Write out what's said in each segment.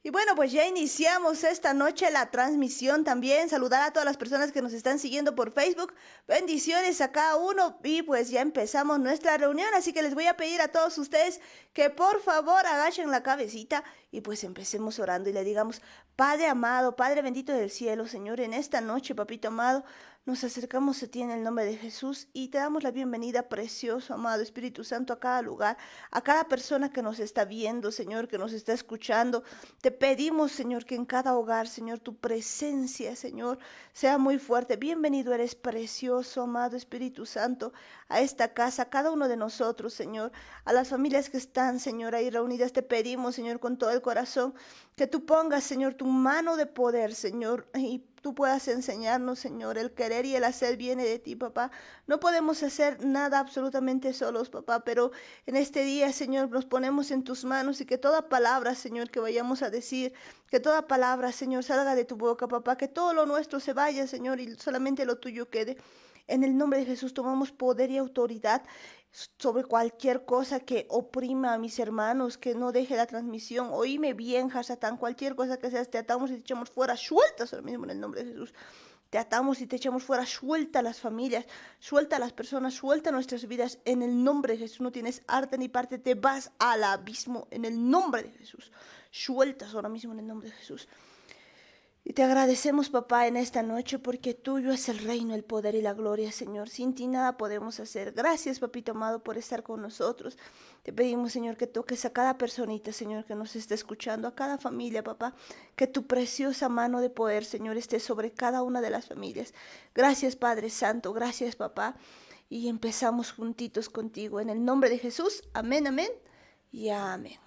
Y bueno, pues ya iniciamos esta noche la transmisión también. Saludar a todas las personas que nos están siguiendo por Facebook. Bendiciones a cada uno y pues ya empezamos nuestra reunión. Así que les voy a pedir a todos ustedes que por favor agachen la cabecita y pues empecemos orando y le digamos, Padre amado, Padre bendito del cielo, Señor, en esta noche, papito amado, nos acercamos a ti en el nombre de Jesús y te damos la bienvenida, precioso, amado Espíritu Santo, a cada lugar, a cada persona que nos está viendo, Señor, que nos está escuchando. Te pedimos, Señor, que en cada hogar, Señor, tu presencia, Señor, sea muy fuerte. Bienvenido eres, precioso, amado Espíritu Santo, a esta casa, a cada uno de nosotros, Señor, a las familias que están, Señor, ahí reunidas. Te pedimos, Señor, con todo el corazón, que tú pongas, Señor, tu mano de poder, Señor, y tú puedas enseñarnos, Señor. El querer y el hacer viene de ti, papá. No podemos hacer nada absolutamente solos, papá, pero en este día, Señor, nos ponemos en tus manos y que toda palabra, Señor, que vayamos a decir, que toda palabra, Señor, salga de tu boca, papá, que todo lo nuestro se vaya, Señor, y solamente lo tuyo quede. En el nombre de Jesús tomamos poder y autoridad sobre cualquier cosa que oprima a mis hermanos, que no deje la transmisión. Oíme bien, Hasatán, cualquier cosa que seas, te atamos y te echamos fuera, sueltas ahora mismo en el nombre de Jesús. Te atamos y te echamos fuera, suelta a las familias, suelta a las personas, suelta nuestras vidas. En el nombre de Jesús no tienes arte ni parte, te vas al abismo en el nombre de Jesús. Sueltas ahora mismo en el nombre de Jesús. Y te agradecemos, papá, en esta noche porque tuyo es el reino, el poder y la gloria, Señor. Sin ti nada podemos hacer. Gracias, papito amado, por estar con nosotros. Te pedimos, Señor, que toques a cada personita, Señor, que nos esté escuchando, a cada familia, papá. Que tu preciosa mano de poder, Señor, esté sobre cada una de las familias. Gracias, Padre Santo. Gracias, papá. Y empezamos juntitos contigo. En el nombre de Jesús. Amén, amén y amén.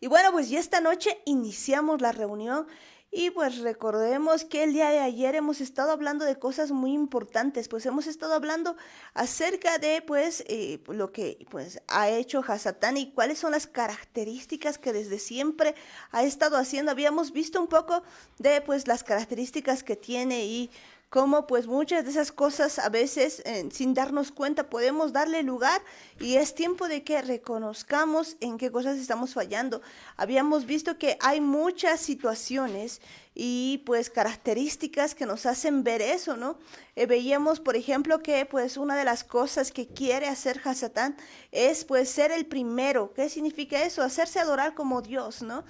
Y bueno, pues ya esta noche iniciamos la reunión y pues recordemos que el día de ayer hemos estado hablando de cosas muy importantes, pues hemos estado hablando acerca de pues lo que pues ha hecho Hasatán y cuáles son las características que desde siempre ha estado haciendo. Habíamos visto un poco de pues las características que tiene y cómo pues muchas de esas cosas a veces sin darnos cuenta podemos darle lugar y es tiempo de que reconozcamos en qué cosas estamos fallando. Habíamos visto que hay muchas situaciones y pues características que nos hacen ver eso, ¿no? Veíamos, por ejemplo, que pues una de las cosas que quiere hacer Hasatán es pues ser el primero. ¿Qué significa eso? Hacerse adorar como Dios, ¿no?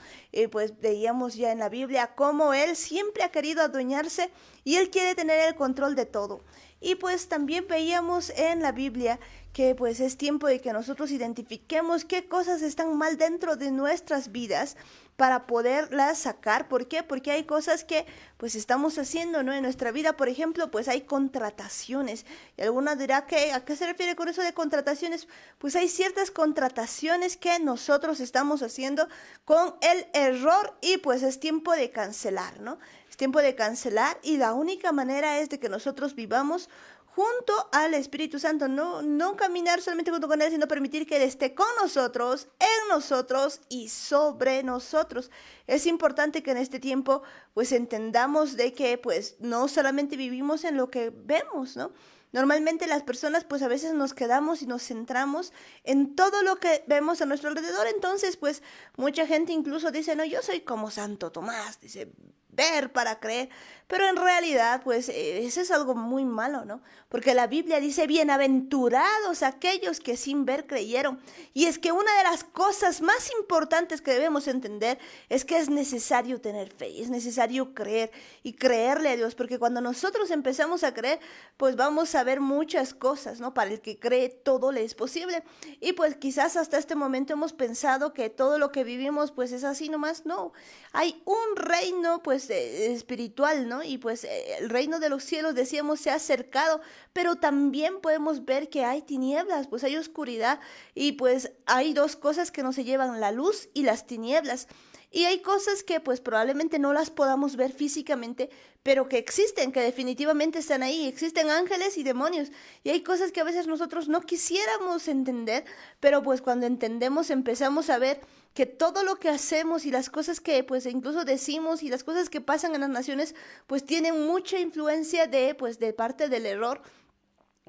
Pues veíamos ya en la Biblia cómo él siempre ha querido adueñarse y él quiere tener el control de todo. Y pues también veíamos en la Biblia que pues es tiempo de que nosotros identifiquemos qué cosas están mal dentro de nuestras vidas para poderlas sacar. ¿Por qué? Porque hay cosas que pues estamos haciendo, ¿no? En nuestra vida, por ejemplo, pues hay contrataciones. Y alguna dirá que ¿a qué se refiere con eso de contrataciones? Pues hay ciertas contrataciones que nosotros estamos haciendo con el error y pues es tiempo de cancelar, ¿no? Es tiempo de cancelar y la única manera es de que nosotros vivamos junto al Espíritu Santo, no caminar solamente junto con Él, sino permitir que Él esté con nosotros, en nosotros y sobre nosotros. Es importante que en este tiempo pues entendamos de que pues no solamente vivimos en lo que vemos, ¿no? Normalmente las personas pues a veces nos quedamos y nos centramos en todo lo que vemos a nuestro alrededor, entonces pues mucha gente incluso dice, no, yo soy como Santo Tomás, dice, ver para creer, pero en realidad pues eso es algo muy malo, ¿no? Porque la Biblia dice, bienaventurados aquellos que sin ver creyeron. Y es que una de las cosas más importantes que debemos entender es que es necesario tener fe, es necesario creer y creerle a Dios, porque cuando nosotros empezamos a creer, pues vamos a ver muchas cosas, ¿no? Para el que cree todo le es posible. Y pues quizás hasta este momento hemos pensado que todo lo que vivimos pues es así nomás, no. Hay un reino pues espiritual, ¿no? Y pues el reino de los cielos, decíamos, se ha acercado, pero también podemos ver que hay tinieblas, pues hay oscuridad y pues hay dos cosas que no se llevan, la luz y las tinieblas. Y hay cosas que pues probablemente no las podamos ver físicamente, pero que existen, que definitivamente están ahí. Existen ángeles y demonios. Y hay cosas que a veces nosotros no quisiéramos entender, pero pues cuando entendemos empezamos a ver que todo lo que hacemos y las cosas que pues incluso decimos y las cosas que pasan en las naciones pues tienen mucha influencia de pues de parte del error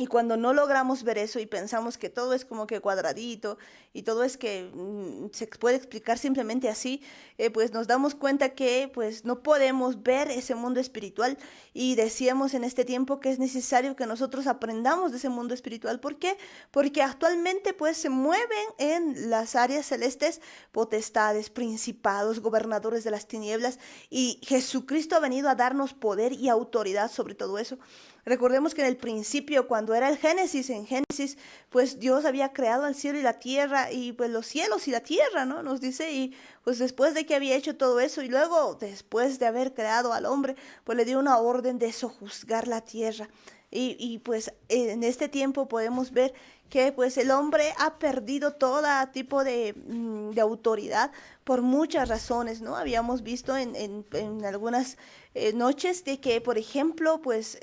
Y cuando no logramos ver eso y pensamos que todo es como que cuadradito y todo es que se puede explicar simplemente así, pues nos damos cuenta que pues no podemos ver ese mundo espiritual y decíamos en este tiempo que es necesario que nosotros aprendamos de ese mundo espiritual. ¿Por qué? Porque actualmente pues se mueven en las áreas celestes potestades, principados, gobernadores de las tinieblas y Jesucristo ha venido a darnos poder y autoridad sobre todo eso. Recordemos que en el principio, cuando era el Génesis, en Génesis, pues Dios había creado el cielo y la tierra, y pues los cielos y la tierra, ¿no? Nos dice, y pues después de que había hecho todo eso, y luego después de haber creado al hombre, pues le dio una orden de sojuzgar la tierra. Y pues en este tiempo podemos ver que pues el hombre ha perdido todo tipo de autoridad por muchas razones, ¿no? Habíamos visto en algunas noches de que, por ejemplo, pues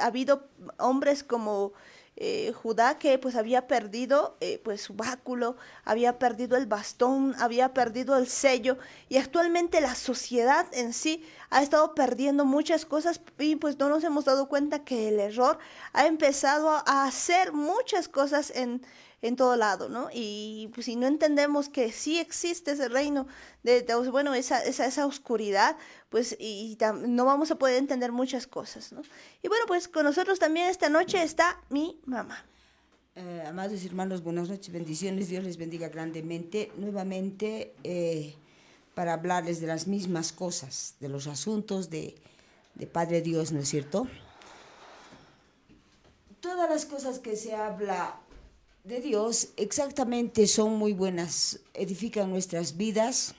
ha habido hombres como Judá que pues había perdido pues su báculo, había perdido el bastón, había perdido el sello y actualmente la sociedad en sí ha estado perdiendo muchas cosas y pues no nos hemos dado cuenta que el error ha empezado a hacer muchas cosas en todo lado, ¿no? Y pues si no entendemos que sí existe ese reino bueno, esa oscuridad, pues no vamos a poder entender muchas cosas, ¿no? Y bueno, pues con nosotros también esta noche está mi mamá. Amados hermanos, buenas noches, bendiciones, Dios les bendiga grandemente. Nuevamente, para hablarles de las mismas cosas, de los asuntos de Padre Dios, ¿no es cierto? Todas las cosas que se habla de Dios exactamente son muy buenas, edifican nuestras vidas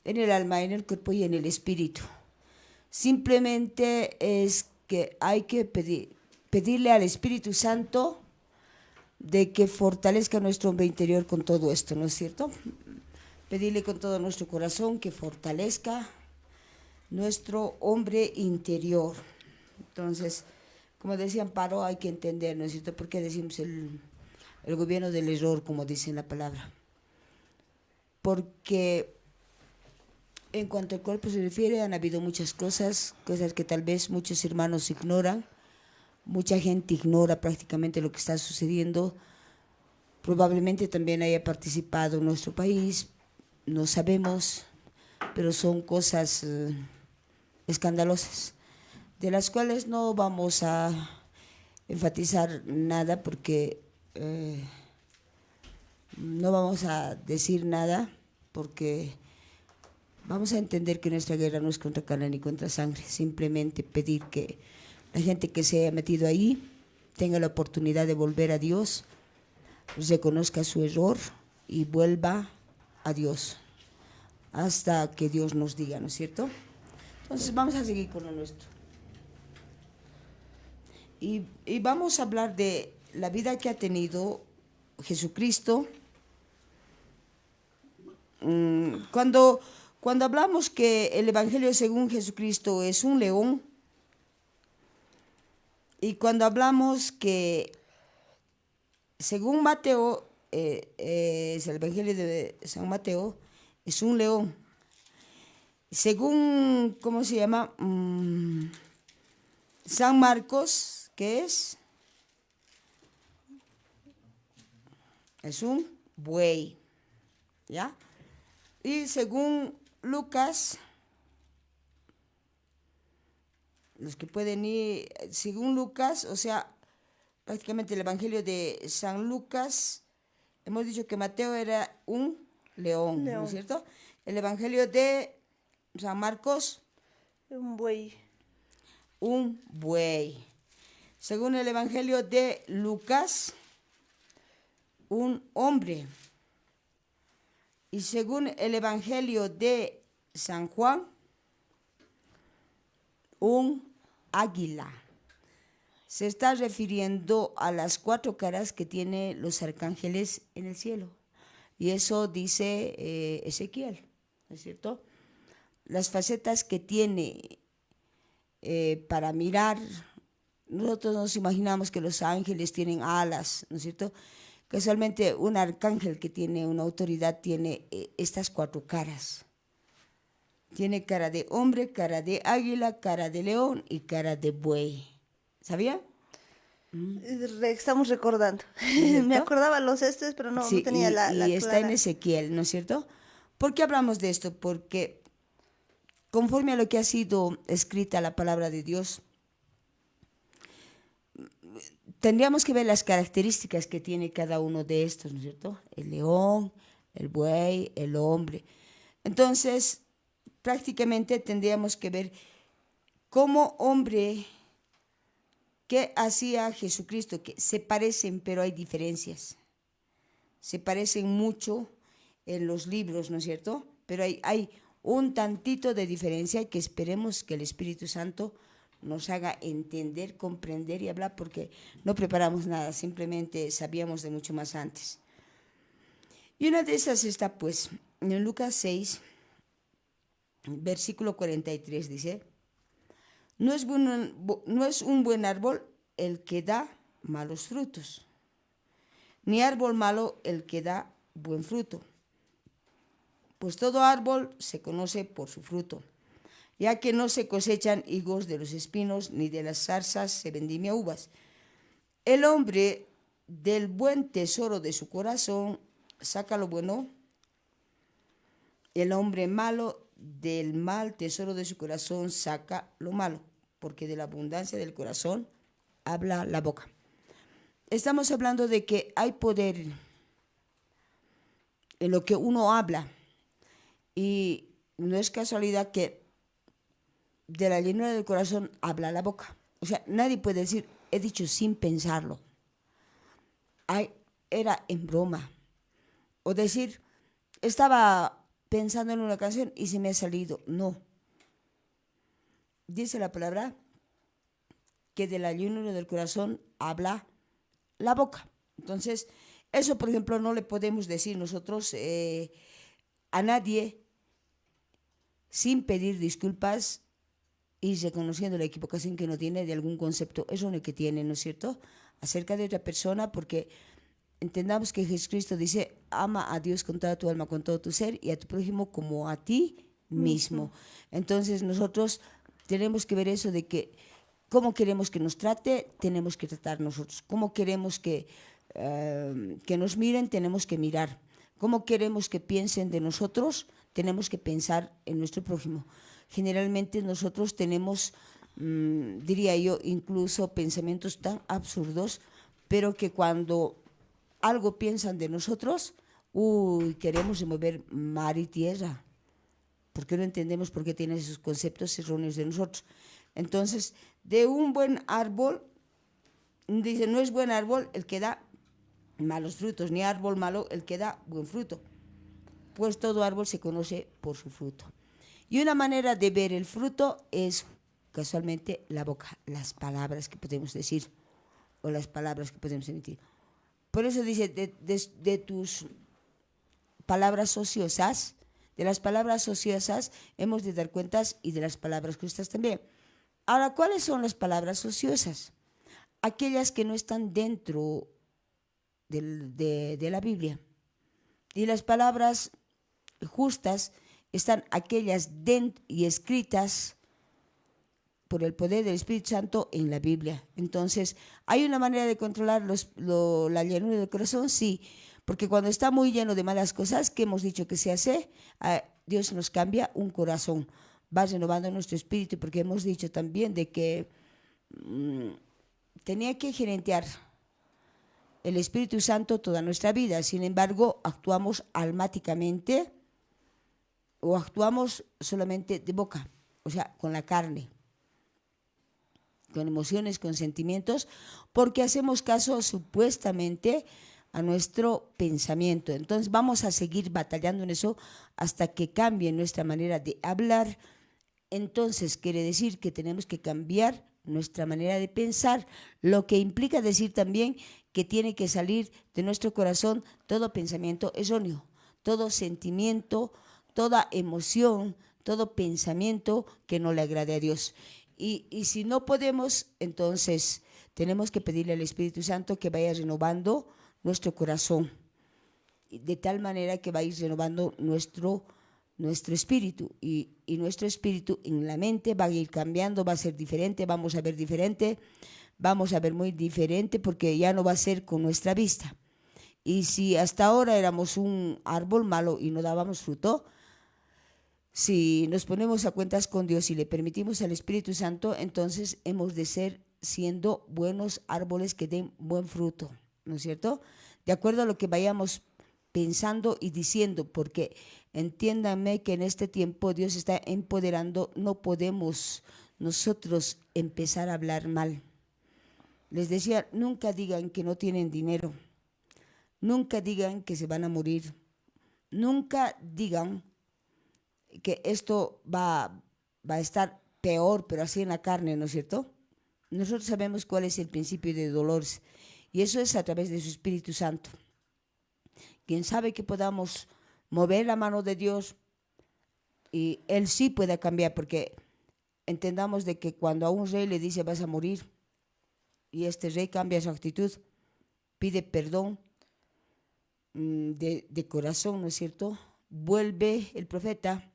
en el alma, en el cuerpo y en el espíritu. Simplemente es que hay que pedirle al Espíritu Santo de que fortalezca nuestro hombre interior con todo esto, ¿no es cierto? Pedirle con todo nuestro corazón que fortalezca nuestro hombre interior. Entonces, como decía Amparo, hay que entender, ¿no es cierto? ¿Por qué decimos el gobierno del error, como dice en la palabra? Porque en cuanto al cuerpo se refiere, han habido muchas cosas que tal vez muchos hermanos ignoran. Mucha gente ignora prácticamente lo que está sucediendo. Probablemente también haya participado en nuestro país, no sabemos, pero son cosas escandalosas, de las cuales no vamos a enfatizar nada porque no vamos a decir nada porque vamos a entender que nuestra guerra no es contra carne ni contra sangre, simplemente pedir que la gente que se haya metido ahí tenga la oportunidad de volver a Dios, reconozca su error y vuelva a Dios hasta que Dios nos diga, ¿no es cierto? Entonces vamos a seguir con lo nuestro. Y vamos a hablar de la vida que ha tenido Jesucristo. Cuando hablamos que el Evangelio según Jesucristo es un león, y cuando hablamos que según Mateo, es el Evangelio de San Mateo, es un león. Según, ¿cómo se llama? San Marcos, ¿qué es? Es un buey, ¿ya? Y según Lucas, los que pueden ir, según Lucas, o sea, prácticamente el Evangelio de San Lucas, hemos dicho que Mateo era un león, ¿no es cierto? El Evangelio de San Marcos, un buey. Un buey. Según el Evangelio de Lucas, un hombre. Y según el Evangelio de San Juan, un águila. Se está refiriendo a las 4 caras que tienen los arcángeles en el cielo. Y eso dice Ezequiel, ¿no es cierto? Las facetas que tiene para mirar. Nosotros nos imaginamos que los ángeles tienen alas, ¿no es cierto? Casualmente un arcángel que tiene una autoridad tiene estas 4 caras. Tiene cara de hombre, cara de águila, cara de león y cara de buey. ¿Sabía? Estamos recordando. ¿no es cierto? Me acordaba los estos, pero no, no Sí, tenía la y está en clara. Ezequiel, ¿no es cierto? ¿Por qué hablamos de esto? Porque conforme a lo que ha sido escrita la palabra de Dios, tendríamos que ver las características que tiene cada uno de estos, ¿no es cierto? El león, el buey, el hombre. Entonces, prácticamente tendríamos que ver cómo hombre, qué hacía Jesucristo, que se parecen, pero hay diferencias. Se parecen mucho en los libros, ¿no es cierto? Pero hay un tantito de diferencia que esperemos que el Espíritu Santo nos haga entender, comprender y hablar, porque no preparamos nada, simplemente sabíamos de mucho más antes. Y una de esas está pues en Lucas 6, versículo 43, dice: no es un buen árbol el que da malos frutos, ni árbol malo el que da buen fruto. Pues todo árbol se conoce por su fruto, ya que no se cosechan higos de los espinos, ni de las zarzas se vendimia uvas. El hombre del buen tesoro de su corazón saca lo bueno, el hombre malo del mal tesoro de su corazón saca lo malo, porque de la abundancia del corazón habla la boca. Estamos hablando de que hay poder en lo que uno habla, y no es casualidad que de la llenura del corazón habla la boca. O sea, nadie puede decir, he dicho sin pensarlo. Ay, era en broma. O decir, estaba pensando en una canción y se me ha salido. No. Dice la palabra que de la llenura del corazón habla la boca. Entonces, eso, por ejemplo, no le podemos decir nosotros a nadie sin pedir disculpas y reconociendo la equivocación que uno tiene de algún concepto erróneo que tiene, ¿no es cierto?, acerca de otra persona, porque entendamos que Jesucristo dice, ama a Dios con toda tu alma, con todo tu ser, y a tu prójimo como a ti mismo. Entonces nosotros tenemos que ver eso de que cómo queremos que nos trate, tenemos que tratar nosotros. Cómo queremos que nos miren, tenemos que mirar. Cómo queremos que piensen de nosotros, tenemos que pensar en nuestro prójimo. Generalmente nosotros tenemos, diría yo, incluso pensamientos tan absurdos, pero que cuando algo piensan de nosotros, queremos remover mar y tierra, porque no entendemos por qué tienen esos conceptos erróneos de nosotros. Entonces, de un buen árbol, dice, no es buen árbol el que da malos frutos, ni árbol malo el que da buen fruto, pues todo árbol se conoce por su fruto. Y una manera de ver el fruto es casualmente la boca, las palabras que podemos decir o las palabras que podemos emitir. Por eso dice, de tus palabras ociosas, de las palabras ociosas hemos de dar cuentas, y de las palabras justas también. Ahora, ¿cuáles son las palabras ociosas? Aquellas que no están dentro de la Biblia. Y las palabras justas están aquellas dentro y escritas por el poder del Espíritu Santo en la Biblia. Entonces, ¿hay una manera de controlar la llenura del corazón? Sí, porque cuando está muy lleno de malas cosas, que hemos dicho que se hace, Dios nos cambia un corazón, va renovando nuestro espíritu, porque hemos dicho también de que tenía que gerentear el Espíritu Santo toda nuestra vida. Sin embargo, actuamos almáticamente o actuamos solamente de boca, o sea, con la carne, con emociones, con sentimientos, porque hacemos caso supuestamente a nuestro pensamiento. Entonces vamos a seguir batallando en eso hasta que cambie nuestra manera de hablar. Entonces quiere decir que tenemos que cambiar nuestra manera de pensar, lo que implica decir también que tiene que salir de nuestro corazón todo pensamiento erróneo, todo sentimiento, toda emoción, todo pensamiento que no le agrade a Dios. Y si no podemos, entonces tenemos que pedirle al Espíritu Santo que vaya renovando nuestro corazón, de tal manera que va a ir renovando nuestro espíritu, y nuestro espíritu en la mente va a ir cambiando, va a ser diferente, vamos a ver diferente, vamos a ver muy diferente porque ya no va a ser con nuestra vista. Y si hasta ahora éramos un árbol malo y no dábamos fruto, si nos ponemos a cuentas con Dios y le permitimos al Espíritu Santo, entonces hemos de ser siendo buenos árboles que den buen fruto, ¿no es cierto? De acuerdo a lo que vayamos pensando y diciendo, porque entiéndanme que en este tiempo Dios está empoderando, no podemos nosotros empezar a hablar mal. Les decía, nunca digan que no tienen dinero, nunca digan que se van a morir, nunca digan que esto va a estar peor, pero así en la carne, ¿no es cierto? Nosotros sabemos cuál es el principio de dolores y eso es a través de su Espíritu Santo. Quien sabe que podamos mover la mano de Dios y Él sí pueda cambiar, porque entendamos de que cuando a un rey le dice vas a morir y este rey cambia su actitud, pide perdón de corazón, ¿no es cierto? Vuelve el profeta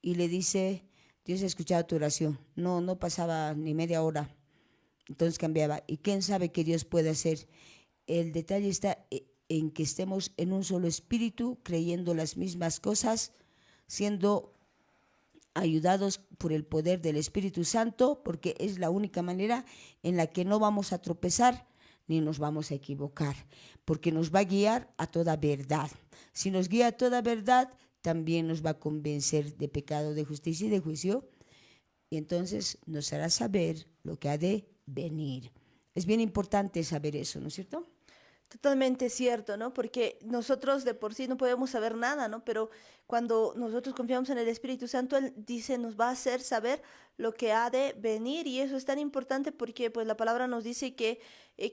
y le dice, Dios ha escuchado tu oración. No pasaba ni media hora, entonces cambiaba. ¿Y quién sabe qué Dios puede hacer? El detalle está en que estemos en un solo espíritu, creyendo las mismas cosas, siendo ayudados por el poder del Espíritu Santo, porque es la única manera en la que no vamos a tropezar ni nos vamos a equivocar, porque nos va a guiar a toda verdad. Si nos guía a toda verdad, también nos va a convencer de pecado, de justicia y de juicio, y entonces nos hará saber lo que ha de venir. Es bien importante saber eso, ¿no es cierto? Totalmente cierto, ¿no? Porque nosotros de por sí no podemos saber nada, ¿no? Pero cuando nosotros confiamos en el Espíritu Santo, Él dice, nos va a hacer saber lo que ha de venir. Y eso es tan importante porque pues la palabra nos dice que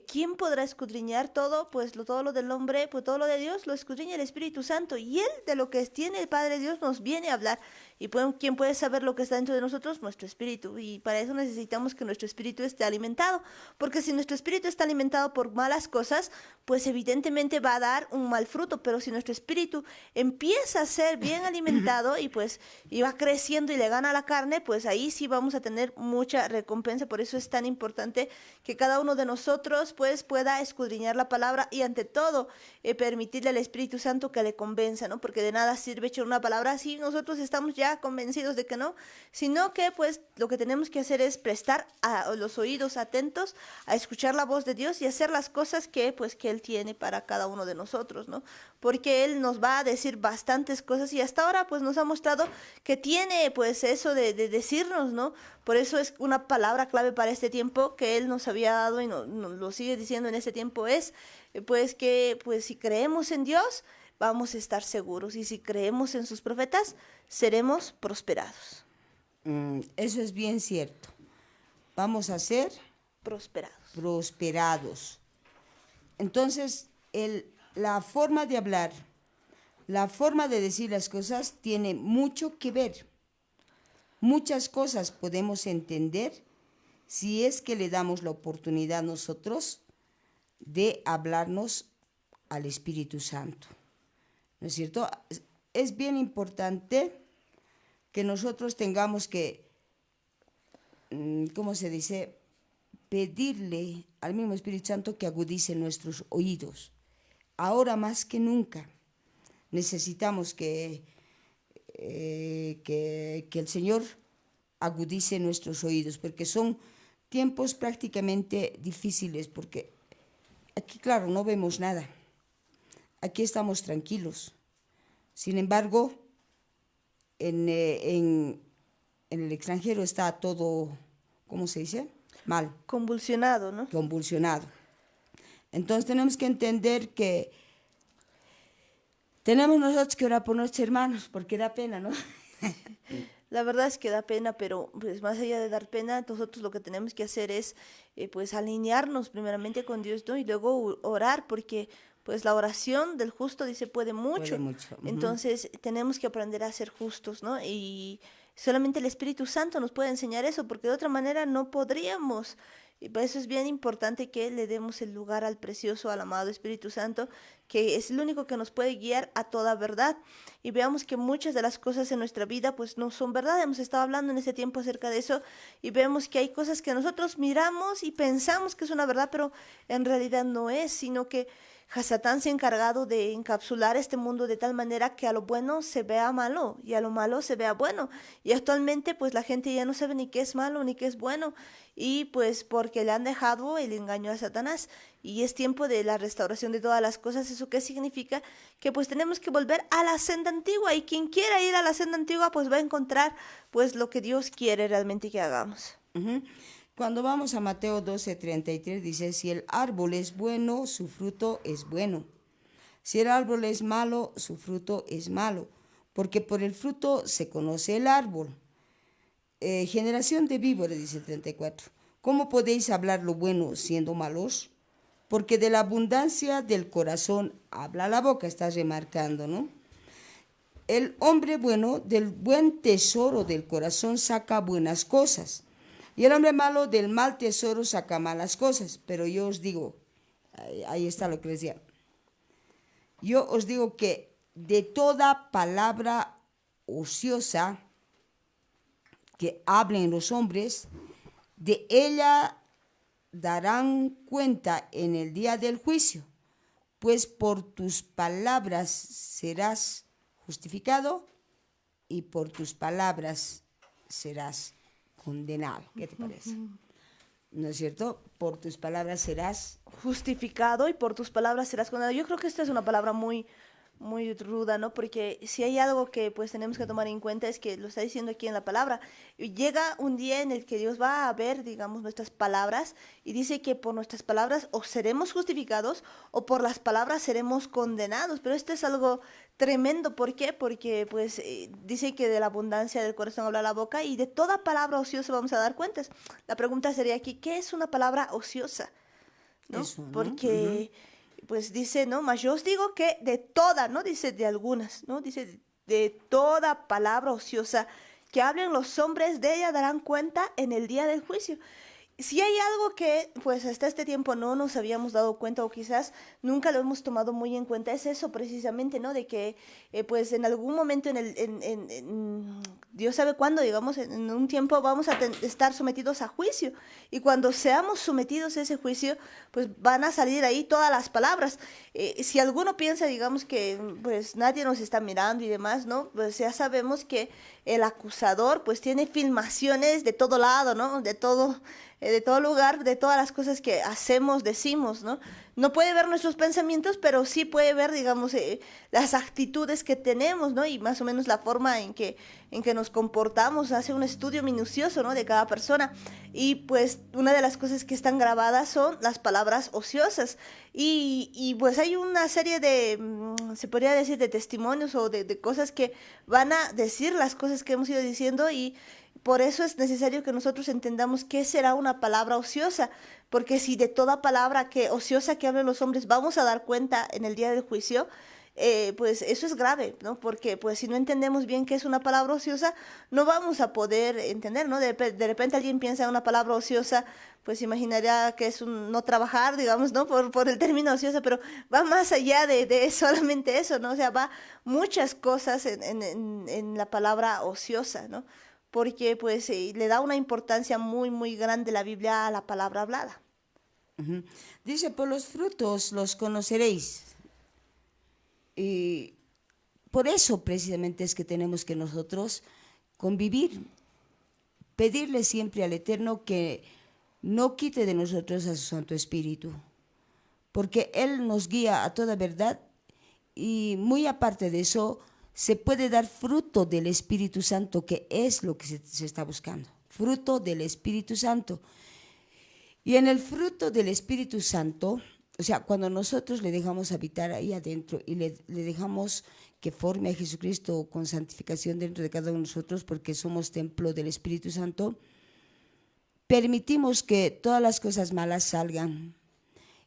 ¿quién podrá escudriñar todo? Pues todo lo del hombre, pues todo lo de Dios lo escudriña el Espíritu Santo. Y Él de lo que tiene el Padre Dios nos viene a hablar. Y ¿quién puede saber lo que está dentro de nosotros? Nuestro espíritu. Y para eso necesitamos que nuestro espíritu esté alimentado. Porque si nuestro espíritu está alimentado por malas cosas, pues evidentemente va a dar un mal fruto. Pero si nuestro espíritu empieza a ser bien alimentado y va creciendo y le gana la carne, pues ahí sí vamos a tener mucha recompensa. Por eso es tan importante que cada uno de nosotros pues pueda escudriñar la palabra y ante todo permitirle al Espíritu Santo que le convenza, ¿no? Porque de nada sirve echar una palabra así, nosotros estamos ya convencidos de que no, sino que pues lo que tenemos que hacer es prestar a los oídos atentos a escuchar la voz de Dios y hacer las cosas que Él tiene para cada uno de nosotros, ¿no? Porque Él nos va a decir bastantes cosas y hasta ahora pues nos ha mostrado que tiene pues eso de decirnos, ¿no? Por eso es una palabra clave para este tiempo que Él nos había dado y nos lo sigue diciendo en este tiempo es pues que pues si creemos en Dios vamos a estar seguros y si creemos en sus profetas seremos prosperados. Eso es bien cierto. Vamos a ser prosperados. Entonces, la forma de hablar, la forma de decir las cosas tiene mucho que ver. Muchas cosas podemos entender si es que le damos la oportunidad nosotros de hablarnos al Espíritu Santo. ¿No es cierto? Es bien importante que nosotros tengamos que, ¿cómo se dice? Pedirle al mismo Espíritu Santo que agudice nuestros oídos. Ahora más que nunca necesitamos que el Señor agudice nuestros oídos, porque son tiempos prácticamente difíciles, porque aquí, claro, no vemos nada. Aquí estamos tranquilos. Sin embargo, en el extranjero está todo, ¿cómo se dice? Mal. Convulsionado, ¿no? Convulsionado. Entonces tenemos que entender que tenemos nosotros que orar por nuestros hermanos, porque da pena, ¿no? La verdad es que da pena, pero pues más allá de dar pena, nosotros lo que tenemos que hacer es pues alinearnos primeramente con Dios, ¿no? Y luego orar, porque pues la oración del justo dice puede mucho. Puede mucho. Entonces tenemos que aprender a ser justos, ¿no? Y solamente el Espíritu Santo nos puede enseñar eso, porque de otra manera no podríamos Y por eso es bien importante que le demos el lugar al precioso, al amado Espíritu Santo, que es el único que nos puede guiar a toda verdad. Y veamos que muchas de las cosas en nuestra vida pues no son verdad. Hemos estado hablando en ese tiempo acerca de eso y vemos que hay cosas que nosotros miramos y pensamos que es una verdad, pero en realidad no es, sino que Hasatán se ha encargado de encapsular este mundo de tal manera que a lo bueno se vea malo y a lo malo se vea bueno. Y actualmente pues la gente ya no sabe ni qué es malo ni qué es bueno. Y pues porque le han dejado el engaño a Satanás. Y es tiempo de la restauración de todas las cosas. ¿Eso qué significa? Que pues tenemos que volver a la senda antigua. Y quien quiera ir a la senda antigua pues va a encontrar pues lo que Dios quiere realmente que hagamos. Ujú. Cuando vamos a Mateo 12:33 dice, si el árbol es bueno, su fruto es bueno. Si el árbol es malo, su fruto es malo. Porque por el fruto se conoce el árbol. Generación de víboras, dice el 34. ¿Cómo podéis hablar lo bueno siendo malos? Porque de la abundancia del corazón habla la boca, estás remarcando, ¿no? El hombre bueno del buen tesoro del corazón saca buenas cosas. Y el hombre malo del mal tesoro saca malas cosas. Pero yo os digo, ahí está lo que les decía. Yo os digo que de toda palabra ociosa que hablen los hombres, de ella darán cuenta en el día del juicio, pues por tus palabras serás justificado y por tus palabras serás condenado. ¿Qué te parece? ¿No es cierto? Por tus palabras serás Justificado y por tus palabras serás condenado. Yo creo que esta es una palabra muy ruda, ¿no? Porque si hay algo que pues tenemos que tomar en cuenta es que lo está diciendo aquí en la palabra. Y llega un día en el que Dios va a ver, digamos, nuestras palabras y dice que por nuestras palabras o seremos justificados o por las palabras seremos condenados. Pero esto es algo tremendo. ¿Por qué? Porque pues dice que de la abundancia del corazón habla la boca y de toda palabra ociosa vamos a dar cuentas. La pregunta sería aquí, ¿qué es una palabra ociosa? ¿No? eso, ¿no? Uh-huh. Porque, pues dice, ¿no? Mas yo os digo que de toda, ¿no? Dice de algunas, ¿no? Dice de toda palabra ociosa que hablen los hombres de ella darán cuenta en el día del juicio. Si hay algo que pues hasta este tiempo no nos habíamos dado cuenta o quizás nunca lo hemos tomado muy en cuenta, es eso precisamente, ¿no? De que pues en algún momento Dios sabe cuándo, digamos, en un tiempo vamos a estar sometidos a juicio y cuando seamos sometidos a ese juicio, pues van a salir ahí todas las palabras. Si alguno piensa, digamos, que pues nadie nos está mirando y demás, ¿no? Pues ya sabemos que el acusador pues tiene filmaciones de todo lado, ¿no? De todo lugar, de todas las cosas que hacemos, decimos, ¿no? No puede ver nuestros pensamientos, pero sí puede ver, digamos, las actitudes que tenemos, ¿no? Y más o menos la forma en que nos comportamos, hace un estudio minucioso, ¿no? De cada persona. Y pues una de las cosas que están grabadas son las palabras ociosas. Y pues hay una serie de, se podría decir, de testimonios o de cosas que van a decir las cosas que hemos ido diciendo y por eso es necesario que nosotros entendamos qué será una palabra ociosa, porque si de toda palabra que ociosa que hablen los hombres vamos a dar cuenta en el día del juicio, pues eso es grave, ¿no? Porque pues si no entendemos bien qué es una palabra ociosa, no vamos a poder entender, ¿no? De repente alguien piensa en una palabra ociosa, pues imaginaría que es un no trabajar, digamos, ¿no? Por el término ociosa, pero va más allá de solamente eso, ¿no? O sea, va muchas cosas en la palabra ociosa, ¿no? Porque pues le da una importancia muy grande la Biblia a la palabra hablada. Uh-huh. Dice, por los frutos los conoceréis. Y por eso precisamente es que tenemos que nosotros convivir, pedirle siempre al Eterno que no quite de nosotros a su Santo Espíritu, porque Él nos guía a toda verdad y muy aparte de eso, se puede dar fruto del Espíritu Santo, que es lo que se está buscando, fruto del Espíritu Santo. Y en el fruto del Espíritu Santo, o sea, cuando nosotros le dejamos habitar ahí adentro y le dejamos que forme a Jesucristo con santificación dentro de cada uno de nosotros, porque somos templo del Espíritu Santo, permitimos que todas las cosas malas salgan.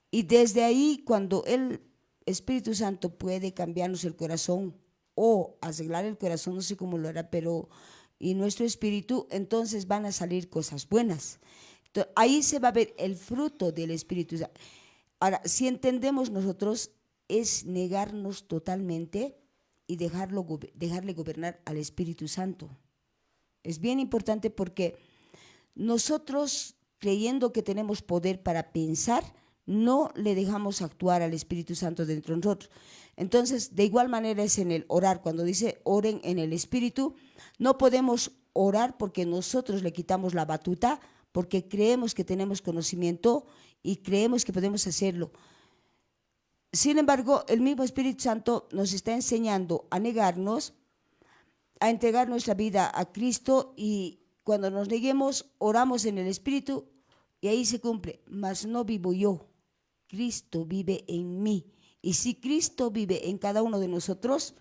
Y desde ahí, cuando el Espíritu Santo puede cambiarnos el corazón o arreglar el corazón, no sé cómo lo hará, pero y nuestro espíritu, entonces van a salir cosas buenas Ahí se va a ver el fruto del Espíritu Santo. Ahora, si entendemos nosotros, es negarnos totalmente y dejarle gobernar al Espíritu Santo. Es bien importante porque nosotros, creyendo que tenemos poder para pensar, no le dejamos actuar al Espíritu Santo dentro de nosotros. Entonces, de igual manera es en el orar. Cuando dice oren en el Espíritu, no podemos orar porque nosotros le quitamos la batuta, porque creemos que tenemos conocimiento y creemos que podemos hacerlo. Sin embargo, el mismo Espíritu Santo nos está enseñando a negarnos, a entregar nuestra vida a Cristo, y cuando nos neguemos, oramos en el Espíritu y ahí se cumple. Mas no vivo yo, Cristo vive en mí. Y si Cristo vive en cada uno de nosotros,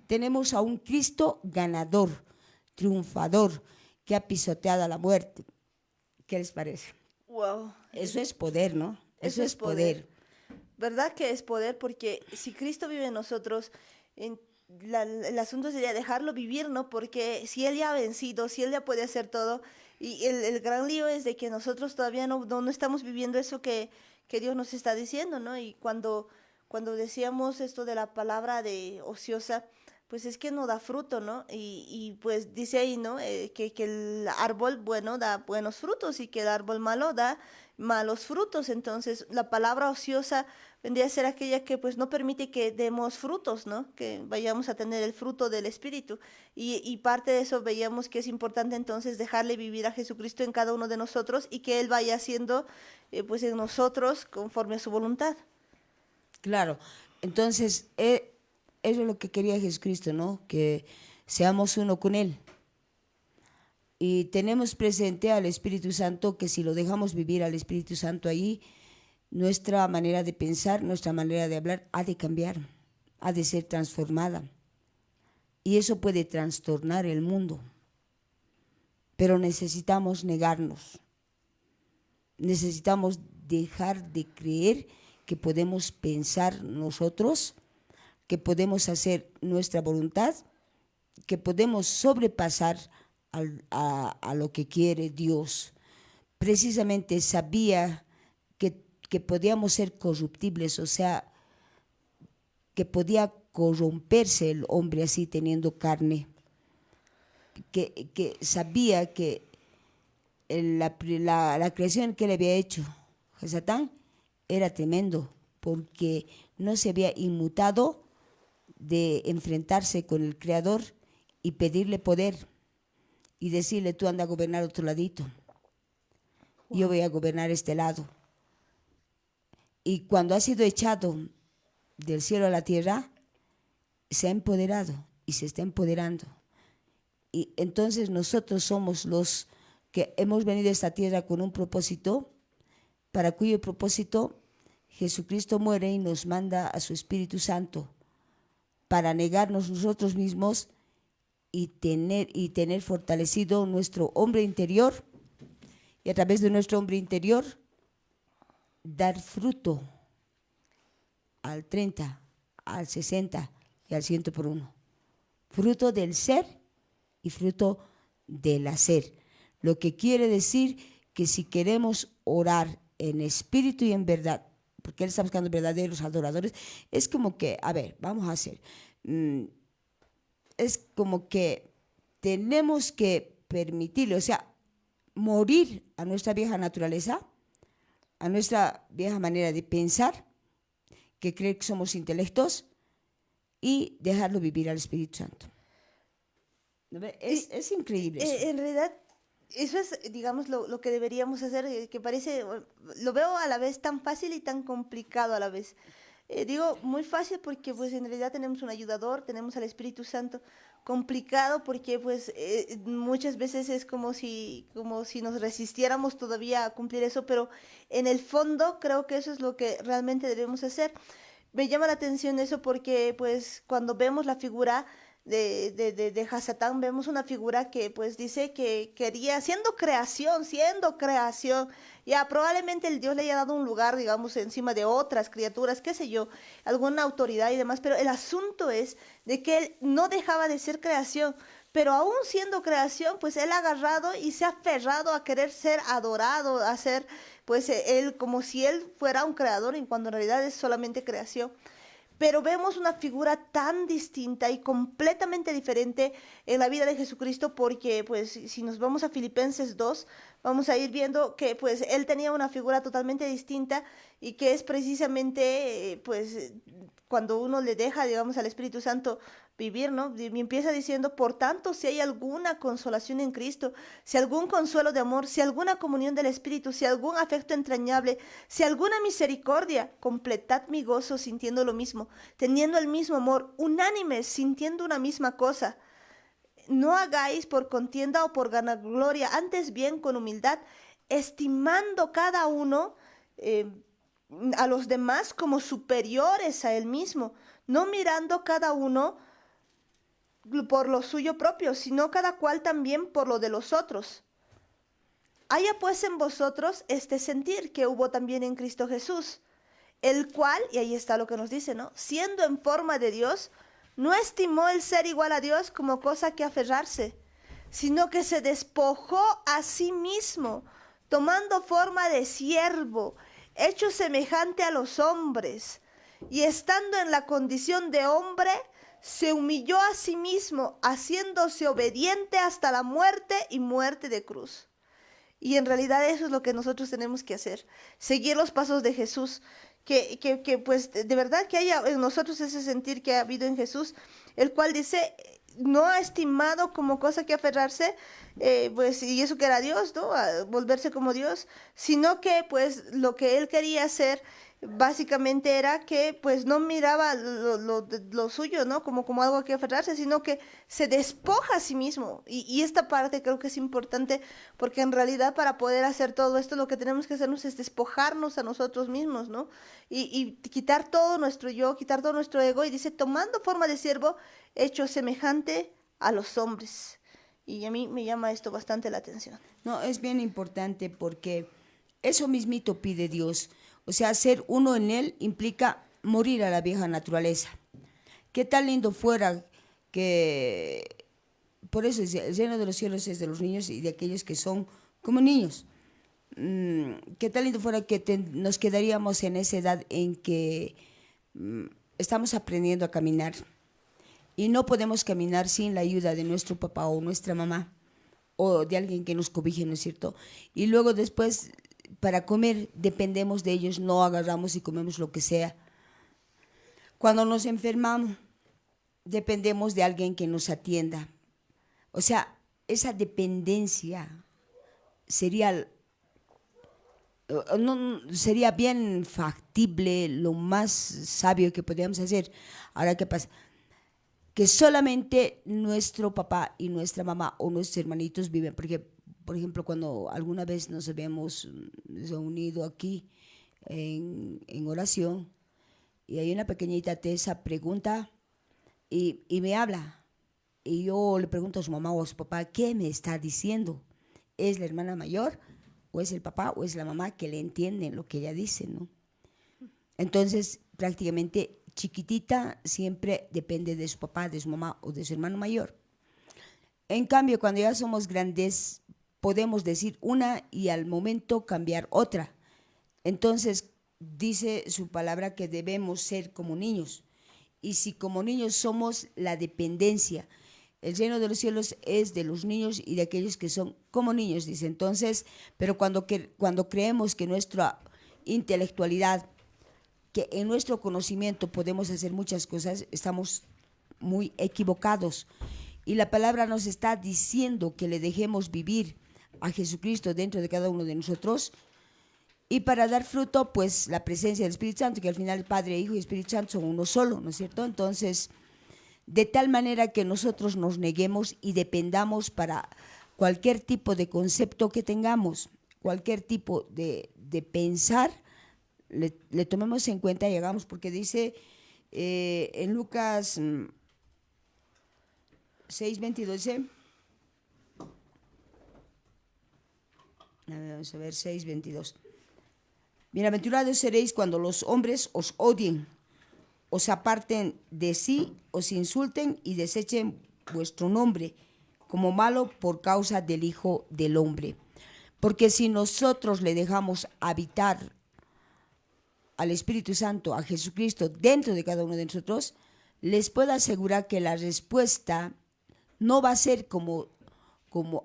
tenemos a un Cristo ganador, triunfador, que ha pisoteado la muerte. ¿Qué les parece? Wow. Eso es poder, ¿no? Eso es poder. ¿Verdad que es poder? Porque si Cristo vive en nosotros, el asunto sería dejarlo vivir, ¿no? Porque si Él ya ha vencido, si Él ya puede hacer todo, y el gran lío es de que nosotros todavía no estamos viviendo eso que Dios nos está diciendo, ¿no? Y cuando decíamos esto de la palabra de ociosa, pues es que no da fruto, ¿no? Y pues dice ahí, ¿no? Que el árbol bueno da buenos frutos y que el árbol malo da malos frutos. Entonces, la palabra ociosa vendría a ser aquella que pues no permite que demos frutos, ¿no? Que vayamos a tener el fruto del Espíritu. Y parte de eso veíamos que es importante entonces dejarle vivir a Jesucristo en cada uno de nosotros y que Él vaya haciendo pues en nosotros conforme a su voluntad. Claro, entonces eso es lo que quería Jesucristo, ¿no? Que seamos uno con Él. Y tenemos presente al Espíritu Santo, que si lo dejamos vivir al Espíritu Santo ahí, nuestra manera de pensar, nuestra manera de hablar ha de cambiar, ha de ser transformada. Y eso puede trastornar el mundo. Pero necesitamos negarnos. Necesitamos dejar de creer que podemos pensar nosotros, que podemos hacer nuestra voluntad, que podemos sobrepasar a lo que quiere Dios. Precisamente sabía que podíamos ser corruptibles, o sea, que podía corromperse el hombre así teniendo carne, que sabía que la creación que le había hecho Satán era tremendo, porque no se había inmutado de enfrentarse con el Creador y pedirle poder y decirle: tú anda a gobernar otro ladito, yo voy a gobernar este lado. Y cuando ha sido echado del cielo a la tierra, se ha empoderado y se está empoderando. Y entonces nosotros somos los que hemos venido a esta tierra con un propósito, para cuyo propósito Jesucristo muere y nos manda a su Espíritu Santo, para negarnos nosotros mismos y tener fortalecido nuestro hombre interior, y a través de nuestro hombre interior dar fruto al 30, al 60 y al 100 por uno. Fruto del ser y fruto del hacer. Lo que quiere decir que si queremos orar en espíritu y en verdad, porque Él está buscando verdaderos adoradores, es como que, a ver, vamos a hacer, es como que tenemos que permitirle, o sea, morir a nuestra vieja naturaleza, a nuestra vieja manera de pensar, que cree que somos intelectos, y dejarlo vivir al Espíritu Santo. Es increíble eso. En realidad, eso es, digamos, lo que deberíamos hacer, que parece, lo veo a la vez tan fácil y tan complicado a la vez. Digo muy fácil porque pues en realidad tenemos un ayudador, tenemos al Espíritu Santo. Complicado porque pues muchas veces es como si nos resistiéramos todavía a cumplir eso, pero en el fondo creo que eso es lo que realmente debemos hacer. Me llama la atención eso porque pues cuando vemos la figura de Hasatán, vemos una figura que pues dice que quería, siendo creación, ya probablemente el Dios le haya dado un lugar, digamos, encima de otras criaturas, qué sé yo, alguna autoridad y demás, pero el asunto es de que él no dejaba de ser creación, pero aún siendo creación, pues él ha agarrado y se ha aferrado a querer ser adorado, a ser, pues él como si él fuera un creador, y cuando en realidad es solamente creación. Pero vemos una figura tan distinta y completamente diferente en la vida de Jesucristo, porque pues si nos vamos a Filipenses 2, vamos a ir viendo que pues él tenía una figura totalmente distinta, y que es precisamente pues cuando uno le deja, digamos, al Espíritu Santo vivir, ¿no? Y empieza diciendo: por tanto, si hay alguna consolación en Cristo, si algún consuelo de amor, si alguna comunión del Espíritu, si algún afecto entrañable, si alguna misericordia, completad mi gozo sintiendo lo mismo, teniendo el mismo amor, unánimes, sintiendo una misma cosa. No hagáis por contienda o por vanagloria, antes bien con humildad, estimando cada uno eh, a los demás como superiores a él mismo, no mirando cada uno por lo suyo propio, sino cada cual también por lo de los otros. Haya pues en vosotros este sentir que hubo también en Cristo Jesús, el cual, y ahí está lo que nos dice, ¿no? Siendo en forma de Dios, no estimó el ser igual a Dios como cosa que aferrarse, sino que se despojó a sí mismo, tomando forma de siervo, hecho semejante a los hombres, y estando en la condición de hombre, se humilló a sí mismo, haciéndose obediente hasta la muerte y muerte de cruz. Y en realidad eso es lo que nosotros tenemos que hacer, seguir los pasos de Jesús, que pues de verdad que haya en nosotros ese sentir que ha habido en Jesús, el cual dice, no ha estimado como cosa que aferrarse, pues, y eso que era Dios, ¿no? A volverse como Dios, sino que pues lo que él quería hacer básicamente era que pues no miraba lo suyo, ¿no? Como algo a que aferrarse, sino que se despoja a sí mismo. Y esta parte creo que es importante, porque en realidad para poder hacer todo esto lo que tenemos que hacernos es despojarnos a nosotros mismos, ¿no? Y quitar todo nuestro yo, quitar todo nuestro ego, y dice, tomando forma de siervo, hecho semejante a los hombres. Y a mí me llama esto bastante la atención. No, es bien importante porque eso mismito pide Dios. O sea, ser uno en Él implica morir a la vieja naturaleza. Qué tan lindo fuera que... Por eso el reino de los cielos es de los niños y de aquellos que son como niños. Qué tan lindo fuera que nos quedaríamos en esa edad en que estamos aprendiendo a caminar y no podemos caminar sin la ayuda de nuestro papá o nuestra mamá o de alguien que nos cobije, ¿no es cierto? Y luego después, para comer, dependemos de ellos, no agarramos y comemos lo que sea. Cuando nos enfermamos, dependemos de alguien que nos atienda. O sea, esa dependencia sería, no, sería bien factible, lo más sabio que podríamos hacer. Ahora, ¿qué pasa? Que solamente nuestro papá y nuestra mamá o nuestros hermanitos viven, porque, por ejemplo, cuando alguna vez nos habíamos reunido aquí en oración, y hay una pequeñita Tessa pregunta y me habla, y yo le pregunto a su mamá o a su papá, ¿qué me está diciendo? ¿Es la hermana mayor o es el papá o es la mamá que le entienden lo que ella dice, ¿no? Entonces, prácticamente chiquitita siempre depende de su papá, de su mamá o de su hermano mayor. En cambio, cuando ya somos grandes, podemos decir una y al momento cambiar otra. Entonces, dice su palabra que debemos ser como niños. Y si como niños somos la dependencia, el reino de los cielos es de los niños y de aquellos que son como niños, dice. Entonces, pero cuando creemos que nuestra intelectualidad, que en nuestro conocimiento podemos hacer muchas cosas, estamos muy equivocados. Y la palabra nos está diciendo que le dejemos vivir a Jesucristo dentro de cada uno de nosotros, y para dar fruto, pues la presencia del Espíritu Santo, que al final Padre, Hijo y Espíritu Santo son uno solo, ¿no es cierto? Entonces, de tal manera que nosotros nos neguemos y dependamos para cualquier tipo de concepto que tengamos, cualquier tipo de pensar, le tomemos en cuenta y hagamos, porque dice en Lucas 6:22, dice, vamos a ver, 6:22. Bienaventurados seréis cuando los hombres os odien, os aparten de sí, os insulten y desechen vuestro nombre como malo por causa del Hijo del Hombre. Porque si nosotros le dejamos habitar al Espíritu Santo, a Jesucristo, dentro de cada uno de nosotros, les puedo asegurar que la respuesta no va a ser como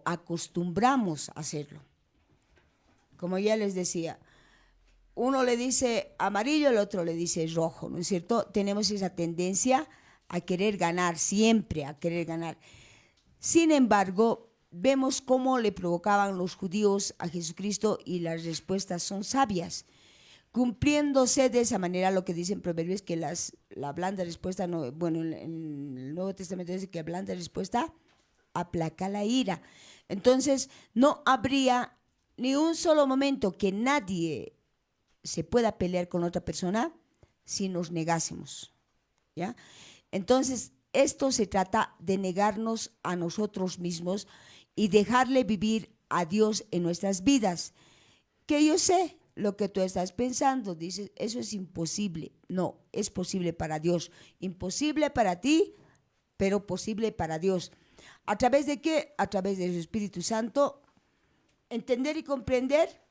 acostumbramos a hacerlo. Como ya les decía, uno le dice amarillo, el otro le dice rojo, ¿no es cierto? Tenemos esa tendencia a querer ganar, siempre a querer ganar. Sin embargo, vemos cómo le provocaban los judíos a Jesucristo y las respuestas son sabias, cumpliéndose de esa manera lo que dicen Proverbios, que la blanda respuesta, no, bueno, en el Nuevo Testamento dice que blanda respuesta aplaca la ira. Entonces, no habría ni un solo momento que nadie se pueda pelear con otra persona si nos negásemos, ¿ya? Entonces, esto se trata de negarnos a nosotros mismos y dejarle vivir a Dios en nuestras vidas. Que yo sé lo que tú estás pensando, dices, eso es imposible. No, es posible para Dios. Imposible para ti, pero posible para Dios. ¿A través de qué? A través de su Espíritu Santo, entender y comprender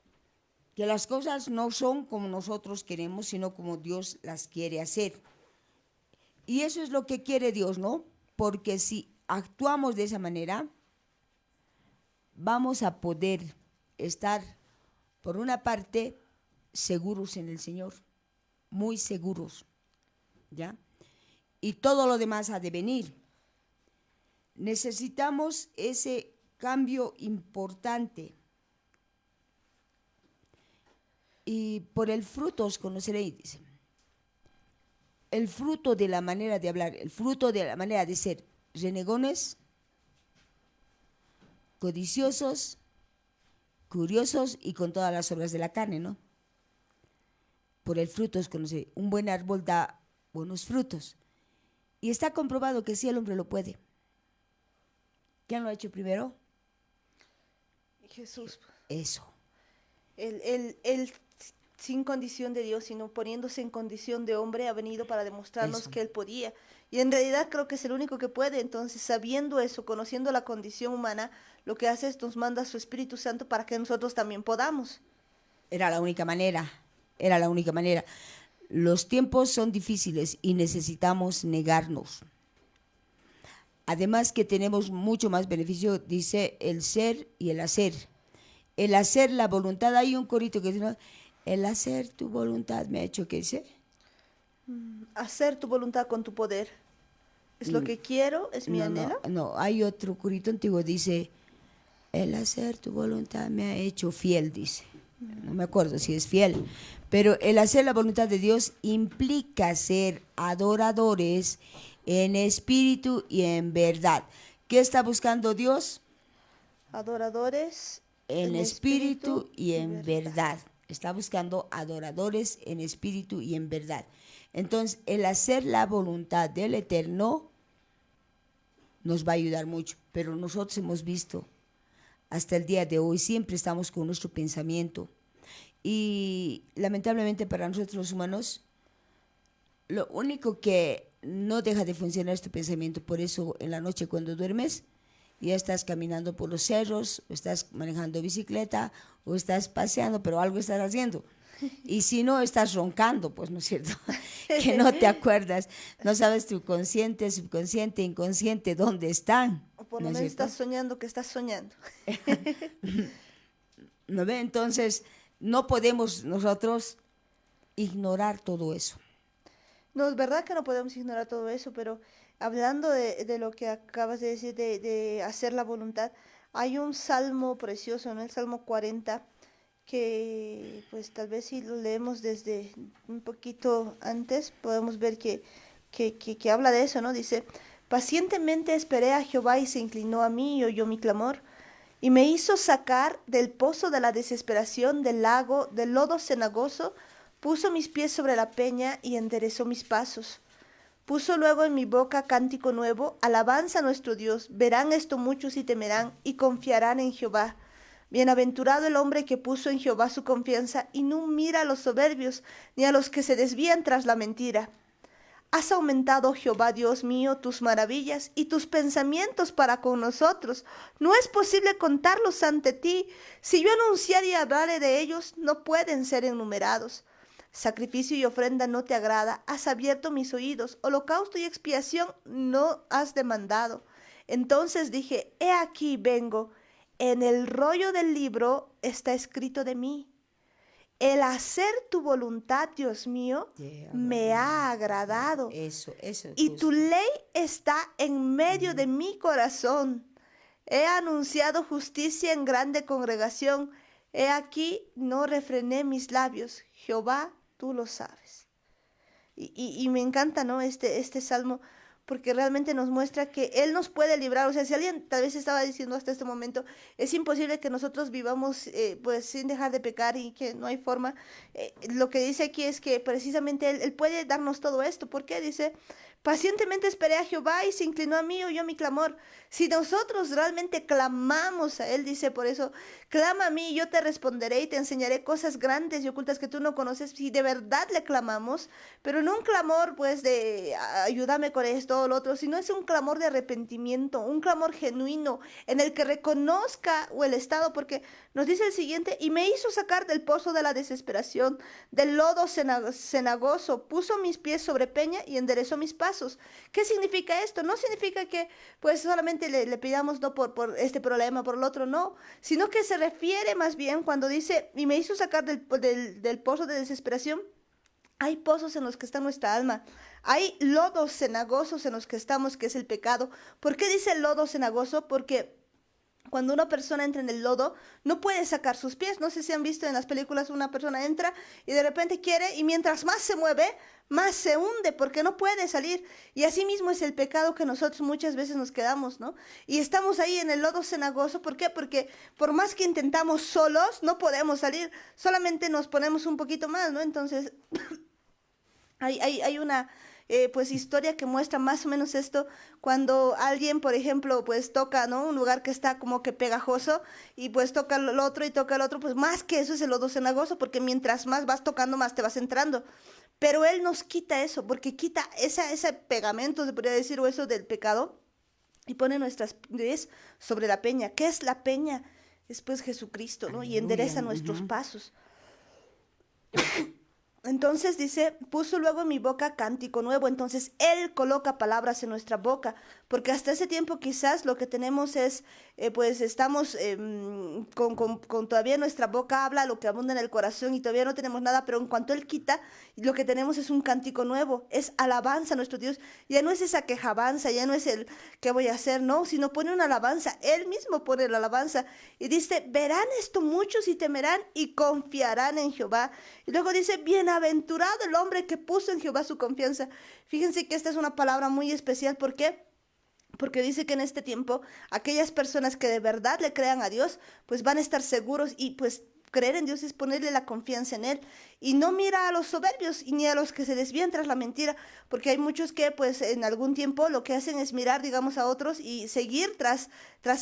que las cosas no son como nosotros queremos, sino como Dios las quiere hacer. Y eso es lo que quiere Dios, ¿no? Porque si actuamos de esa manera, vamos a poder estar, por una parte, seguros en el Señor, muy seguros, ¿ya? Y todo lo demás ha de venir. Necesitamos ese cambio importante. Y por el fruto os conoceréis, dice. El fruto de la manera de hablar, el fruto de la manera de ser renegones, codiciosos, curiosos y con todas las obras de la carne, ¿no? Por el fruto os conoceréis. Un buen árbol da buenos frutos. Y está comprobado que sí, el hombre lo puede. ¿Quién lo ha hecho primero? Jesús. Eso. Él sin condición de Dios, sino poniéndose en condición de hombre, ha venido para demostrarnos Eso. que Él podía. Y en realidad creo que es el único que puede. Entonces, sabiendo eso, conociendo la condición humana, lo que hace es nos manda a su Espíritu Santo para que nosotros también podamos. Era la única manera. Era la única manera. Los tiempos son difíciles y necesitamos negarnos. Además que tenemos mucho más beneficio, dice el ser y el hacer. El hacer la voluntad, hay un corito que dice, ¿no? El hacer tu voluntad me ha hecho, ¿qué dice? Hacer tu voluntad con tu poder. Es lo que quiero, es mi anhelo. No, hay otro corito antiguo, dice, el hacer tu voluntad me ha hecho fiel, dice. No me acuerdo si es fiel, pero el hacer la voluntad de Dios implica ser adoradores en espíritu y en verdad. ¿Qué está buscando Dios? Adoradores En espíritu y en verdad. Está buscando adoradores en espíritu y en verdad. Entonces, el hacer la voluntad del Eterno nos va a ayudar mucho, pero nosotros hemos visto hasta el día de hoy, siempre estamos con nuestro pensamiento. Y lamentablemente para nosotros los humanos, lo único que no deja de funcionar es tu pensamiento. Por eso en la noche cuando duermes, ya estás caminando por los cerros, o estás manejando bicicleta, o estás paseando, pero algo estás haciendo. Y si no, estás roncando, pues, ¿no es cierto? Que no te acuerdas, no sabes tu consciente, subconsciente, inconsciente, dónde están. O por lo menos estás soñando que estás soñando. ¿No ve? Entonces, no podemos nosotros ignorar todo eso. No, es verdad que no podemos ignorar todo eso, pero hablando de lo que acabas de decir, de hacer la voluntad, hay un salmo precioso, ¿no? El Salmo 40, que pues tal vez si lo leemos desde un poquito antes, podemos ver que habla de eso, ¿no? Dice, pacientemente esperé a Jehová y se inclinó a mí y oyó mi clamor, y me hizo sacar del pozo de la desesperación, del lago, del lodo cenagoso, puso mis pies sobre la peña y enderezó mis pasos. Puso luego en mi boca cántico nuevo, alabanza a nuestro Dios. Verán esto muchos y temerán y confiarán en Jehová. Bienaventurado el hombre que puso en Jehová su confianza y no mira a los soberbios, ni a los que se desvían tras la mentira. Has aumentado, Jehová Dios mío, tus maravillas y tus pensamientos para con nosotros. No es posible contarlos ante ti. Si yo anunciar y hablaré de ellos, no pueden ser enumerados. Sacrificio y ofrenda no te agrada, has abierto mis oídos, holocausto y expiación no has demandado. Entonces dije, he aquí vengo, en el rollo del libro está escrito de mí. El hacer tu voluntad, Dios mío, me ha agradado. Eso, Y justo. tu ley está en medio de mi corazón. He anunciado justicia en grande congregación. He aquí, no refrené mis labios. Jehová, tú lo sabes. Y me encanta, ¿no? Este salmo, porque realmente nos muestra que Él nos puede librar. O sea, si alguien tal vez estaba diciendo hasta este momento, es imposible que nosotros vivamos pues sin dejar de pecar y que no hay forma. Lo que dice aquí es que precisamente Él puede darnos todo esto. ¿Por qué? Dice, pacientemente esperé a Jehová y se inclinó a mí y oyó mi clamor. Si nosotros realmente clamamos a Él, dice, por eso, clama a mí y yo te responderé y te enseñaré cosas grandes y ocultas que tú no conoces. Si de verdad le clamamos, pero no un clamor pues de ayúdame con esto o lo otro, sino es un clamor de arrepentimiento, un clamor genuino en el que reconozca o el estado, porque nos dice el siguiente, y me hizo sacar del pozo de la desesperación, del lodo cenagoso, puso mis pies sobre peña y enderezó mis pasos. ¿Qué significa esto? No significa que pues solamente le pidamos no por este problema, por el otro, no, sino que se refiere más bien cuando dice, y me hizo sacar del pozo de desesperación. Hay pozos en los que está nuestra alma. Hay lodos cenagosos en los que estamos, que es el pecado. ¿Por qué dice lodo cenagoso? Porque cuando una persona entra en el lodo, no puede sacar sus pies. No sé si han visto en las películas, una persona entra y de repente quiere, y mientras más se mueve, más se hunde porque no puede salir. Y así mismo es el pecado que nosotros muchas veces nos quedamos, ¿no? Y estamos ahí en el lodo cenagoso. ¿Por qué? Porque por más que intentamos solos, no podemos salir. Solamente nos ponemos un poquito más, ¿no? Entonces, hay una pues historia que muestra más o menos esto cuando alguien, por ejemplo, pues toca, ¿no? Un lugar que está como que pegajoso y pues toca el otro y toca el otro, pues más que eso es el lodo cenagoso, porque mientras más vas tocando, más te vas entrando. Pero Él nos quita eso, porque quita ese pegamento, se podría decir, o eso del pecado, y pone nuestras pies sobre la peña. ¿Qué es la peña? Es pues Jesucristo, ¿no? Y Aleluya. endereza nuestros pasos. Entonces dice, puso luego en mi boca cántico nuevo. Entonces Él coloca palabras en nuestra boca, porque hasta ese tiempo quizás lo que tenemos es, pues estamos con todavía nuestra boca habla lo que abunda en el corazón y todavía no tenemos nada, pero en cuanto Él quita, lo que tenemos es un cántico nuevo, es alabanza a nuestro Dios. Ya no es esa quejabanza, ya no es el qué voy a hacer, no, sino pone una alabanza. Él mismo pone la alabanza y dice, verán esto muchos y temerán y confiarán en Jehová. Y luego dice, bienaventurado el hombre que puso en Jehová su confianza. Fíjense que esta es una palabra muy especial. ¿Por qué? Porque dice que en este tiempo aquellas personas que de verdad le crean a Dios, pues van a estar seguros y pues creer en Dios es ponerle la confianza en Él. Y no mira a los soberbios y ni a los que se desvían tras la mentira, porque hay muchos que pues en algún tiempo lo que hacen es mirar, digamos, a otros y seguir tras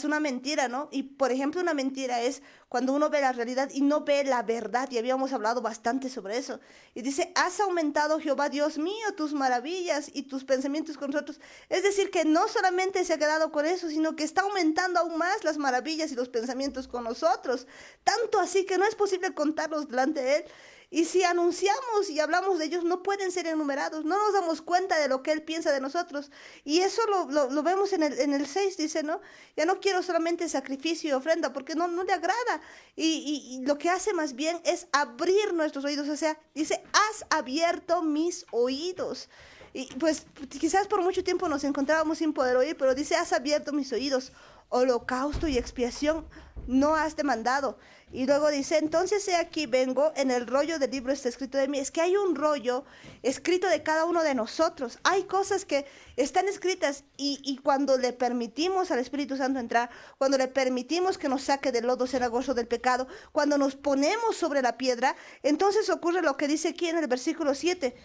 una mentira, ¿no? Y por ejemplo, una mentira es cuando uno ve la realidad y no ve la verdad, y habíamos hablado bastante sobre eso. Y dice, has aumentado, Jehová Dios mío, tus maravillas y tus pensamientos con nosotros. Es decir, que no solamente se ha quedado con eso, sino que está aumentando aún más las maravillas y los pensamientos con nosotros. Tanto así que no es posible contarlos delante de Él. Y si anunciamos y hablamos de ellos, no pueden ser enumerados. No nos damos cuenta de lo que Él piensa de nosotros. Y eso lo vemos en el 6, dice, ¿no? Ya no quiero solamente sacrificio y ofrenda, porque no le agrada. Y lo que hace más bien es abrir nuestros oídos. O sea, dice, has abierto mis oídos. Y pues quizás por mucho tiempo nos encontrábamos sin poder oír, pero dice, has abierto mis oídos. Holocausto y expiación no has demandado. Y luego dice, entonces he aquí vengo, en el rollo del libro está escrito de mí. Es que hay un rollo escrito de cada uno de nosotros. Hay cosas que están escritas y cuando le permitimos al Espíritu Santo entrar, cuando le permitimos que nos saque del lodo cenagoso del pecado, cuando nos ponemos sobre la piedra, entonces ocurre lo que dice aquí en el versículo 7,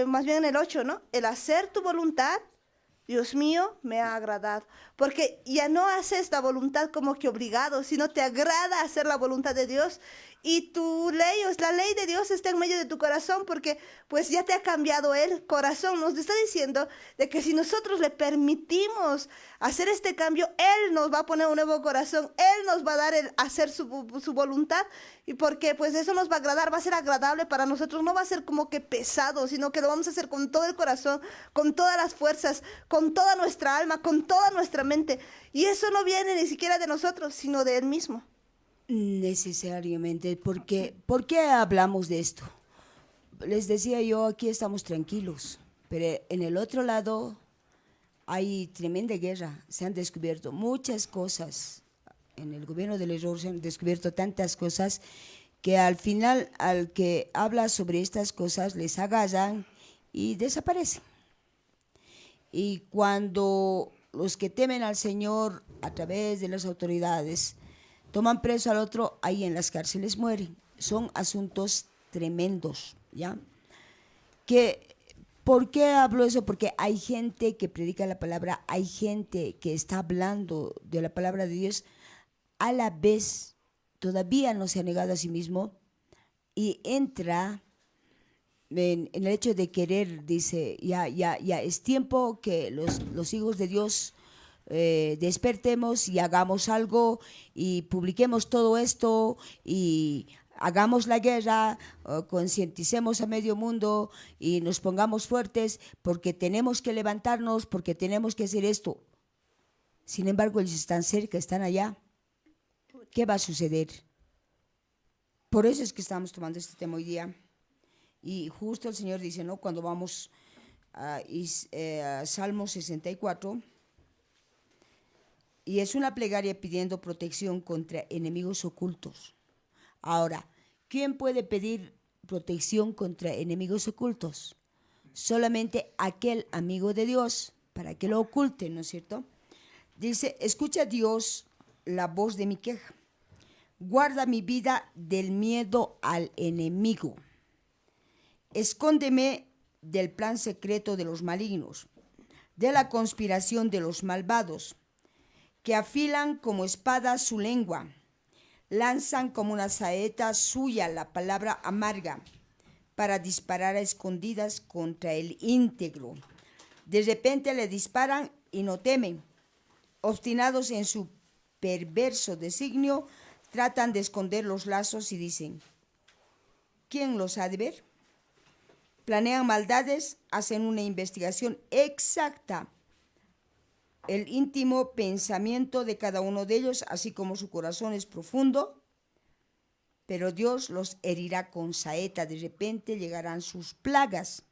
más bien en el 8, ¿no? El hacer tu voluntad, Dios mío, me ha agradado, porque ya no haces la voluntad como que obligado, sino te agrada hacer la voluntad de Dios. y tu ley, la ley de Dios está en medio de tu corazón porque pues ya te ha cambiado el corazón. Nos está diciendo de que si nosotros le permitimos hacer este cambio, Él nos va a poner un nuevo corazón, Él nos va a dar el hacer su voluntad y porque pues eso nos va a agradar, va a ser agradable para nosotros, no va a ser como que pesado, sino que lo vamos a hacer con todo el corazón, con todas las fuerzas, con toda nuestra alma, con toda nuestra mente. Y eso no viene ni siquiera de nosotros, sino de Él mismo. Necesariamente, porque ¿por qué hablamos de esto? Les decía yo, aquí estamos tranquilos, pero en el otro lado hay tremenda guerra, se han descubierto muchas cosas, en el gobierno del error se han descubierto tantas cosas que al final al que habla sobre estas cosas les agarran y desaparecen. Y cuando los que temen al Señor a través de las autoridades toman preso al otro, ahí en las cárceles mueren. Son asuntos tremendos, ¿ya? ¿Por qué hablo eso? Porque hay gente que predica la palabra, hay gente que está hablando de la palabra de Dios, a la vez todavía no se ha negado a sí mismo y entra en el hecho de querer, dice, ya es tiempo que los hijos de Dios despertemos y hagamos algo y publiquemos todo esto y hagamos la guerra, concienticemos a medio mundo y nos pongamos fuertes porque tenemos que levantarnos, porque tenemos que hacer esto. Sin embargo, ellos están cerca, están allá. ¿Qué va a suceder? Por eso es que estamos tomando este tema hoy día. Y justo el Señor dice, ¿no? Cuando vamos a Salmo 64, y es una plegaria pidiendo protección contra enemigos ocultos. Ahora, ¿quién puede pedir protección contra enemigos ocultos? Solamente aquel amigo de Dios, para que lo oculte, ¿no es cierto? Dice, escucha Dios la voz de mi queja. Guarda mi vida del miedo al enemigo. Escóndeme del plan secreto de los malignos, de la conspiración de los malvados, que afilan como espada su lengua, lanzan como una saeta suya la palabra amarga, para disparar a escondidas contra el íntegro. De repente le disparan y no temen. Obstinados en su perverso designio, tratan de esconder los lazos y dicen, ¿quién los ha de ver? Planean maldades, hacen una investigación exacta, el íntimo pensamiento de cada uno de ellos, así como su corazón es profundo, pero Dios los herirá con saeta, de repente llegarán sus plagas,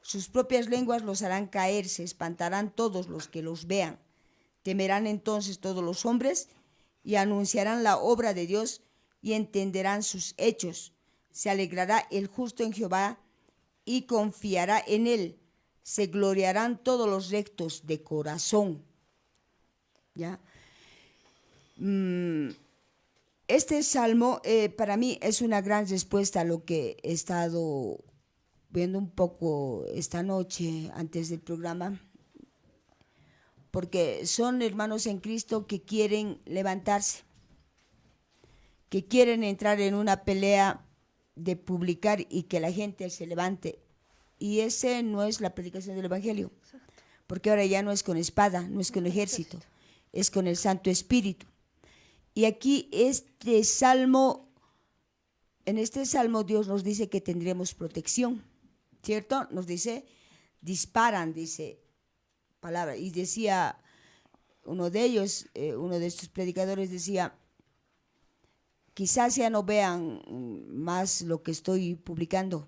sus propias lenguas los harán caer, se espantarán todos los que los vean, temerán entonces todos los hombres y anunciarán la obra de Dios y entenderán sus hechos, se alegrará el justo en Jehová y confiará en él. Se gloriarán todos los rectos de corazón. ¿Ya? Este salmo para mí es una gran respuesta a lo que he estado viendo un poco esta noche antes del programa, porque son hermanos en Cristo que quieren levantarse, que quieren entrar en una pelea de publicar y que la gente se levante. Y ese no es la predicación del Evangelio, porque ahora ya no es con espada, no es con ejército, es con el Santo Espíritu. Y aquí en este salmo Dios nos dice que tendremos protección, ¿cierto? Nos dice, disparan, dice palabra. Y decía uno de ellos, uno de estos predicadores decía, quizás ya no vean más lo que estoy publicando,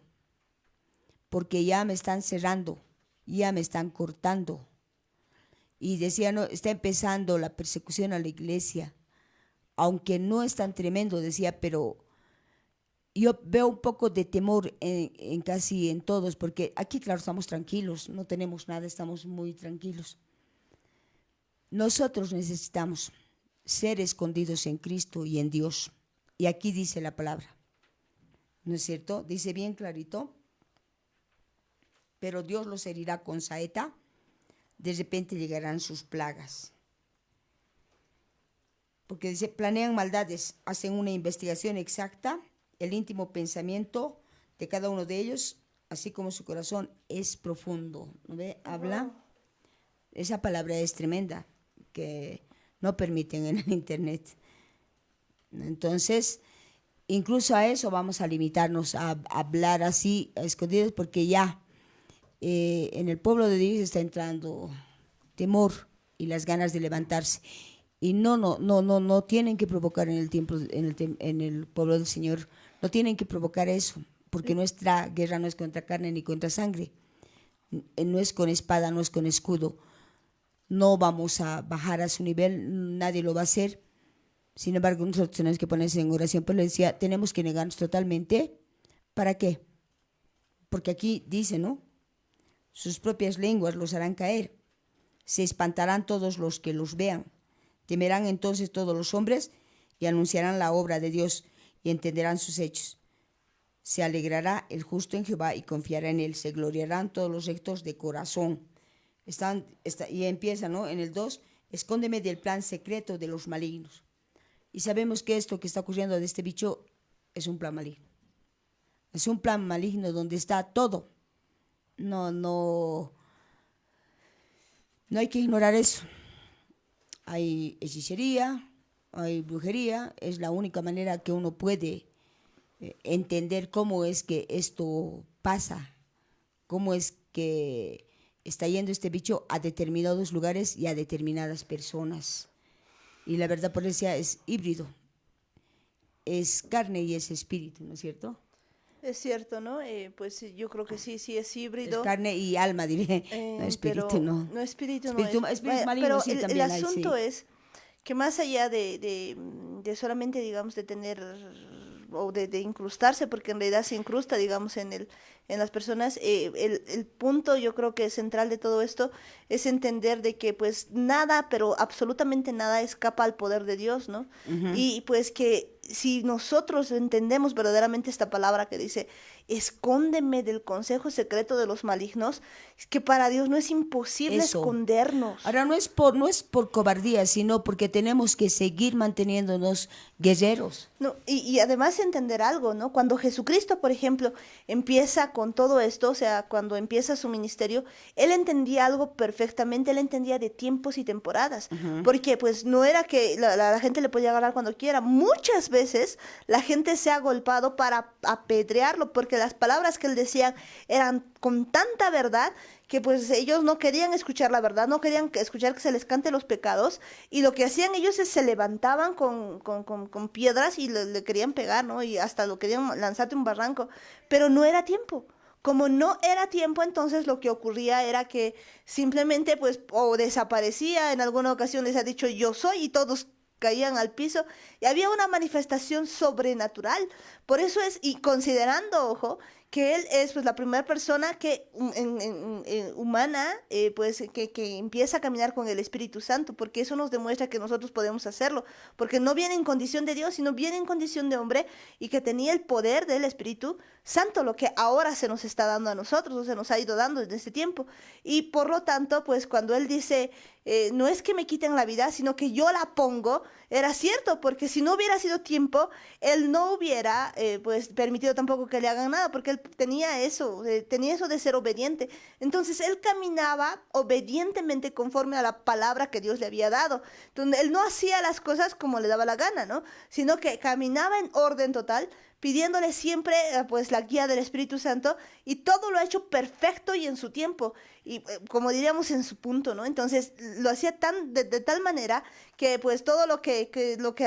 porque ya me están cerrando, ya me están cortando. Y decía, no, está empezando la persecución a la iglesia, aunque no es tan tremendo, decía, pero yo veo un poco de temor en casi en todos, porque aquí, claro, estamos tranquilos, no tenemos nada, estamos muy tranquilos. Nosotros necesitamos ser escondidos en Cristo y en Dios. Y aquí dice la palabra, ¿no es cierto? Dice bien clarito, pero Dios los herirá con saeta, de repente llegarán sus plagas. porque dice, planean maldades, hacen una investigación exacta, el íntimo pensamiento de cada uno de ellos, así como su corazón es profundo. ¿No ve? Habla, esa palabra es tremenda, que no permiten en el internet. Entonces, incluso a eso vamos a limitarnos, a hablar así, a escondidas, porque ya en el pueblo de Dios está entrando temor y las ganas de levantarse. Y no tienen que provocar en el tiempo, en el pueblo del Señor, no tienen que provocar eso, porque nuestra guerra no es contra carne ni contra sangre, no es con espada, no es con escudo, no vamos a bajar a su nivel, nadie lo va a hacer. Sin embargo, nosotros tenemos que ponerse en oración, pero le decía, tenemos que negarnos totalmente. ¿Para qué? Porque aquí dice, ¿no? Sus propias lenguas los harán caer, se espantarán todos los que los vean. Temerán entonces todos los hombres y anunciarán la obra de Dios y entenderán sus hechos. Se alegrará el justo en Jehová y confiará en él. Se gloriarán todos los rectos de corazón. Y empieza, ¿no? En el 2, escóndeme del plan secreto de los malignos. Y sabemos que esto que está ocurriendo de este bicho es un plan maligno. Es un plan maligno donde está todo. No hay que ignorar eso. Hay hechicería, hay brujería, es la única manera que uno puede entender cómo es que esto pasa, cómo es que está yendo este bicho a determinados lugares y a determinadas personas. Y la verdad, por eso es híbrido, es carne y es espíritu, ¿no es cierto? Es cierto, ¿no? Pues yo creo que sí, sí es híbrido. Es carne y alma, diré, no espíritu, pero no. no, espíritu no Espíritu, es. espíritu maligno, Pero sí, el también hay, asunto sí. es que más allá de solamente, digamos, de tener o de incrustarse, porque en realidad se incrusta, digamos, en las personas, el punto yo creo que central de todo esto es entender de que pues nada, pero absolutamente nada escapa al poder de Dios, ¿no? Y pues que si nosotros entendemos verdaderamente esta palabra que dice, escóndeme del consejo secreto de los malignos, es que para Dios no es imposible Eso. escondernos. Ahora no es por cobardía, sino porque tenemos que seguir manteniéndonos guerreros. No, y además entender algo, ¿no? Cuando Jesucristo, por ejemplo, empieza con todo esto, o sea, cuando empieza su ministerio, él entendía algo perfectamente, él entendía de tiempos y temporadas, porque pues no era que la gente le podía agarrar cuando quiera, muchas veces la gente se ha golpeado para apedrearlo, porque las palabras que él decía eran con tanta verdad que pues ellos no querían escuchar la verdad, no querían escuchar que se les cante los pecados, y lo que hacían ellos es se levantaban con piedras y le querían pegar, ¿no? Y hasta lo querían lanzarte un barranco, pero no era tiempo. Como no era tiempo, entonces lo que ocurría era que simplemente pues o desaparecía, en alguna ocasión les ha dicho yo soy y todos caían al piso y había una manifestación sobrenatural. Por eso es, y considerando, ojo, que él es pues la primera persona que humana pues que empieza a caminar con el Espíritu Santo, porque eso nos demuestra que nosotros podemos hacerlo, porque no viene en condición de Dios, sino viene en condición de hombre y que tenía el poder del Espíritu Santo, lo que ahora se nos está dando a nosotros, o se nos ha ido dando desde este tiempo. Y por lo tanto, pues cuando él dice, no es que me quiten la vida, sino que yo la pongo, era cierto, porque si no hubiera sido tiempo, él no hubiera pues permitido tampoco que le hagan nada, porque él tenía eso de ser obediente. Entonces él caminaba obedientemente conforme a la palabra que Dios le había dado. Entonces él no hacía las cosas como le daba la gana, ¿no? Sino que caminaba en orden total, pidiéndole siempre pues la guía del Espíritu Santo, y todo lo ha hecho perfecto y en su tiempo, y como diríamos en su punto, ¿no? Entonces lo hacía de tal manera que pues todo lo que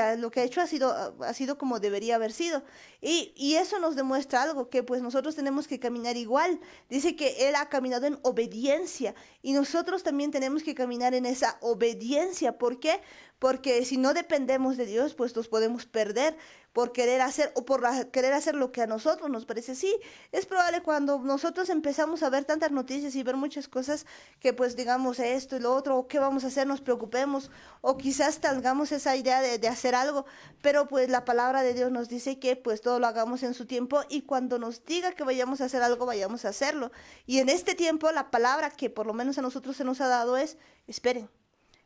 ha hecho ha sido como debería haber sido, y eso nos demuestra algo, que pues nosotros tenemos que caminar igual. Dice que él ha caminado en obediencia y nosotros también tenemos que caminar en esa obediencia. ¿Por qué? Porque si no dependemos de Dios, pues nos podemos perder por querer hacer o por querer hacer lo que a nosotros nos parece. Sí, es probable cuando nosotros empezamos a ver tantas noticias y ver muchas cosas que pues digamos esto y lo otro, o qué vamos a hacer, nos preocupemos, o quizás tengamos esa idea de hacer algo, pero pues la palabra de Dios nos dice que pues todo lo hagamos en su tiempo, y cuando nos diga que vayamos a hacer algo, vayamos a hacerlo. Y en este tiempo la palabra que por lo menos a nosotros se nos ha dado es, esperen.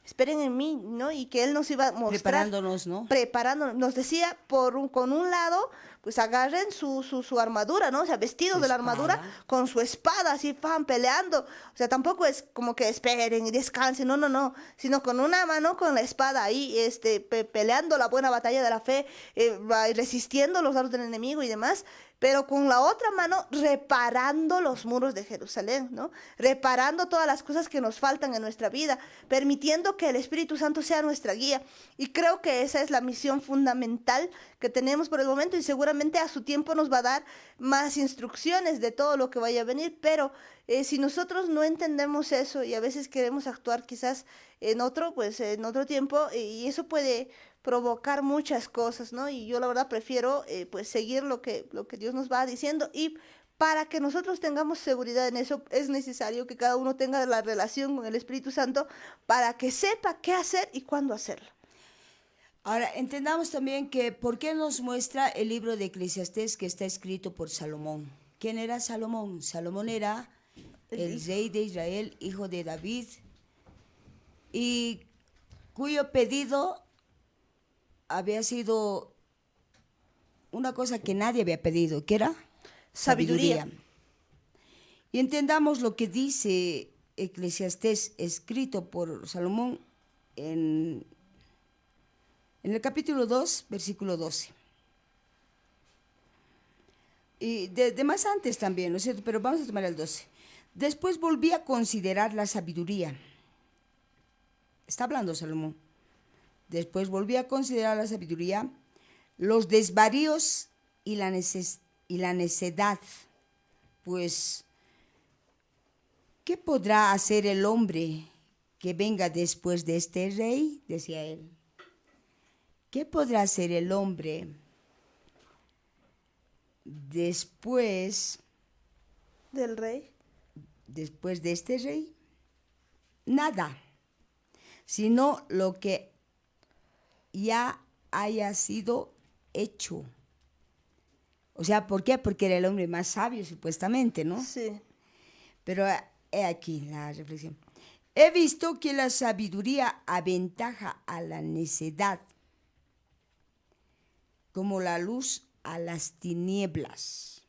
esperen en mí, ¿no? Y que Él nos iba a mostrar. Preparándonos, ¿no? Preparándonos. Nos decía, con un lado, pues agarren su armadura, ¿no? O sea, vestidos Su de la armadura, espada. con su espada, así, fan, peleando. O sea, tampoco es como que esperen y descansen, no, no, no. Sino con una mano, con la espada ahí, peleando la buena batalla de la fe, resistiendo los dardos del enemigo y demás, pero con la otra mano reparando los muros de Jerusalén, ¿no? Reparando todas las cosas que nos faltan en nuestra vida, permitiendo que el Espíritu Santo sea nuestra guía. Y creo que esa es la misión fundamental que tenemos por el momento, y seguramente a su tiempo nos va a dar más instrucciones de todo lo que vaya a venir, pero si nosotros no entendemos eso y a veces queremos actuar quizás en otro, pues en otro tiempo, y eso puede provocar muchas cosas, ¿no? Y yo la verdad prefiero pues seguir lo que Dios nos va diciendo, y para que nosotros tengamos seguridad en eso es necesario que cada uno tenga la relación con el Espíritu Santo para que sepa qué hacer y cuándo hacerlo. Ahora, entendamos también que ¿por qué nos muestra el libro de Eclesiastés que está escrito por Salomón? ¿Quién era Salomón? Salomón era el rey de Israel, hijo de David, y cuyo pedido había sido una cosa que nadie había pedido, que era Sabiduría. Y entendamos lo que dice Eclesiastés, escrito por Salomón en el capítulo 2, versículo 12. Y de más antes también, ¿no es cierto? Pero vamos a tomar el 12. Después volví a considerar la sabiduría. Está hablando Salomón. Después volví a considerar la sabiduría, los desvaríos y la necedad. Pues, ¿qué podrá hacer el hombre que venga después de este rey? Decía él. ¿Qué podrá hacer el hombre después Del rey. de este rey? Nada, sino lo que ya haya sido hecho. O sea, ¿por qué? Porque era el hombre más sabio, supuestamente, ¿no? Sí. Pero he aquí la reflexión. He visto que la sabiduría aventaja a la necedad, como la luz a las tinieblas.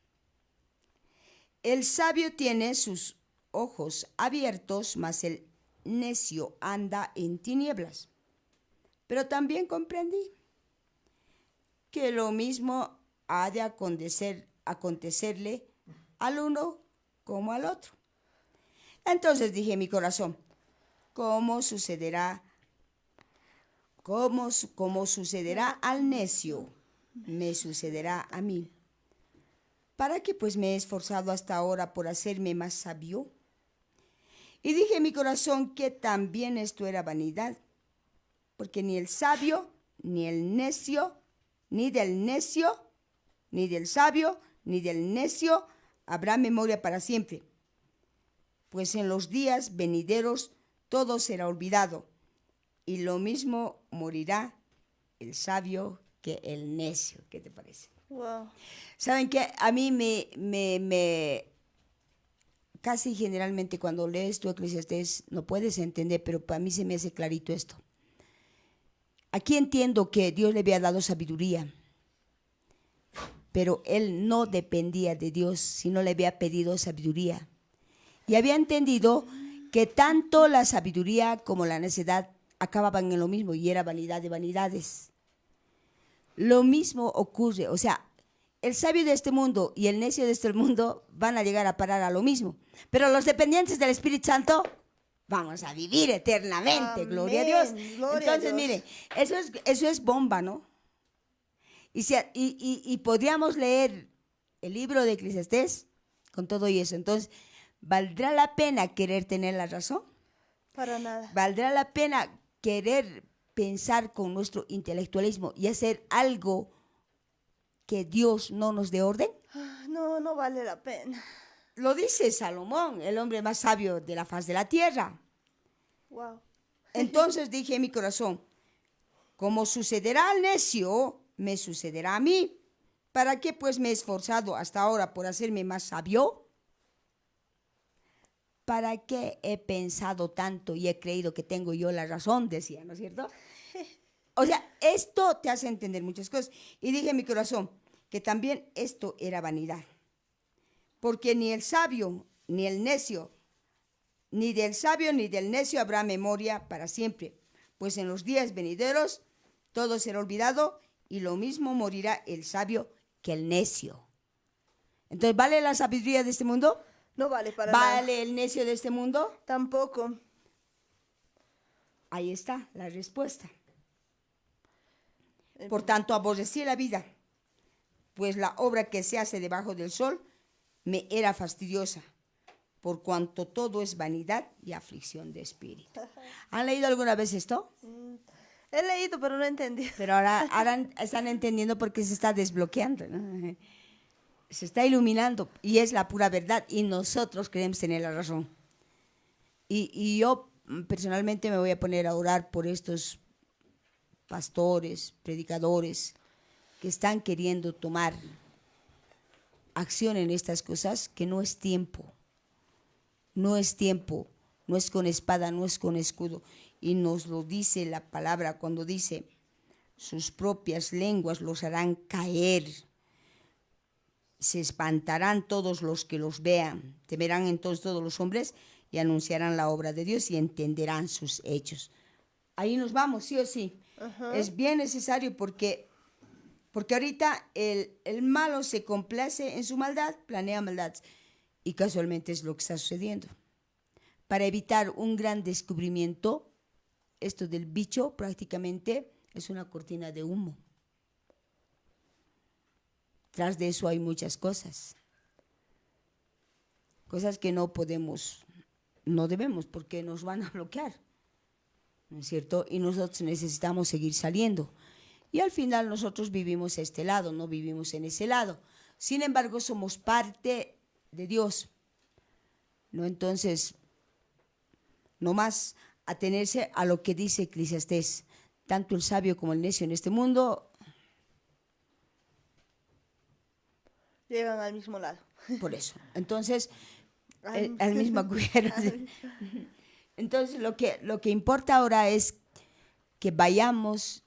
El sabio tiene sus ojos abiertos, mas el necio anda en tinieblas. Pero también comprendí que lo mismo ha de acontecerle al uno como al otro. Entonces dije en mi corazón, ¿cómo sucederá al necio? Me sucederá a mí. ¿Para qué pues me he esforzado hasta ahora por hacerme más sabio? Y dije en mi corazón que también esto era vanidad, porque ni el sabio, ni el necio, ni del necio, ni del sabio, ni del necio habrá memoria para siempre. Pues en los días venideros todo será olvidado, y lo mismo morirá el sabio que el necio. ¿Qué te parece? Wow. ¿Saben qué? A mí me casi generalmente cuando lees tu Eclesiastés no puedes entender, pero para mí se me hace clarito esto. Aquí entiendo que Dios le había dado sabiduría, pero él no dependía de Dios, sino le había pedido sabiduría. Y había entendido que tanto la sabiduría como la necedad acababan en lo mismo, y era vanidad de vanidades. Lo mismo ocurre, o sea, el sabio de este mundo y el necio de este mundo van a llegar a parar a lo mismo. Pero los dependientes del Espíritu Santo vamos a vivir eternamente, Amén. gloria a Dios. Gloria a Entonces, Dios. mire, eso es bomba, ¿no? Y podríamos leer el libro de Eclesiastés con todo y eso. Entonces, ¿valdrá la pena querer tener la razón? Para nada. ¿Valdrá la pena querer pensar con nuestro intelectualismo y hacer algo que Dios no nos dé orden? No, no vale la pena. Lo dice Salomón, el hombre más sabio de la faz de la tierra. Wow. Entonces dije en mi corazón, como sucederá al necio, me sucederá a mí. ¿Para qué pues me he esforzado hasta ahora por hacerme más sabio? ¿para qué he pensado tanto y he creído que tengo yo la razón? Decía, ¿no es cierto? O sea, esto te hace entender muchas cosas. Y dije en mi corazón que también esto era vanidad. Porque ni el sabio, ni el necio, ni del sabio ni del necio habrá memoria para siempre. Pues en los días venideros todo será olvidado y lo mismo morirá el sabio que el necio. Entonces, ¿vale la sabiduría de este mundo? No vale para nada. ¿Vale el necio de este mundo? Tampoco. Ahí está la respuesta. Por tanto, aborrecí la vida, pues la obra que se hace debajo del sol me era fastidiosa, por cuanto todo es vanidad y aflicción de espíritu. ¿Han leído alguna vez esto? He leído, pero no entendí. Pero ahora están entendiendo por qué se está desbloqueando, ¿no? Se está iluminando y es la pura verdad y nosotros creemos tener la razón. Y yo personalmente me voy a poner a orar por estos pastores, predicadores que están queriendo tomar acción en estas cosas, que no es tiempo. No es tiempo, no es con espada, no es con escudo. Y nos lo dice la palabra cuando dice, sus propias lenguas los harán caer. Se espantarán todos los que los vean. Temerán entonces todos los hombres y anunciarán la obra de Dios y entenderán sus hechos. Ahí nos vamos, sí o sí. Es bien necesario porque ahorita el malo se complace en su maldad, planea maldad. Y casualmente es lo que está sucediendo. Para evitar un gran descubrimiento, esto del bicho prácticamente es una cortina de humo. Tras de eso hay muchas cosas. Cosas que no podemos, no debemos, porque nos van a bloquear, ¿no es cierto? Y nosotros necesitamos seguir saliendo. Y al final nosotros vivimos este lado, no vivimos en ese lado. Sin embargo, somos parte de Dios, ¿no? Entonces, no más atenerse a lo que dice Eclesiastés. Tanto el sabio como el necio en este mundo Llegan al mismo lado. por eso. Entonces, al mismo agujero. Entonces, lo que importa ahora es que vayamos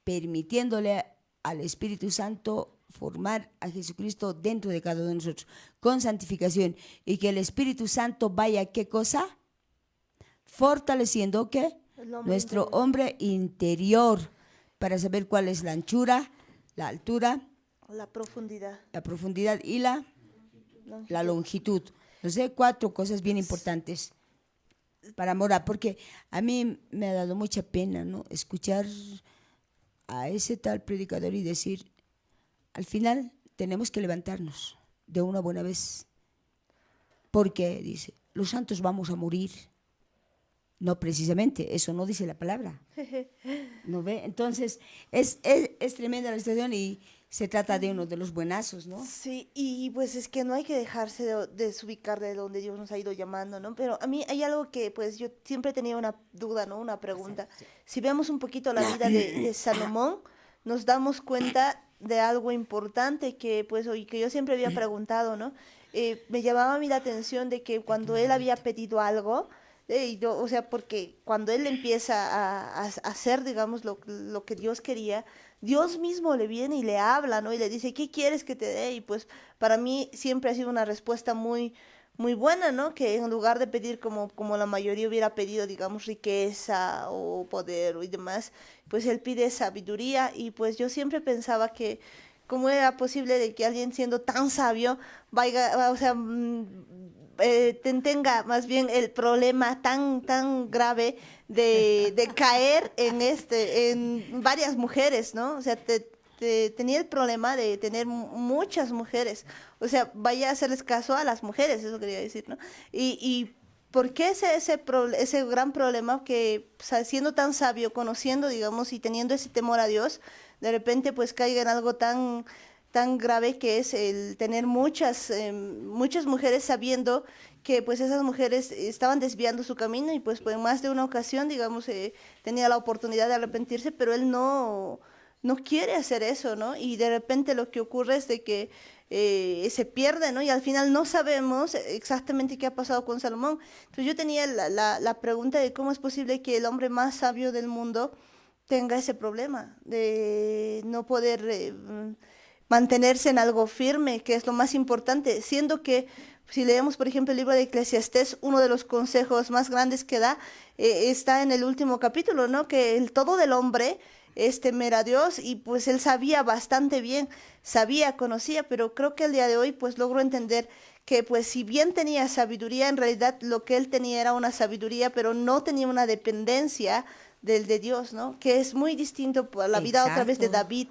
permitiéndole al Espíritu Santo formar a Jesucristo dentro de cada uno de nosotros, con santificación, y que el Espíritu Santo vaya, ¿qué cosa? Fortaleciendo, ¿qué? Nuestro hombre interior, para saber cuál es la anchura, la altura, la profundidad y la longitud. No sé, 4 cosas bien importantes para morar, porque a mí me ha dado mucha pena, ¿no?, escuchar a ese tal predicador y decir, al final tenemos que levantarnos de una buena vez, porque dice, los santos vamos a morir. No, precisamente, eso no dice la palabra. ¿No ve? Entonces, es tremenda la situación y se trata de uno de los buenazos, ¿no? Sí, y pues es que no hay que dejarse de desubicar de donde Dios nos ha ido llamando, ¿no? Pero a mí hay algo que pues yo siempre tenía una duda, ¿no? Una pregunta. Sí. Si vemos un poquito la vida de Salomón, nos damos cuenta de algo importante que pues hoy que yo siempre había preguntado, ¿no? Me llamaba a mí la atención de que cuando él había pedido algo, o sea, porque cuando él empieza a hacer, digamos, lo que Dios quería, Dios mismo le viene y le habla, ¿no? Y le dice, ¿qué quieres que te dé? Y pues para mí siempre ha sido una respuesta muy, muy buena, ¿no? Que en lugar de pedir como la mayoría hubiera pedido, digamos, riqueza o poder y demás, pues él pide sabiduría y pues yo siempre pensaba que cómo era posible de que alguien siendo tan sabio vaya, o sea, tenga más bien el problema tan grave de caer en varias mujeres, ¿no? O sea, tenía el problema de tener muchas mujeres. O sea, vaya a hacerles caso a las mujeres, eso quería decir, ¿no? Y ¿por qué ese gran problema que, o sea, siendo tan sabio, conociendo, digamos, y teniendo ese temor a Dios, de repente pues caiga en algo tan grave que es el tener muchas mujeres sabiendo que pues esas mujeres estaban desviando su camino y pues en más de una ocasión, digamos, tenía la oportunidad de arrepentirse, pero él no quiere hacer eso, ¿no? Y de repente lo que ocurre es de que se pierde, ¿no? Y al final no sabemos exactamente qué ha pasado con Salomón. Entonces yo tenía la pregunta de cómo es posible que el hombre más sabio del mundo tenga ese problema de no poder mantenerse en algo firme, que es lo más importante, siendo que si leemos, por ejemplo, el libro de Eclesiastés, uno de los consejos más grandes que da está en el último capítulo, ¿no? Que el todo del hombre es temer a Dios y pues él sabía bastante bien, sabía, conocía, pero creo que el día de hoy pues logro entender que pues si bien tenía sabiduría, en realidad lo que él tenía era una sabiduría, pero no tenía una dependencia del de Dios, ¿no? Que es muy distinto a la vida otra vez de Exacto. David,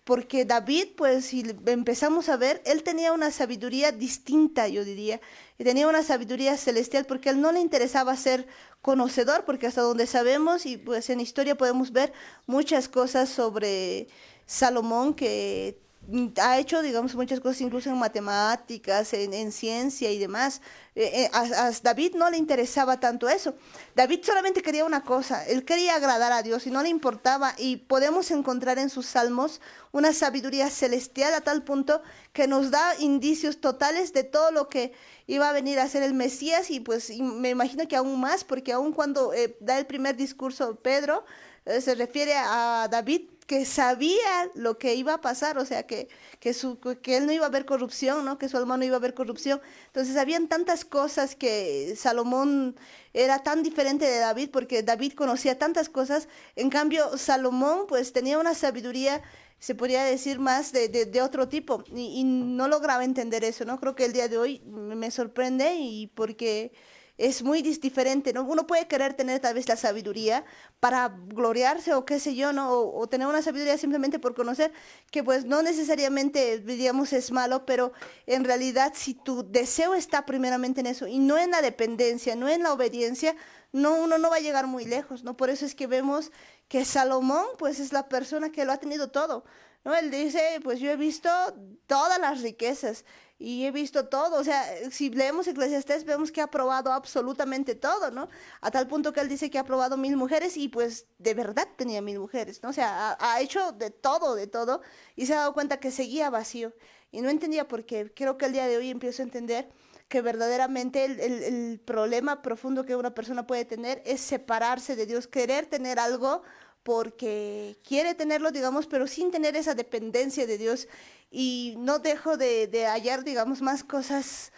porque David, pues si empezamos a ver, él tenía una sabiduría distinta, yo diría, y tenía una sabiduría celestial, porque a él no le interesaba ser conocedor, porque hasta donde sabemos, y pues en historia podemos ver muchas cosas sobre Salomón que ha hecho, digamos, muchas cosas incluso en matemáticas, en ciencia y demás. A David no le interesaba tanto eso. David solamente quería una cosa, él quería agradar a Dios y no le importaba. Y podemos encontrar en sus salmos una sabiduría celestial a tal punto que nos da indicios totales de todo lo que iba a venir a ser el Mesías y pues y me imagino que aún más, porque aún cuando da el primer discurso Pedro, se refiere a David que sabía lo que iba a pasar, o sea, que él no iba a haber corrupción, ¿no? Que su hermano iba a haber corrupción. Entonces, habían tantas cosas que Salomón era tan diferente de David, porque David conocía tantas cosas, en cambio, Salomón, pues, tenía una sabiduría, se podría decir, más de otro tipo, y no lograba entender eso, ¿no? Creo que el día de hoy me sorprende, y porque es muy diferente, ¿no? Uno puede querer tener tal vez la sabiduría para gloriarse o qué sé yo, ¿no? O tener una sabiduría simplemente por conocer, que pues no necesariamente, digamos, es malo, pero en realidad si tu deseo está primeramente en eso y no en la dependencia, no en la obediencia, no, uno no va a llegar muy lejos, ¿no? Por eso es que vemos que Salomón, pues es la persona que lo ha tenido todo, ¿no? Él dice, pues yo he visto todas las riquezas y he visto todo, o sea, si leemos Eclesiastés vemos que ha probado absolutamente todo, ¿no? A tal punto que él dice que ha probado 1000 mujeres y pues de verdad tenía 1000 mujeres, ¿no? O sea, ha hecho de todo, y se ha dado cuenta que seguía vacío y no entendía por qué. Creo que el día de hoy empiezo a entender que verdaderamente el problema profundo que una persona puede tener es separarse de Dios, querer tener algo porque quiere tenerlo, digamos, pero sin tener esa dependencia de Dios y no dejo de hallar, digamos, más cosas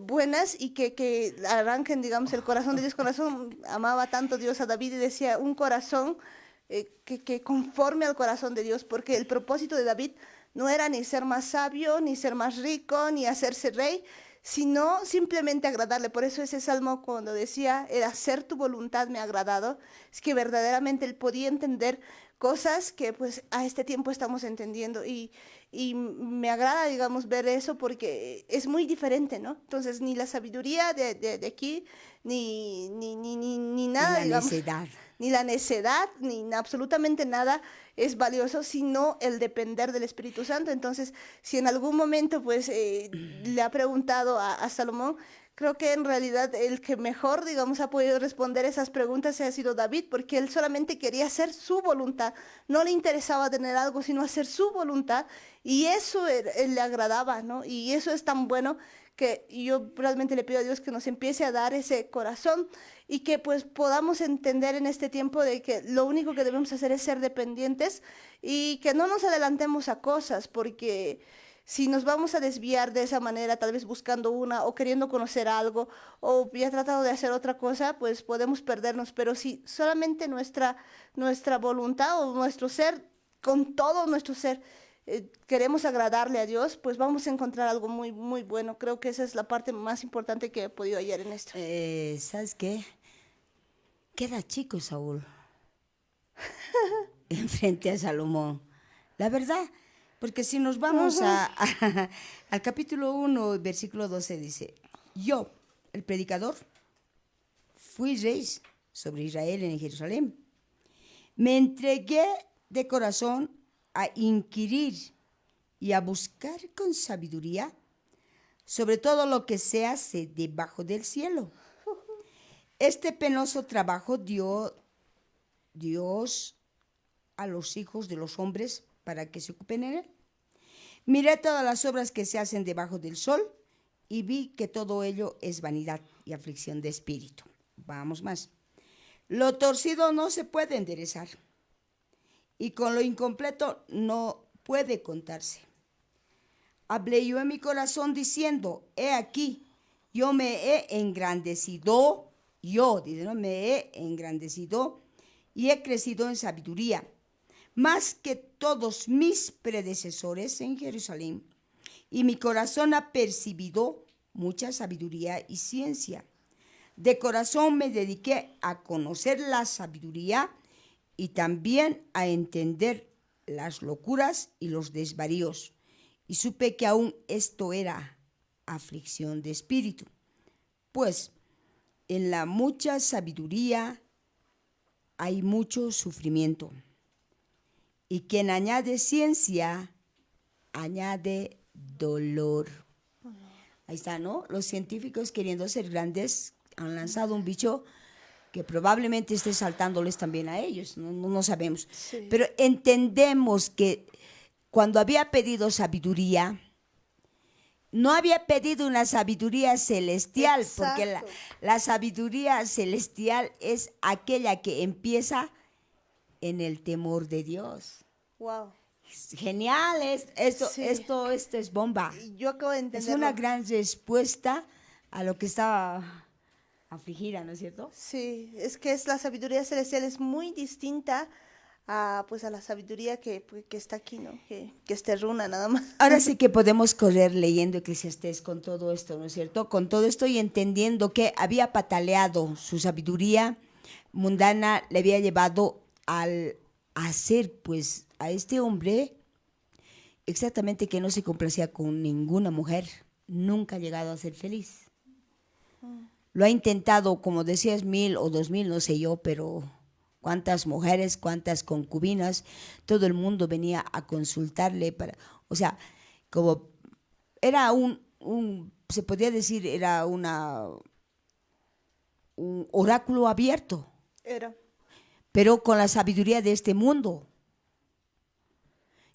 buenas y que arranquen, digamos, el corazón de Dios. Corazón amaba tanto Dios a David y decía un corazón que conforme al corazón de Dios, porque el propósito de David no era ni ser más sabio, ni ser más rico, ni hacerse rey, sino simplemente agradarle. Por eso ese salmo cuando decía, el hacer tu voluntad me ha agradado, es que verdaderamente él podía entender cosas que pues a este tiempo estamos entendiendo y me agrada, digamos, ver eso porque es muy diferente, ¿no? Entonces, ni la sabiduría de aquí, ni Y nada, la digamos, necedad. ni la necedad, absolutamente nada es valioso, sino el depender del Espíritu Santo. Entonces, si en algún momento, pues, le ha preguntado a Salomón, creo que en realidad el que mejor, digamos, ha podido responder esas preguntas ha sido David, porque él solamente quería hacer su voluntad, no le interesaba tener algo, sino hacer su voluntad, y eso él le agradaba, ¿no? Y eso es tan bueno que yo realmente le pido a Dios que nos empiece a dar ese corazón y que pues podamos entender en este tiempo de que lo único que debemos hacer es ser dependientes y que no nos adelantemos a cosas, porque si nos vamos a desviar de esa manera, tal vez buscando una o queriendo conocer algo o ya tratado de hacer otra cosa, pues podemos perdernos, pero si solamente nuestra voluntad o nuestro ser, con todo nuestro ser, queremos agradarle a Dios, pues vamos a encontrar algo muy, muy bueno. Creo que esa es la parte más importante que he podido hallar en esto. ¿Sabes qué? Queda chico Saúl frente a Salomón. La verdad, porque si nos vamos Ujú. al capítulo 1, versículo 12, dice, yo, el predicador, fui rey sobre Israel en Jerusalén. Me entregué de corazón a inquirir y a buscar con sabiduría sobre todo lo que se hace debajo del cielo. Este penoso trabajo dio Dios a los hijos de los hombres para que se ocupen en él. Miré todas las obras que se hacen debajo del sol y vi que todo ello es vanidad y aflicción de espíritu. Vamos más. Lo torcido no se puede enderezar y con lo incompleto no puede contarse. Hablé yo en mi corazón diciendo, he aquí, yo me he engrandecido, dice, ¿no? Me he engrandecido y he crecido en sabiduría, más que todos mis predecesores en Jerusalén, y mi corazón ha percibido mucha sabiduría y ciencia. De corazón me dediqué a conocer la sabiduría y también a entender las locuras y los desvaríos. Y supe que aún esto era aflicción de espíritu. Pues en la mucha sabiduría hay mucho sufrimiento. Y quien añade ciencia, añade dolor. Ahí está, ¿no? Los científicos queriendo ser grandes han lanzado un bicho que probablemente esté saltándoles también a ellos, no sabemos. Sí. Pero entendemos que cuando había pedido sabiduría, no había pedido una sabiduría celestial, porque la sabiduría celestial es aquella que empieza en el temor de Dios. Wow. Genial, esto es bomba. Yo acabo de Es entenderlo. una gran respuesta a lo que estaba afligida, ¿no es cierto? Sí, es que la sabiduría celestial es muy distinta a la sabiduría que está aquí, ¿no? Que es terruna nada más. Ahora sí que podemos correr leyendo Eclesiastés con todo esto, ¿no es cierto? Con todo esto y entendiendo que había pataleado su sabiduría mundana, le había llevado al hacer, pues, a este hombre exactamente que no se complacía con ninguna mujer, nunca ha llegado a ser feliz. Lo ha intentado, como decías, 1000 o 2000, no sé yo, pero cuántas mujeres, cuántas concubinas, todo el mundo venía a consultarle o sea, como era se podía decir, era un oráculo abierto. Era. Pero con la sabiduría de este mundo.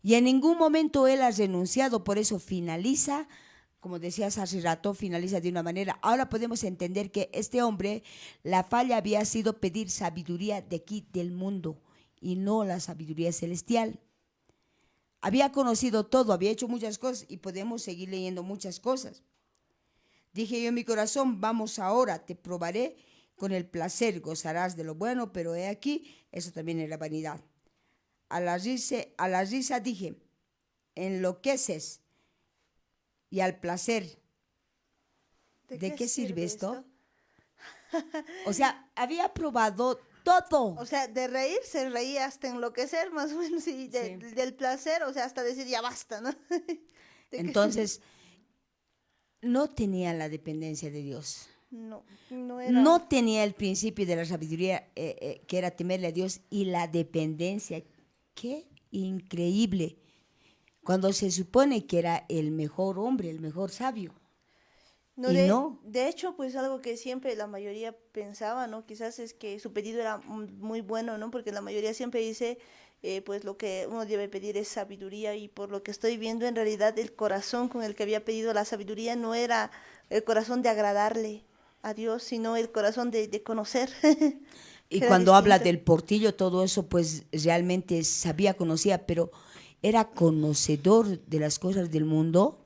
Y en ningún momento él ha renunciado, por eso finaliza, como decías hace rato, finaliza de una manera. Ahora podemos entender que este hombre, la falla había sido pedir sabiduría de aquí, del mundo, y no la sabiduría celestial. Había conocido todo, había hecho muchas cosas, y podemos seguir leyendo muchas cosas. Dije yo en mi corazón, vamos ahora, te probaré con el placer, gozarás de lo bueno, pero he aquí, eso también era vanidad. A la risa dije, enloqueces, y al placer, ¿de qué sirve esto? O sea, había probado todo. O sea, de reír se reía hasta enloquecer, más o menos, y del placer, o sea, hasta decir ya basta, ¿no? Entonces, no tenía la dependencia de Dios. No era. No tenía el principio de la sabiduría, que era temerle a Dios, y la dependencia. ¡Qué increíble! Cuando se supone que era el mejor hombre, el mejor sabio. De hecho, pues algo que siempre la mayoría pensaba, ¿no? Quizás es que su pedido era muy bueno, ¿no? Porque la mayoría siempre dice, pues lo que uno debe pedir es sabiduría, y por lo que estoy viendo, en realidad el corazón con el que había pedido la sabiduría no era el corazón de agradarle a Dios, sino el corazón de conocer. Y Era cuando habla distinto. del portillo, todo eso, pues realmente sabía, conocía, pero era conocedor de las cosas del mundo,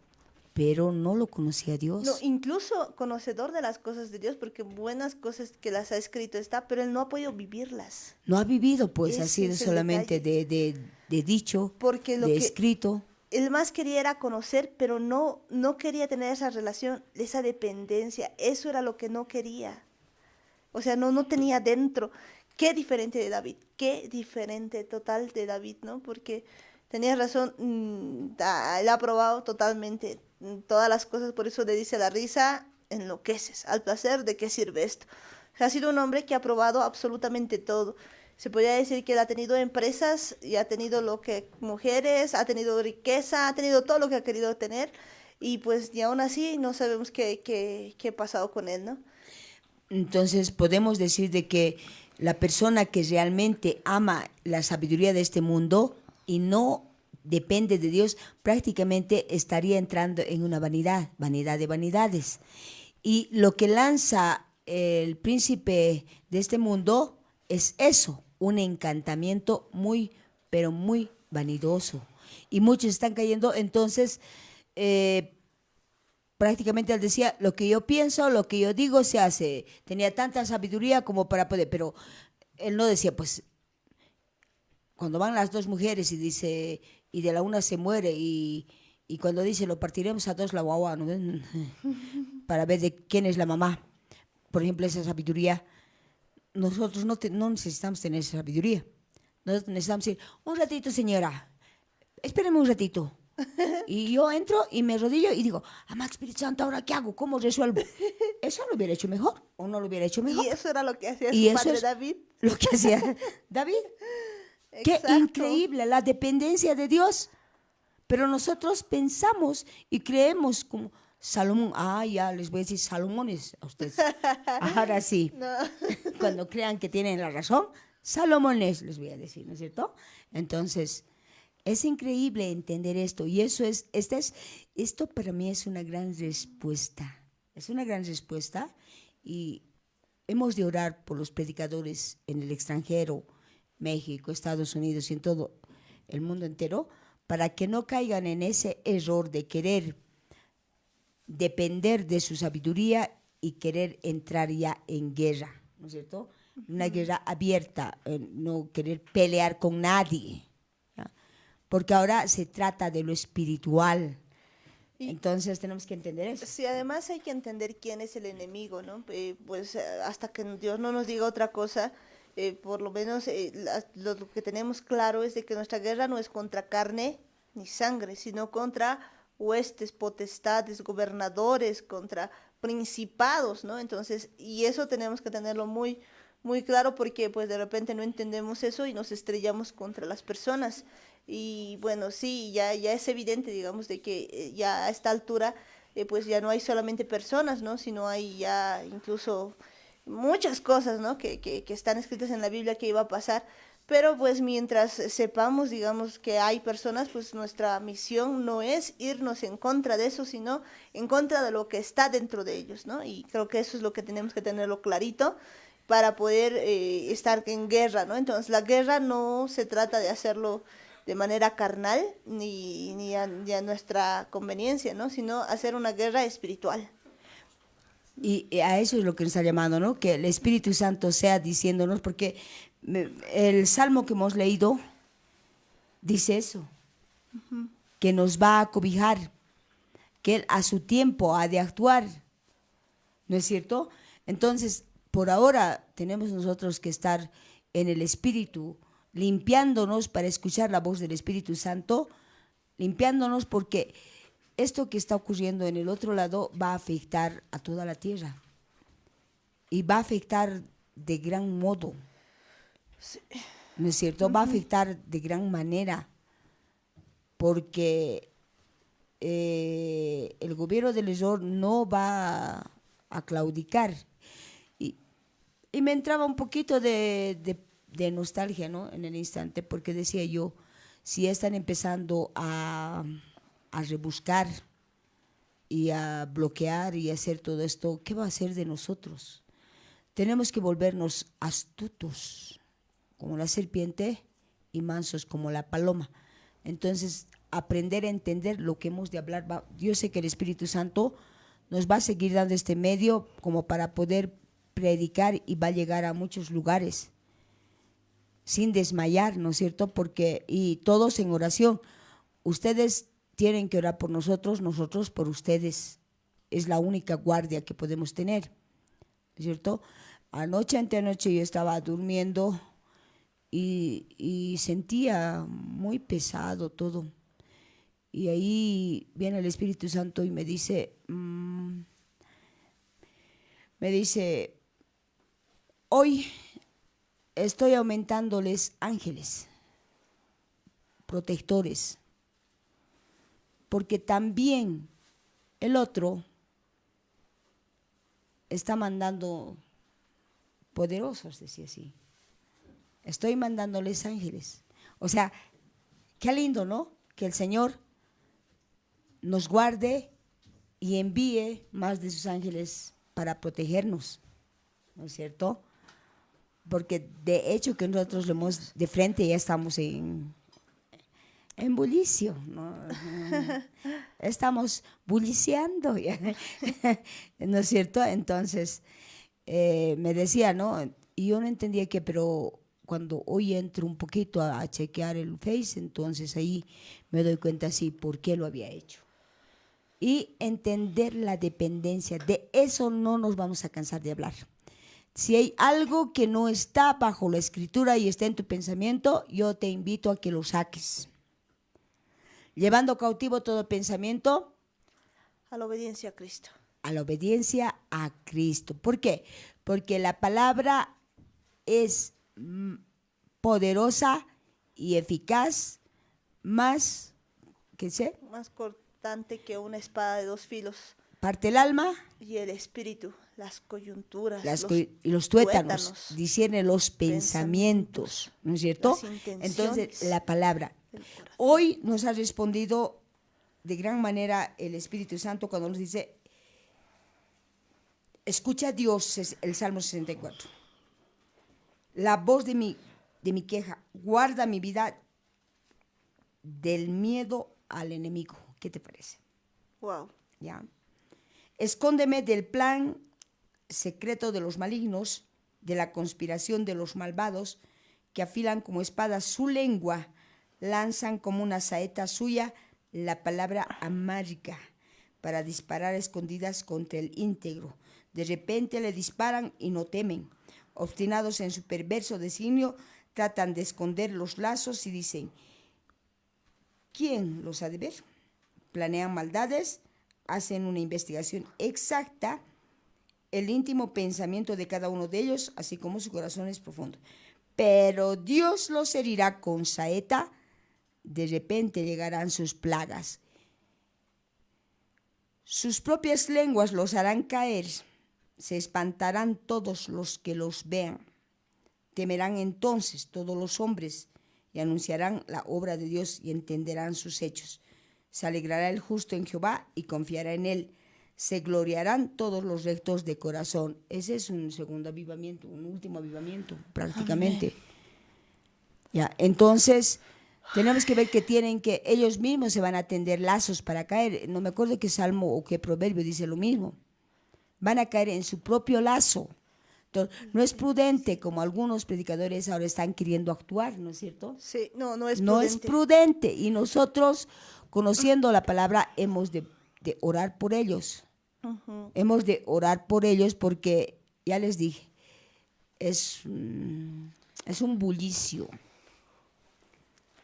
pero no lo conocía a Dios. No, incluso conocedor de las cosas de Dios, porque buenas cosas que las ha escrito está, pero él no ha podido vivirlas. No ha vivido, pues, Ese así es el solamente detalle. de dicho, Porque lo de que escrito. él más quería era conocer, pero no quería tener esa relación, esa dependencia. Eso era lo que no quería. O sea, no tenía dentro. Qué diferente de David, qué diferente total de David, ¿no? Porque tenías razón, él ha probado totalmente todas las cosas, por eso le dice la risa, enloqueces, al placer, ¿de qué sirve esto? O sea, ha sido un hombre que ha probado absolutamente todo. Se podría decir que él ha tenido empresas y ha tenido mujeres, ha tenido riqueza, ha tenido todo lo que ha querido tener, y pues y aún así no sabemos qué ha pasado con él, ¿no? Entonces podemos decir de que la persona que realmente ama la sabiduría de este mundo y no depende de Dios, prácticamente estaría entrando en una vanidad, vanidad de vanidades. Y lo que lanza el príncipe de este mundo es eso, un encantamiento muy, pero muy vanidoso. Y muchos están cayendo, entonces, prácticamente él decía, lo que yo pienso, lo que yo digo se hace. Tenía tanta sabiduría como para poder, pero él no decía, pues, cuando van las dos mujeres y dice, y de la una se muere, y cuando dice, lo partiremos a dos la guagua, ¿no? Para ver de quién es la mamá. Por ejemplo, esa sabiduría, nosotros no necesitamos tener esa sabiduría. Nosotros necesitamos decir, un ratito señora, espéreme un ratito. Y yo entro y me arrodillo y digo, amado Espíritu Santo, ¿ahora qué hago? ¿Cómo resuelvo? Eso lo hubiera hecho mejor o no lo hubiera hecho mejor. Y eso era lo que hacía Y su eso padre es David. lo que hacía David. Qué Exacto. increíble la dependencia de Dios. Pero nosotros pensamos y creemos como Salomón. Ah, ya les voy a decir Salomones a ustedes. Ahora sí, No. cuando crean que tienen la razón, Salomones les voy a decir, ¿no es cierto? Entonces, es increíble entender esto. Y eso esto para mí es una gran respuesta. Es una gran respuesta. Y hemos de orar por los predicadores en el extranjero, México, Estados Unidos y en todo el mundo entero, para que no caigan en ese error de querer depender de su sabiduría y querer entrar ya en guerra, ¿no es cierto? Una guerra abierta, no querer pelear con nadie, ¿ya? Porque ahora se trata de lo espiritual. Y Entonces tenemos que entender eso. sí, además hay que entender quién es el enemigo, ¿no? Pues hasta que Dios no nos diga otra cosa, por lo menos lo que tenemos claro es de que nuestra guerra no es contra carne ni sangre, sino contra huestes, potestades, gobernadores, contra principados, ¿no? Entonces, y eso tenemos que tenerlo muy, muy claro porque pues de repente no entendemos eso y nos estrellamos contra las personas. Y bueno, sí, ya es evidente, digamos, de que ya a esta altura, pues ya no hay solamente personas, ¿no? Sino hay ya incluso muchas cosas, ¿no? Que están escritas en la Biblia que iba a pasar. Pero pues mientras sepamos, digamos, que hay personas, pues nuestra misión no es irnos en contra de eso, sino en contra de lo que está dentro de ellos, ¿no? Y creo que eso es lo que tenemos que tenerlo clarito para poder estar en guerra, ¿no? Entonces la guerra no se trata de hacerlo de manera carnal ni a nuestra conveniencia, ¿no? Sino hacer una guerra espiritual. Y a eso es lo que nos está llamando, ¿no? Que el Espíritu Santo sea diciéndonos, porque el salmo que hemos leído dice eso, que nos va a cobijar, que Él a su tiempo ha de actuar, ¿no es cierto? Entonces, por ahora tenemos nosotros que estar en el Espíritu, limpiándonos para escuchar la voz del Espíritu Santo, limpiándonos porque esto que está ocurriendo en el otro lado va a afectar a toda la tierra y va a afectar de gran modo, ¿no es cierto? Va a afectar de gran manera porque el gobierno del error no va a claudicar. Y, y me entraba un poquito de nostalgia, ¿no? En el instante, porque decía yo, si están empezando a rebuscar y a bloquear y a hacer todo esto, ¿qué va a hacer de nosotros? Tenemos que volvernos astutos, como la serpiente, y mansos como la paloma. Entonces, aprender a entender lo que hemos de hablar. Yo sé que el Espíritu Santo nos va a seguir dando este medio como para poder predicar y va a llegar a muchos lugares sin desmayar, ¿no es cierto? Porque, y todos en oración, ustedes tienen que orar por nosotros, nosotros por ustedes. Es la única guardia que podemos tener, ¿no es cierto? Anoche yo estaba durmiendo y sentía muy pesado todo. Y ahí viene el Espíritu Santo y me dice, hoy estoy aumentándoles ángeles, protectores, porque también el otro está mandando poderosos, decía así. Estoy mandándoles ángeles. O sea, qué lindo, ¿no? que el Señor nos guarde y envíe más de sus ángeles para protegernos, ¿no es cierto? Porque de hecho que nosotros lo hemos de frente, ya estamos en bullicio, ¿no? Estamos bulliciando, ¿ya? ¿No es cierto? Entonces, me decía, ¿no? Y yo no entendía qué, pero cuando hoy entro un poquito a chequear el Face, entonces ahí me doy cuenta, sí, por qué lo había hecho. Y entender la dependencia, de eso no nos vamos a cansar de hablar. Si hay algo que no está bajo la escritura y está en tu pensamiento, yo te invito a que lo saques. Llevando cautivo todo pensamiento A la obediencia a Cristo. a la obediencia a Cristo. ¿Por qué? Porque la palabra es poderosa y eficaz, más, ¿qué sé? Más cortante que una espada de dos filos. Parte el alma Y el espíritu, las coyunturas, y los tuétanos, discierne los pensamientos, ¿no es cierto? las intenciones Entonces, la palabra. del corazón. Hoy nos ha respondido de gran manera el Espíritu Santo cuando nos dice, escucha a Dios, es el Salmo 64. La voz de mi queja, guarda mi vida del miedo al enemigo. ¿Qué te parece? Wow. ¿Ya? Escóndeme del plan secreto de los malignos, de la conspiración de los malvados, que afilan como espadas su lengua, lanzan como una saeta suya la palabra amarga para disparar a escondidas contra el íntegro. De repente le disparan y no temen. Obstinados en su perverso designio, tratan de esconder los lazos y dicen, ¿quién los ha de ver? Planean maldades, hacen una investigación exacta, el íntimo pensamiento de cada uno de ellos, así como su corazón es profundo. Pero Dios los herirá con saeta, de repente llegarán sus plagas. Sus propias lenguas los harán caer, se espantarán todos los que los vean. Temerán entonces todos los hombres y anunciarán la obra de Dios y entenderán sus hechos. Se alegrará el justo en Jehová y confiará en él. Se gloriarán todos los rectos de corazón. Ese es un segundo avivamiento, un último avivamiento prácticamente. Ya, entonces tenemos que ver que ellos mismos se van a tender lazos para caer. No me acuerdo qué salmo o qué proverbio dice lo mismo. Van a caer en su propio lazo. Entonces, no es prudente como algunos predicadores ahora están queriendo actuar, ¿no es cierto? Sí, no es prudente. No es prudente. Y nosotros, conociendo la palabra, hemos de orar por ellos. Uh-huh. Hemos de orar por ellos porque, ya les dije, es un bullicio,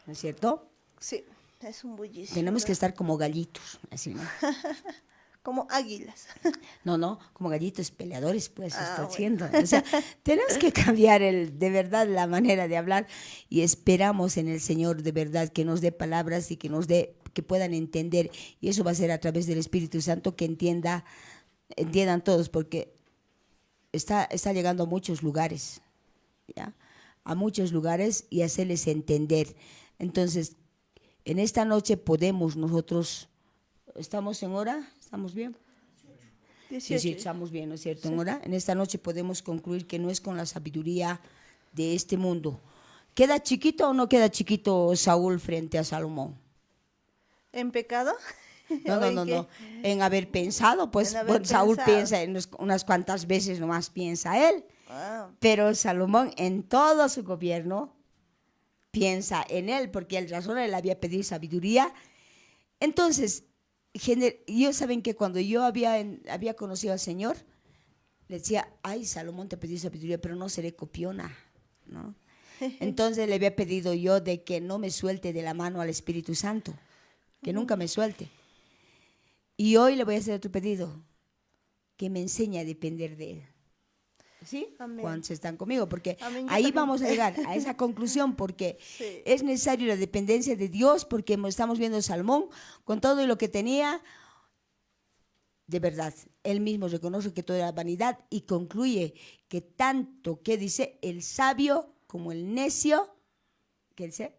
¿no es cierto? Sí, es un bullicio. Tenemos que estar como gallitos, así, ¿no? Como águilas. No, como gallitos peleadores, pues, está bueno. haciendo. O sea, tenemos que cambiar de verdad la manera de hablar y esperamos en el Señor de verdad que nos dé palabras y que puedan entender, y eso va a ser a través del Espíritu Santo, que entiendan todos, porque está llegando a muchos lugares, ¿ya? A muchos lugares y hacerles entender. Entonces, en esta noche podemos nosotros, ¿estamos en hora? ¿Estamos bien? 18. Sí, estamos bien, ¿no es cierto? En hora. En esta noche podemos concluir que no es con la sabiduría de este mundo. ¿Queda chiquito o no queda chiquito Saúl frente a Salomón? ¿En pecado? No. En haber pensado, pues Saúl piensa unas cuantas veces nomás piensa él. Wow. Pero Salomón en todo su gobierno piensa en él, porque el razón le había pedido sabiduría. Entonces, ellos saben que cuando yo había conocido al Señor, le decía, ay, Salomón te pidió sabiduría, pero no seré copiona, ¿no? Entonces le había pedido yo de que no me suelte de la mano al Espíritu Santo, que nunca me suelte. Y hoy le voy a hacer otro pedido, que me enseñe a depender de Él. ¿Sí? Amén. ¿Cuántos están conmigo? Porque Amén, ahí también. vamos a llegar a esa conclusión, porque Sí. es necesario la dependencia de Dios, porque estamos viendo a Salomón con todo lo que tenía. De verdad, él mismo reconoce que todo era vanidad y concluye que tanto que dice el sabio como el necio, ¿qué dice?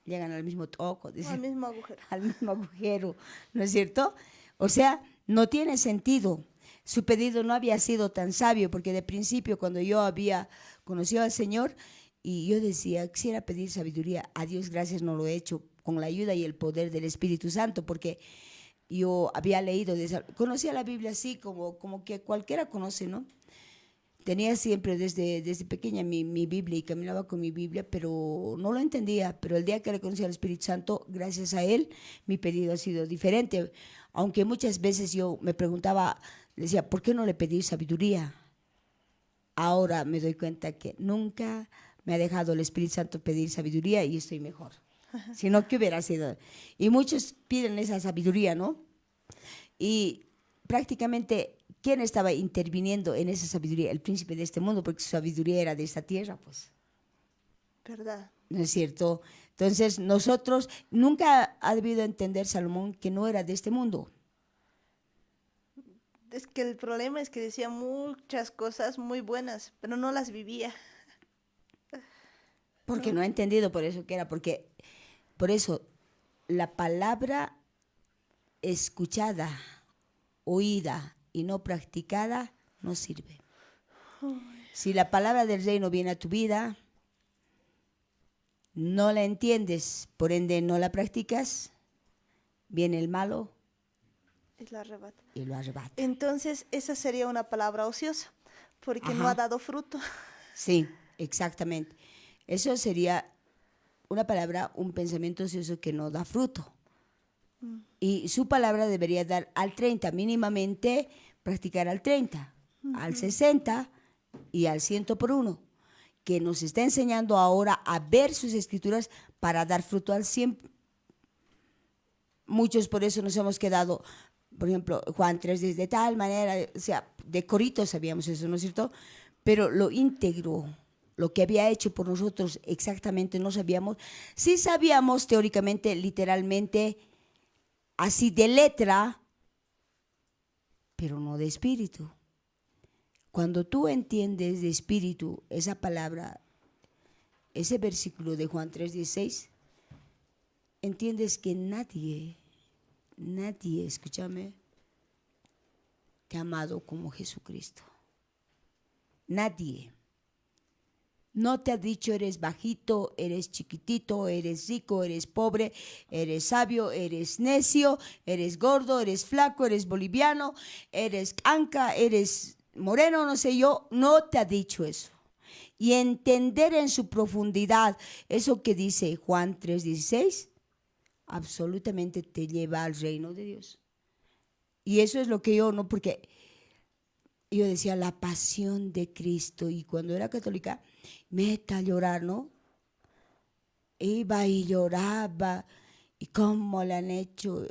llegan al mismo toco, dice, Al mismo agujero. al mismo agujero, ¿no es cierto? O sea, no tiene sentido. Su pedido no había sido tan sabio, porque de principio, cuando yo había conocido al Señor, y yo decía, quisiera pedir sabiduría, a Dios gracias no lo he hecho, con la ayuda y el poder del Espíritu Santo, porque yo había leído, conocía la Biblia así, como que cualquiera conoce, ¿no? Tenía siempre desde pequeña mi Biblia y caminaba con mi Biblia, pero no lo entendía. Pero el día que le conocí al Espíritu Santo, gracias a Él, mi pedido ha sido diferente. Aunque muchas veces yo me preguntaba, decía, ¿por qué no le pedí sabiduría? Ahora me doy cuenta que nunca me ha dejado el Espíritu Santo pedir sabiduría y estoy mejor. Sino que hubiera sido. Y muchos piden esa sabiduría, ¿no? Y prácticamente, ¿quién estaba interviniendo en esa sabiduría? El príncipe de este mundo, porque su sabiduría era de esta tierra, pues. ¿Verdad? ¿No es cierto? Entonces, nosotros, nunca ha debido entender Salomón que no era de este mundo. Es que el problema es que decía muchas cosas muy buenas, pero no las vivía. Porque ¿No? no ha entendido por eso que era, porque por eso la palabra escuchada, oída y no practicada no sirve. Si la palabra del reino viene a tu vida, no la entiendes, por ende no la practicas, viene el malo Es la arrebata. y lo arrebata. Entonces, esa sería una palabra ociosa, porque no ha Ajá, dado fruto. sí, exactamente. Eso sería una palabra, un pensamiento ocioso que no da fruto. Y su palabra debería dar al 30, mínimamente practicar al 30, al 60 y al 100 por uno, que nos está enseñando ahora a ver sus escrituras para dar fruto al 100. Muchos por eso nos hemos quedado, por ejemplo, Juan 3, de tal manera, o sea, de corito sabíamos eso, ¿no es cierto? Pero lo íntegro, lo que había hecho por nosotros exactamente no sabíamos. Sí sabíamos teóricamente, literalmente, así de letra, pero no de espíritu. Cuando tú entiendes de espíritu esa palabra, ese versículo de Juan 3:16, entiendes que nadie, escúchame, te ha amado como Jesucristo. Nadie. No te ha dicho eres bajito, eres chiquitito, eres rico, eres pobre, eres sabio, eres necio, eres gordo, eres flaco, eres boliviano, eres anca, eres moreno, no sé yo. No te ha dicho eso. Y entender en su profundidad eso que dice Juan 3:16, absolutamente te lleva al reino de Dios. Y eso es lo que yo, no, porque yo decía la pasión de Cristo, y cuando era católica, meta a llorar, ¿no? Iba y lloraba, y cómo le han hecho.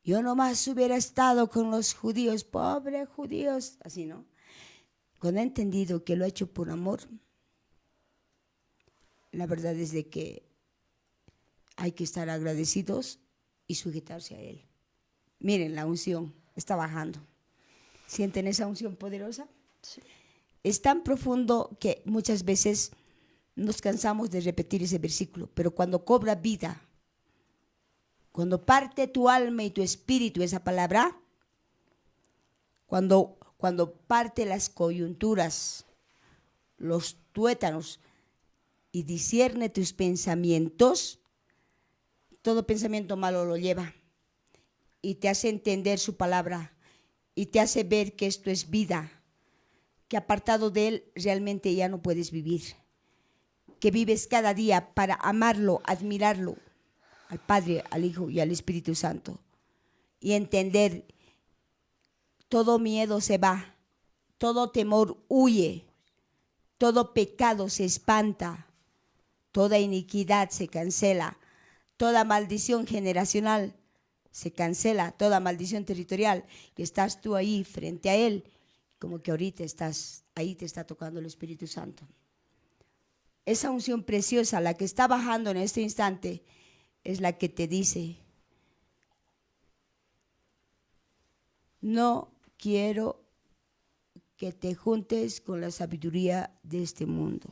Yo nomás hubiera estado con los judíos, pobres judíos, así, ¿no? Cuando he entendido que lo ha hecho por amor, la verdad es de que hay que estar agradecidos y sujetarse a Él. Miren, la unción está bajando. ¿Sienten esa unción poderosa? Sí. Es tan profundo que muchas veces nos cansamos de repetir ese versículo, pero cuando cobra vida, cuando parte tu alma y tu espíritu esa palabra, cuando parte las coyunturas, los tuétanos y discierne tus pensamientos, todo pensamiento malo lo lleva y te hace entender su palabra y te hace ver que esto es vida, que apartado de Él realmente ya no puedes vivir, que vives cada día para amarlo, admirarlo, al Padre, al Hijo y al Espíritu Santo, y entender todo miedo se va, todo temor huye, todo pecado se espanta, toda iniquidad se cancela, toda maldición generacional se cancela, toda maldición territorial, y estás tú ahí frente a Él, como que ahorita estás ahí, te está tocando el Espíritu Santo. Esa unción preciosa, la que está bajando en este instante, es la que te dice: no quiero que te juntes con la sabiduría de este mundo.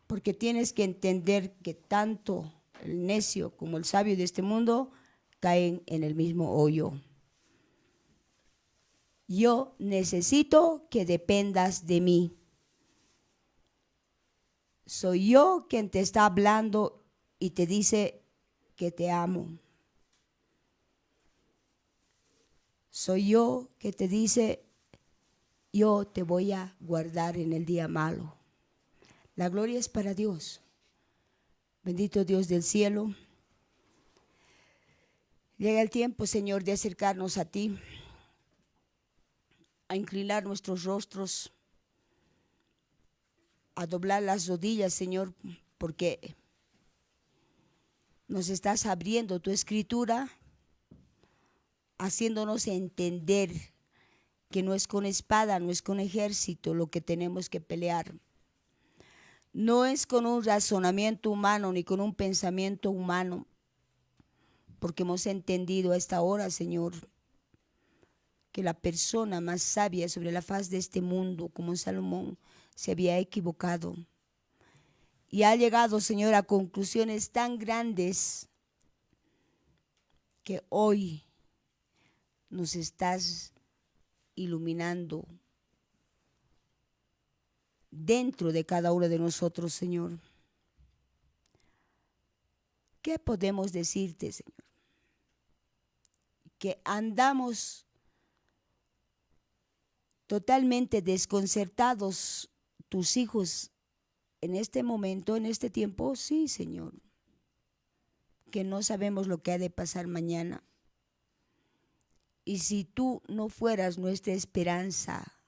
porque tienes que entender que tanto el necio como el sabio de este mundo caen en el mismo hoyo. Yo necesito que dependas de mí. Soy yo quien te está hablando y te dice que te amo. Soy yo que te dice, yo te voy a guardar en el día malo. La gloria es para Dios. Bendito Dios del cielo. Llega el tiempo, Señor, de acercarnos a ti, a inclinar nuestros rostros, a doblar las rodillas, Señor, porque nos estás abriendo tu escritura, haciéndonos entender que no es con espada, no es con ejército lo que tenemos que pelear. No es con un razonamiento humano ni con un pensamiento humano, porque hemos entendido a esta hora, Señor, que la persona más sabia sobre la faz de este mundo, como Salomón, se había equivocado. Y ha llegado, Señor, a conclusiones tan grandes que hoy nos estás iluminando dentro de cada uno de nosotros, Señor. ¿Qué podemos decirte, Señor? Que andamos totalmente desconcertados, tus hijos, en este momento, en este tiempo, sí, Señor, que no sabemos lo que ha de pasar mañana. Y si tú no fueras nuestra esperanza,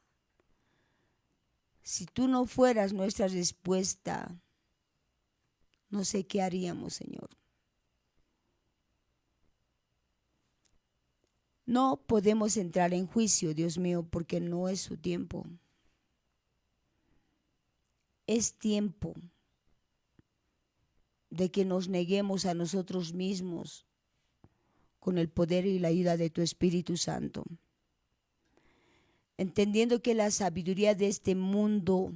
si tú no fueras nuestra respuesta, no sé qué haríamos, Señor. No podemos entrar en juicio, Dios mío, porque no es su tiempo. Es tiempo de que nos neguemos a nosotros mismos con el poder y la ayuda de tu Espíritu Santo, entendiendo que la sabiduría de este mundo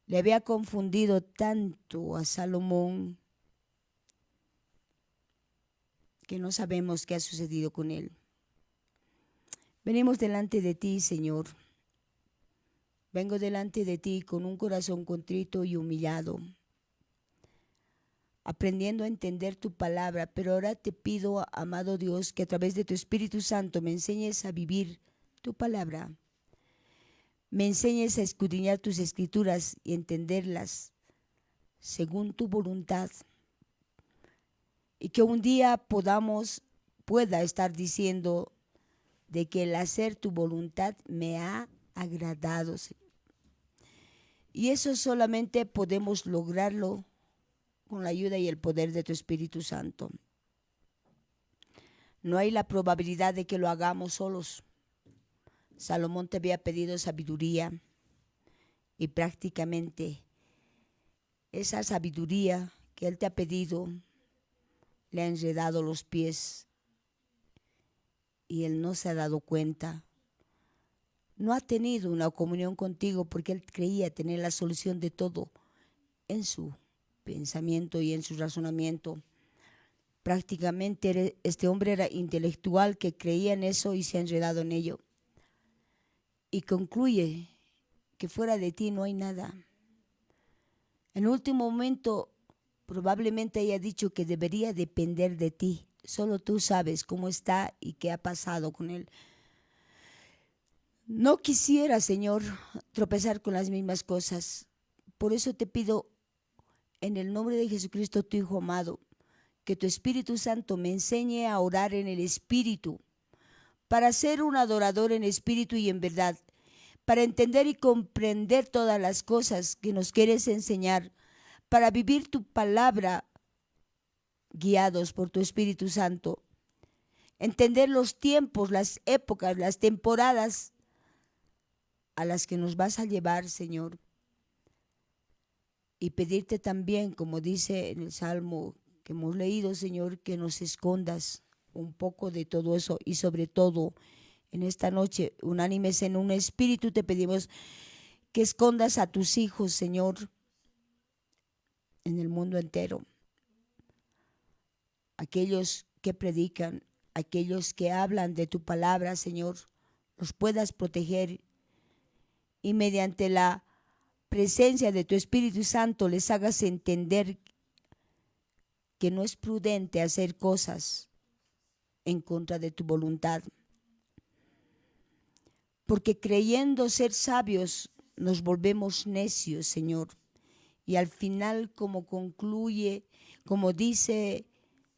le había confundido tanto a Salomón que no sabemos qué ha sucedido con él. Venimos delante de ti, Señor. Vengo delante de ti con un corazón contrito y humillado, aprendiendo a entender tu palabra, pero ahora te pido, amado Dios, que a través de tu Espíritu Santo me enseñes a vivir tu palabra. Me enseñes a escudriñar tus escrituras y entenderlas según tu voluntad. Y que un día pueda estar diciendo de que el hacer tu voluntad me ha agradado, Señor. Y eso solamente podemos lograrlo con la ayuda y el poder de tu Espíritu Santo. No hay la probabilidad de que lo hagamos solos. Salomón te había pedido sabiduría y prácticamente esa sabiduría que él te ha pedido le ha enredado los pies y él no se ha dado cuenta. No ha tenido una comunión contigo porque él creía tener la solución de todo en su pensamiento y en su razonamiento. Prácticamente este hombre era intelectual que creía en eso y se ha enredado en ello. Y concluye que fuera de ti no hay nada. En último momento probablemente haya dicho que debería depender de ti. Solo tú sabes cómo está y qué ha pasado con él. No quisiera, Señor, tropezar con las mismas cosas. Por eso te pido, en el nombre de Jesucristo, tu Hijo amado, que tu Espíritu Santo me enseñe a orar en el Espíritu, para ser un adorador en espíritu y en verdad, para entender y comprender todas las cosas que nos quieres enseñar, para vivir tu palabra guiados por tu Espíritu Santo, entender los tiempos, las épocas, las temporadas a las que nos vas a llevar, Señor, y pedirte también, como dice en el Salmo que hemos leído, Señor, que nos escondas un poco de todo eso y sobre todo en esta noche, unánimes en un espíritu, te pedimos que escondas a tus hijos, Señor, en el mundo entero. Aquellos que predican, aquellos que hablan de tu palabra, Señor, los puedas proteger y mediante la presencia de tu Espíritu Santo les hagas entender que no es prudente hacer cosas en contra de tu voluntad. Porque creyendo ser sabios nos volvemos necios, Señor. Y al final, como concluye, como dice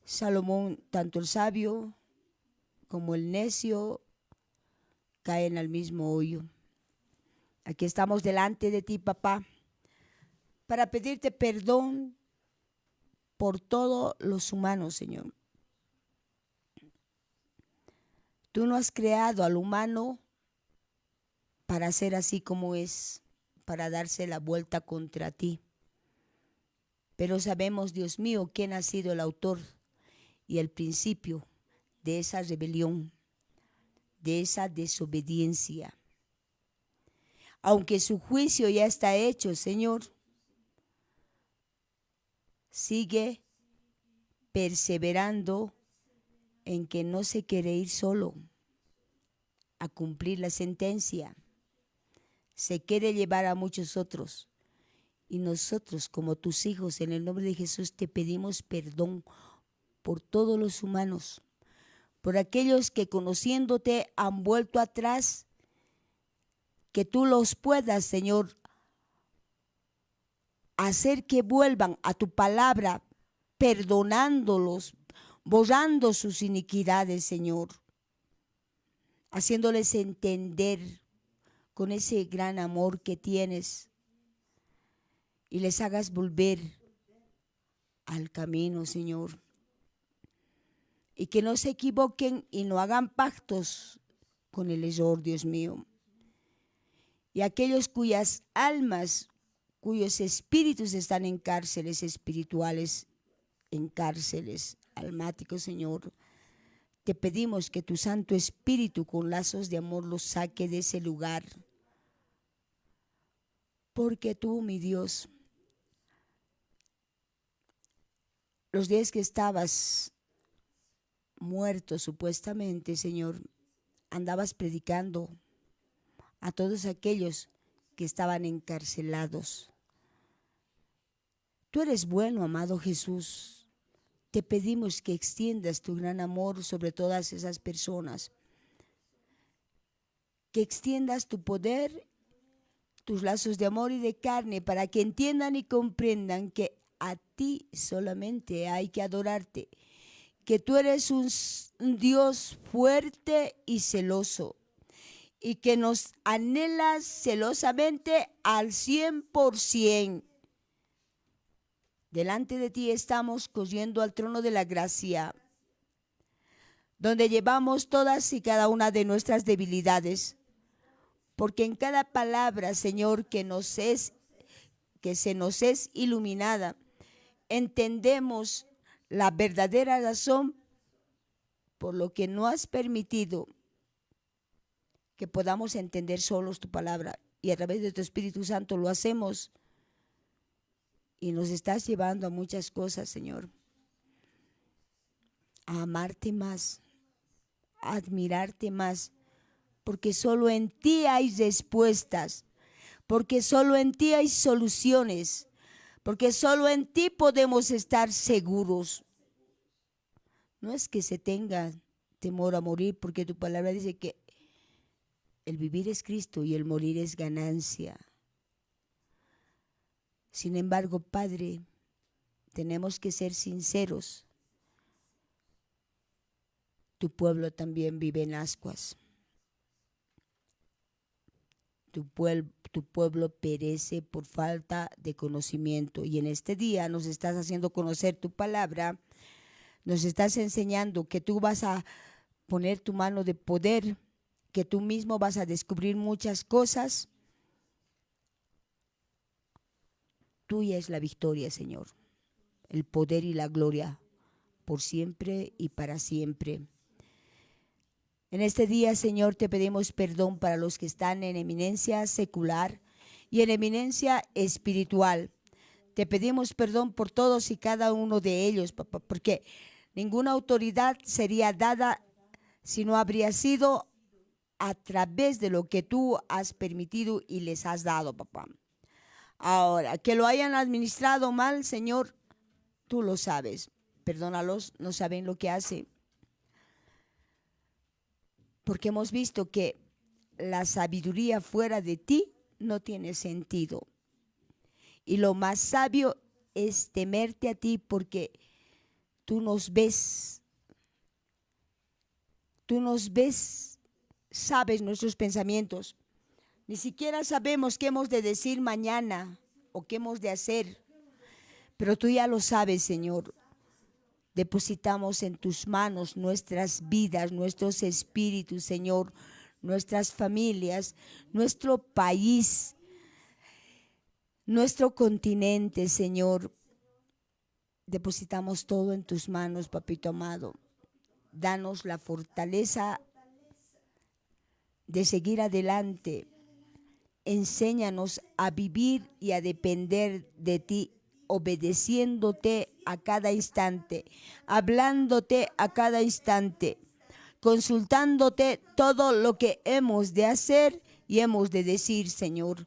Salomón, tanto el sabio como el necio caen al mismo hoyo. Aquí estamos delante de ti, papá, para pedirte perdón por todos los humanos, Señor. Tú no has creado al humano para ser así como es, para darse la vuelta contra ti. Pero sabemos, Dios mío, quién ha sido el autor y el principio de esa rebelión, de esa desobediencia. Aunque su juicio ya está hecho, Señor, sigue perseverando en que no se quiere ir solo a cumplir la sentencia. Se quiere llevar a muchos otros. Y nosotros, como tus hijos, en el nombre de Jesús, te pedimos perdón por todos los humanos, por aquellos que conociéndote han vuelto atrás, que tú los puedas, Señor, hacer que vuelvan a tu palabra, perdonándolos, borrando sus iniquidades, Señor, haciéndoles entender con ese gran amor que tienes y les hagas volver al camino, Señor. Y que no se equivoquen y no hagan pactos con el error, Dios mío. Y aquellos cuyas almas, cuyos espíritus están en cárceles espirituales, en cárceles almáticos, Señor, te pedimos que tu Santo Espíritu con lazos de amor los saque de ese lugar. Porque tú, mi Dios, los días que estabas muerto supuestamente, Señor, andabas predicando a todos aquellos que estaban encarcelados. Tú eres bueno, amado Jesús. Te pedimos que extiendas tu gran amor sobre todas esas personas. Que extiendas tu poder, tus lazos de amor y de carne para que entiendan y comprendan que a ti solamente hay que adorarte. Que tú eres un Dios fuerte y celoso y que nos anhelas celosamente al 100%. Delante de ti estamos corriendo al trono de la gracia, donde llevamos todas y cada una de nuestras debilidades, porque en cada palabra, Señor, que se nos es iluminada, entendemos la verdadera razón por lo que no has permitido que podamos entender solos tu palabra, y a través de tu Espíritu Santo lo hacemos. Y nos estás llevando a muchas cosas, Señor. A amarte más, a admirarte más, porque solo en ti hay respuestas, porque solo en ti hay soluciones, porque solo en ti podemos estar seguros. No es que se tenga temor a morir, porque tu palabra dice que el vivir es Cristo y el morir es ganancia. Sin embargo, Padre, tenemos que ser sinceros. Tu pueblo también vive en ascuas. Tu pueblo perece por falta de conocimiento. Y en este día nos estás haciendo conocer tu palabra. Nos estás enseñando que tú vas a poner tu mano de poder, que tú mismo vas a descubrir muchas cosas. Tuya es la victoria, Señor, el poder y la gloria por siempre y para siempre. En este día, Señor, te pedimos perdón para los que están en eminencia secular y en eminencia espiritual. Te pedimos perdón por todos y cada uno de ellos, papá, porque ninguna autoridad sería dada si no habría sido a través de lo que tú has permitido y les has dado, papá. Ahora, que lo hayan administrado mal, Señor, tú lo sabes. Perdónalos, no saben lo que hacen. Porque hemos visto que la sabiduría fuera de ti no tiene sentido. Y lo más sabio es temerte a ti porque tú nos ves. Tú nos ves, sabes nuestros pensamientos. Ni siquiera sabemos qué hemos de decir mañana o qué hemos de hacer. Pero tú ya lo sabes, Señor. Depositamos en tus manos nuestras vidas, nuestros espíritus, Señor, nuestras familias, nuestro país, nuestro continente, Señor. Depositamos todo en tus manos, papito amado. Danos la fortaleza de seguir adelante. Enséñanos a vivir y a depender de ti, obedeciéndote a cada instante, hablándote a cada instante, consultándote todo lo que hemos de hacer y hemos de decir, Señor.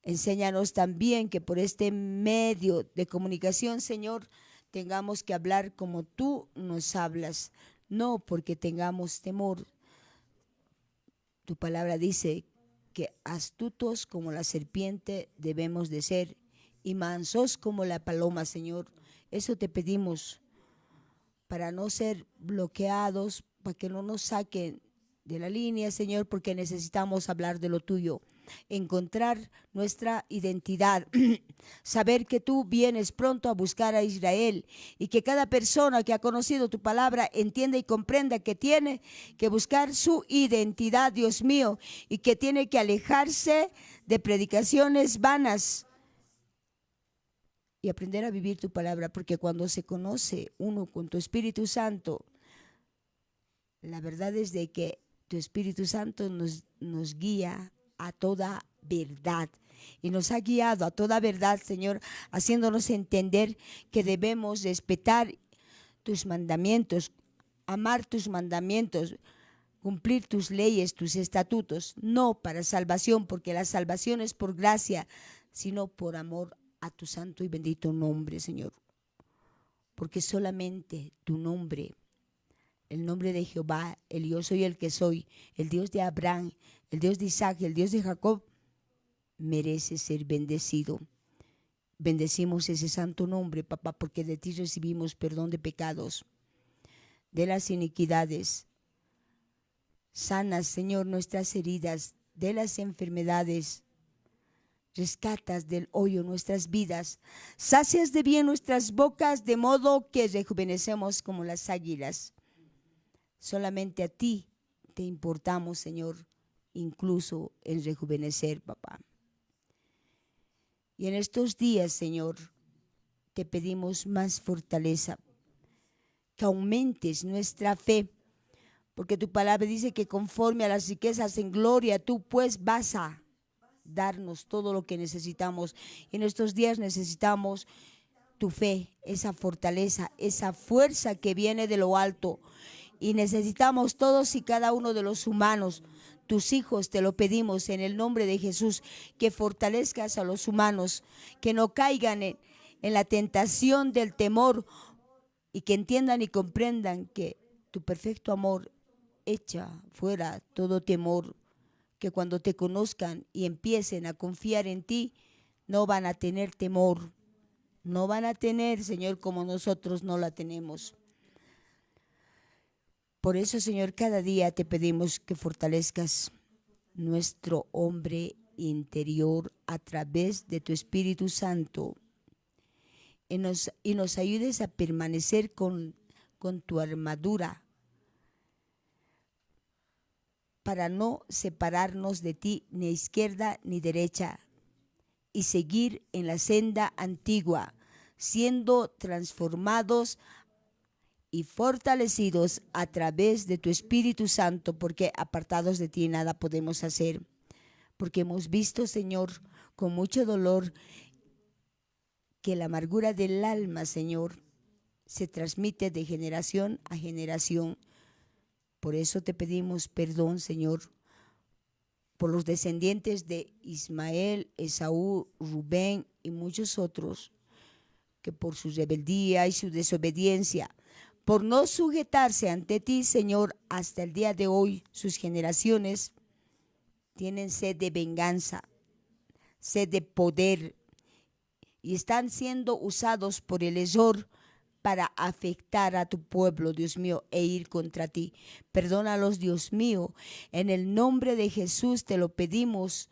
Enséñanos también que por este medio de comunicación, Señor, tengamos que hablar como tú nos hablas, no porque tengamos temor. Tu palabra dice que astutos como la serpiente debemos de ser y mansos como la paloma, Señor. Eso te pedimos para no ser bloqueados, para que no nos saquen de la línea, Señor, porque necesitamos hablar de lo tuyo, encontrar nuestra identidad, saber que tú vienes pronto a buscar a Israel y que cada persona que ha conocido tu palabra entienda y comprenda que tiene que buscar su identidad, Dios mío, y que tiene que alejarse de predicaciones vanas y aprender a vivir tu palabra, porque cuando se conoce uno con tu Espíritu Santo, la verdad es de que tu Espíritu Santo nos guía a toda verdad y nos ha guiado a toda verdad, Señor, haciéndonos entender que debemos respetar tus mandamientos, amar tus mandamientos, cumplir tus leyes, tus estatutos, no para salvación, porque la salvación es por gracia, sino por amor a tu santo y bendito nombre, Señor, porque solamente tu nombre, el nombre de Jehová, el yo soy el que soy, el Dios de Abraham, el Dios de Isaac, el Dios de Jacob, merece ser bendecido. Bendecimos ese santo nombre, papá, porque de ti recibimos perdón de pecados, de las iniquidades. Sanas, Señor, nuestras heridas, de las enfermedades. Rescatas del hoyo nuestras vidas. Sacias de bien nuestras bocas, de modo que rejuvenecemos como las águilas. Solamente a ti te importamos, Señor, incluso en rejuvenecer, papá. Y en estos días, Señor, te pedimos más fortaleza, que aumentes nuestra fe, porque tu palabra dice que conforme a las riquezas en gloria, tú pues vas a darnos todo lo que necesitamos. Y en estos días necesitamos tu fe, esa fortaleza, esa fuerza que viene de lo alto. Y necesitamos todos y cada uno de los humanos, tus hijos, te lo pedimos en el nombre de Jesús, que fortalezcas a los humanos, que no caigan en la tentación del temor y que entiendan y comprendan que tu perfecto amor echa fuera todo temor, que cuando te conozcan y empiecen a confiar en ti, no van a tener temor, no van a tener, Señor, como nosotros no la tenemos. Por eso, Señor, cada día te pedimos que fortalezcas nuestro hombre interior a través de tu Espíritu Santo y nos ayudes a permanecer con tu armadura para no separarnos de ti ni a izquierda ni derecha y seguir en la senda antigua, siendo transformados y fortalecidos a través de tu Espíritu Santo, porque apartados de ti nada podemos hacer. Porque hemos visto, Señor, con mucho dolor que la amargura del alma, Señor, se transmite de generación a generación. Por eso te pedimos perdón, Señor, por los descendientes de Ismael, Esaú, Rubén y muchos otros, que por su rebeldía y su desobediencia, por no sujetarse ante ti, Señor, hasta el día de hoy, sus generaciones tienen sed de venganza, sed de poder, y están siendo usados por el error para afectar a tu pueblo, Dios mío, e ir contra ti. Perdónalos, Dios mío. En el nombre de Jesús te lo pedimos,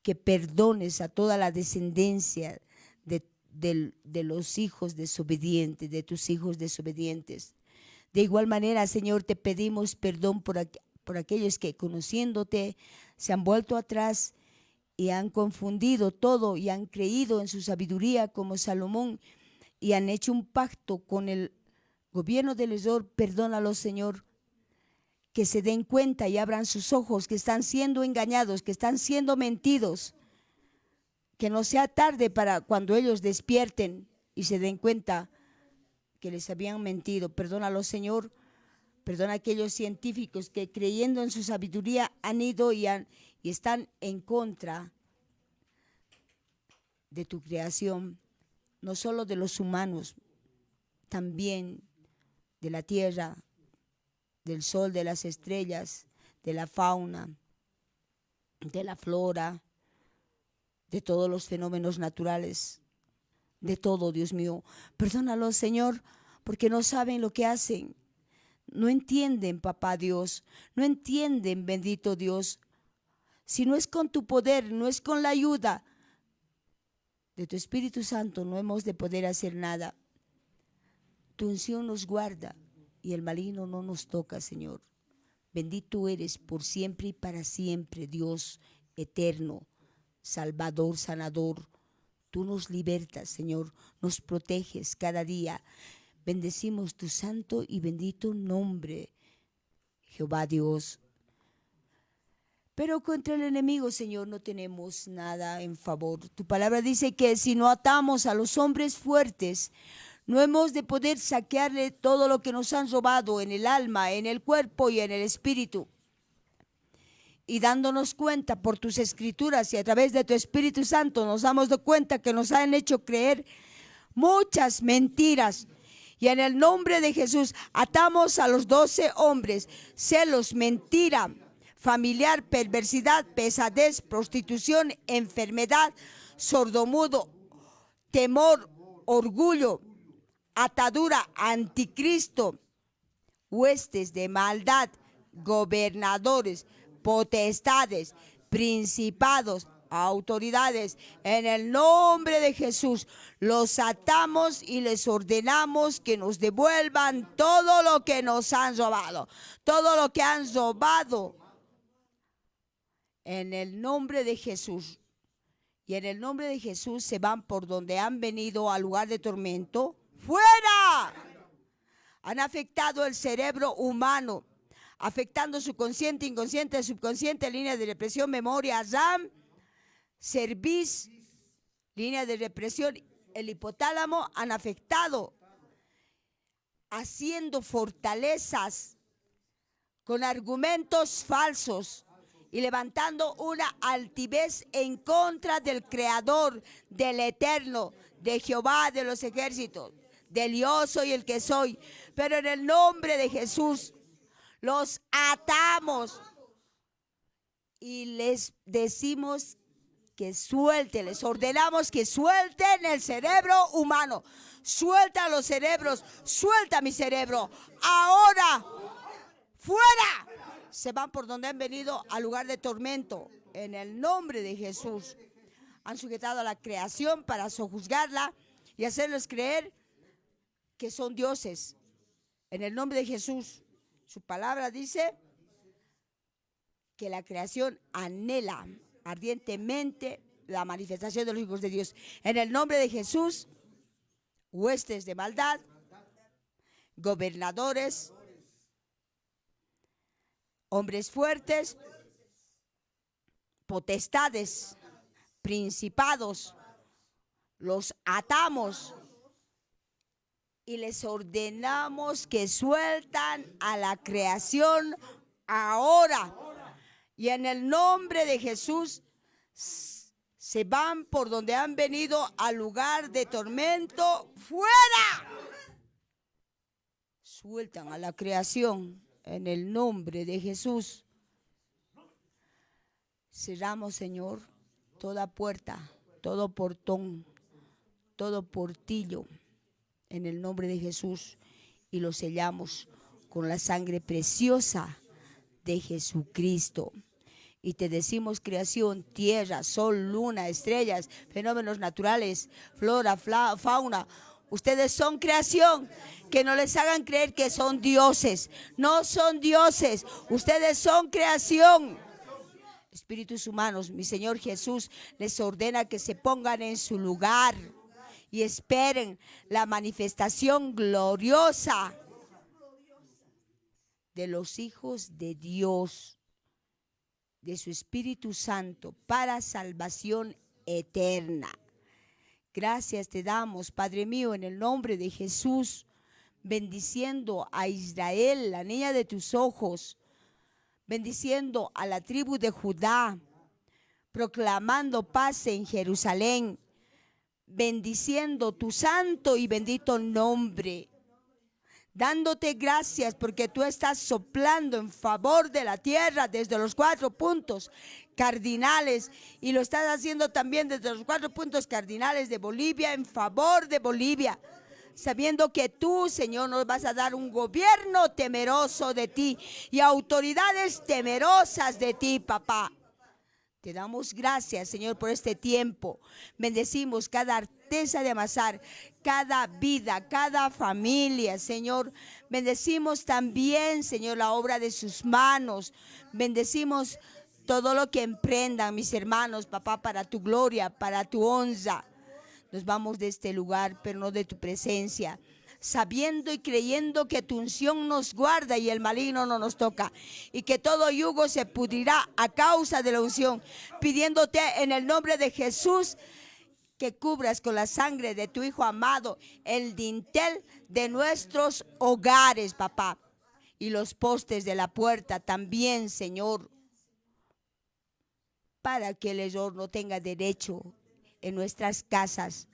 que perdones a toda la descendencia de los hijos desobedientes, de tus hijos desobedientes. De igual manera, Señor, te pedimos perdón por aquellos que, conociéndote, se han vuelto atrás y han confundido todo y han creído en su sabiduría como Salomón y han hecho un pacto con el gobierno del error. Perdónalos, Señor, que se den cuenta y abran sus ojos, que están siendo engañados, que están siendo mentidos, que no sea tarde para cuando ellos despierten y se den cuenta que les habían mentido. Perdónalos, Señor. Perdona a aquellos científicos que, creyendo en su sabiduría, han ido y están en contra de tu creación, no solo de los humanos, también de la tierra, del sol, de las estrellas, de la fauna, de la flora, de todos los fenómenos naturales, de todo, Dios mío. Perdónalos, Señor, porque no saben lo que hacen. No entienden, papá Dios, no entienden, bendito Dios. Si no es con tu poder, no es con la ayuda de tu Espíritu Santo, no hemos de poder hacer nada. Tu unción nos guarda y el maligno no nos toca, Señor. Bendito eres por siempre y para siempre, Dios eterno, Salvador, sanador. Tú nos libertas, Señor, nos proteges cada día. Bendecimos tu santo y bendito nombre, Jehová Dios. Pero contra el enemigo, Señor, no tenemos nada en favor. Tu palabra dice que si no atamos a los hombres fuertes, no hemos de poder saquearle todo lo que nos han robado en el alma, en el cuerpo y en el espíritu. Y dándonos cuenta por tus escrituras y a través de tu Espíritu Santo, nos damos de cuenta que nos han hecho creer muchas mentiras. Y en el nombre de Jesús atamos a los 12 hombres: celos, mentira, familiar, perversidad, pesadez, prostitución, enfermedad, sordomudo, temor, orgullo, atadura, anticristo, huestes de maldad, gobernadores, potestades, principados, autoridades. En el nombre de Jesús los atamos y les ordenamos que nos devuelvan todo lo que nos han robado, todo lo que han robado. En el nombre de Jesús. Y en el nombre de Jesús se van por donde han venido, al lugar de tormento. ¡Fuera! Han afectado el cerebro humano, afectando su consciente, inconsciente, subconsciente, línea de represión, memoria, RAM, cerviz, línea de represión, el hipotálamo. Han afectado, haciendo fortalezas con argumentos falsos y levantando una altivez en contra del Creador, del Eterno, de Jehová de los ejércitos, del yo soy el que soy. Pero en el nombre de Jesús los atamos y les decimos que suelten, les ordenamos que suelten el cerebro humano. Suelta los cerebros, suelta mi cerebro. Ahora, fuera. Se van por donde han venido, al lugar de tormento. En el nombre de Jesús. Han sujetado a la creación para sojuzgarla y hacerlos creer que son dioses. En el nombre de Jesús. Su palabra dice que la creación anhela ardientemente la manifestación de los hijos de Dios. En el nombre de Jesús, huestes de maldad, gobernadores, hombres fuertes, potestades, principados, los atamos y les ordenamos que sueltan a la creación ahora. Y en el nombre de Jesús se van por donde han venido al lugar de tormento. ¡Fuera! Sueltan a la creación en el nombre de Jesús. Cerramos, Señor, toda puerta, todo portón, todo portillo en el nombre de Jesús y lo sellamos con la sangre preciosa de Jesucristo. Y te decimos creación, tierra, sol, luna, estrellas, fenómenos naturales, flora, fauna. Ustedes son creación. Que no les hagan creer que son dioses. No son dioses. Ustedes son creación. Espíritus humanos, mi Señor Jesús les ordena que se pongan en su lugar y esperen la manifestación gloriosa de los hijos de Dios, de su Espíritu Santo, para salvación eterna. Gracias te damos, Padre mío, en el nombre de Jesús, bendiciendo a Israel, la niña de tus ojos, bendiciendo a la tribu de Judá, proclamando paz en Jerusalén, bendiciendo tu santo y bendito nombre, dándote gracias porque tú estás soplando en favor de la tierra desde los 4 puntos cardinales y lo estás haciendo también desde los 4 puntos cardinales de Bolivia, en favor de Bolivia, sabiendo que tú, Señor, nos vas a dar un gobierno temeroso de ti y autoridades temerosas de ti, papá. Te damos gracias, Señor, por este tiempo. Bendecimos cada artesa de amasar, cada vida, cada familia, Señor. Bendecimos también, Señor, la obra de sus manos. Bendecimos todo lo que emprendan mis hermanos, papá, para tu gloria, para tu honra. Nos vamos de este lugar, pero no de tu presencia, sabiendo y creyendo que tu unción nos guarda y el maligno no nos toca, y que todo yugo se pudrirá a causa de la unción, pidiéndote en el nombre de Jesús que cubras con la sangre de tu Hijo amado el dintel de nuestros hogares, papá, y los postes de la puerta también, Señor, para que el error no tenga derecho en nuestras casas.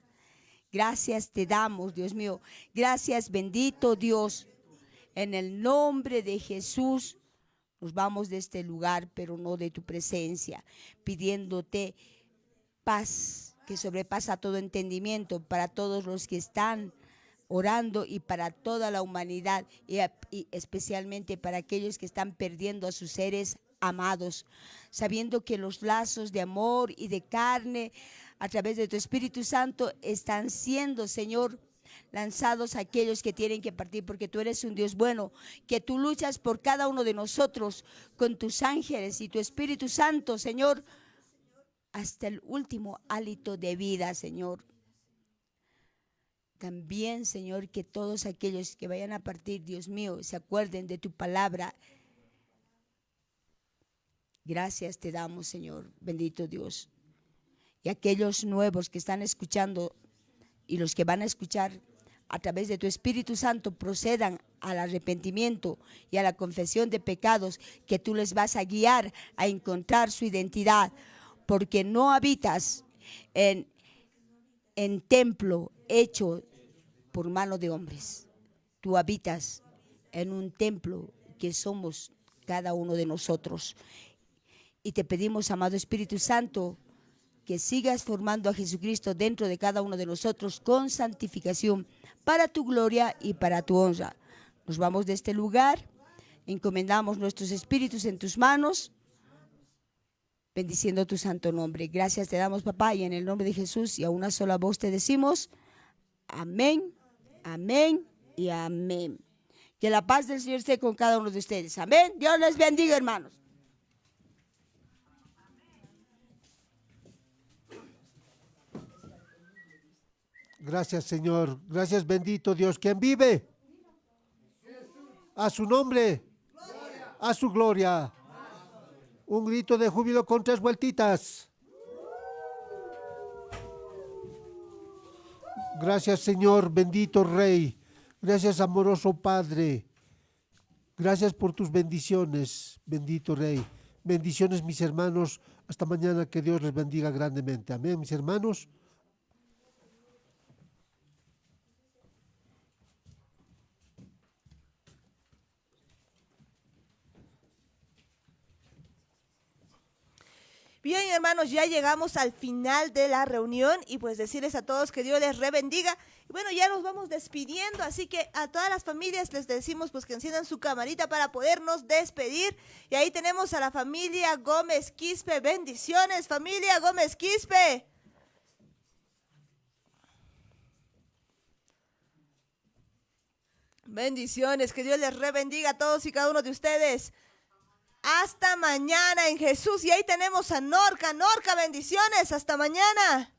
Gracias te damos, Dios mío. Gracias, bendito Dios. En el nombre de Jesús nos vamos de este lugar, pero no de tu presencia, pidiéndote paz que sobrepasa todo entendimiento para todos los que están orando y para toda la humanidad y especialmente para aquellos que están perdiendo a sus seres amados, sabiendo que los lazos de amor y de carne a través de tu Espíritu Santo están siendo, Señor, lanzados a aquellos que tienen que partir, porque tú eres un Dios bueno, que tú luchas por cada uno de nosotros con tus ángeles y tu Espíritu Santo, Señor, hasta el último hálito de vida, Señor. También, Señor, que todos aquellos que vayan a partir, Dios mío, se acuerden de tu palabra. Gracias te damos, Señor, bendito Dios. Y aquellos nuevos que están escuchando y los que van a escuchar a través de tu Espíritu Santo procedan al arrepentimiento y a la confesión de pecados, que tú les vas a guiar a encontrar su identidad, porque no habitas en templo hecho por mano de hombres. Tú habitas en un templo que somos cada uno de nosotros. Y te pedimos, amado Espíritu Santo, que sigas formando a Jesucristo dentro de cada uno de nosotros con santificación para tu gloria y para tu honra. Nos vamos de este lugar, encomendamos nuestros espíritus en tus manos, bendiciendo tu santo nombre. Gracias te damos, papá, y en el nombre de Jesús y a una sola voz te decimos amén, amén y amén. Que la paz del Señor esté con cada uno de ustedes. Amén. Dios les bendiga, hermanos. Gracias, Señor. Gracias, bendito Dios. ¿Quién vive? A su nombre. A su gloria. Un grito de júbilo con 3 vueltitas. Gracias, Señor, bendito Rey. Gracias, amoroso Padre. Gracias por tus bendiciones, bendito Rey. Bendiciones, mis hermanos. Hasta mañana, que Dios les bendiga grandemente. Amén, mis hermanos. Bien, hermanos, ya llegamos al final de la reunión y pues decirles a todos que Dios les rebendiga. Y bueno, ya nos vamos despidiendo, así que a todas las familias les decimos pues que enciendan su camarita para podernos despedir. Y ahí tenemos a la familia Gómez Quispe. Bendiciones, familia Gómez Quispe. Bendiciones, que Dios les rebendiga a todos y cada uno de ustedes. Hasta mañana en Jesús. Y ahí tenemos a Norca. Norca, bendiciones. Hasta mañana.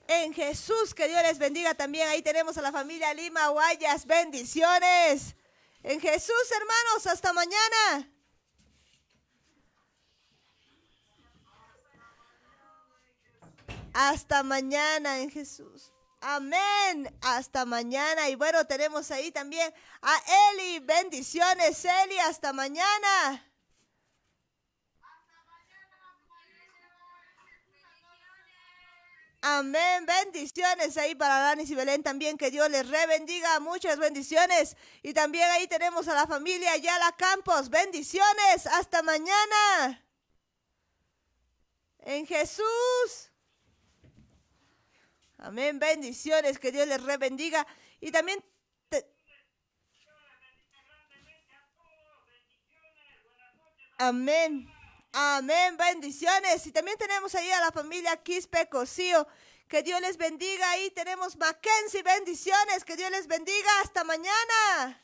En Jesús, que Dios les bendiga también. Ahí tenemos a la familia Lima Guayas. Bendiciones. En Jesús, hermanos. Hasta mañana. Hasta mañana en Jesús. Amén. Hasta mañana. Y bueno, tenemos ahí también a Eli. Bendiciones, Eli. Hasta mañana. Amén. Bendiciones ahí para Danis y Belén también. Que Dios les rebendiga. Muchas bendiciones. Y también ahí tenemos a la familia Ayala Campos. Bendiciones. Hasta mañana. En Jesús. Amén, bendiciones, que Dios les rebendiga. Y también amén, amén, bendiciones. Y también tenemos ahí a la familia Quispe Cosío. Que Dios les bendiga. Y tenemos Mackenzie, bendiciones, que Dios les bendiga. Hasta mañana.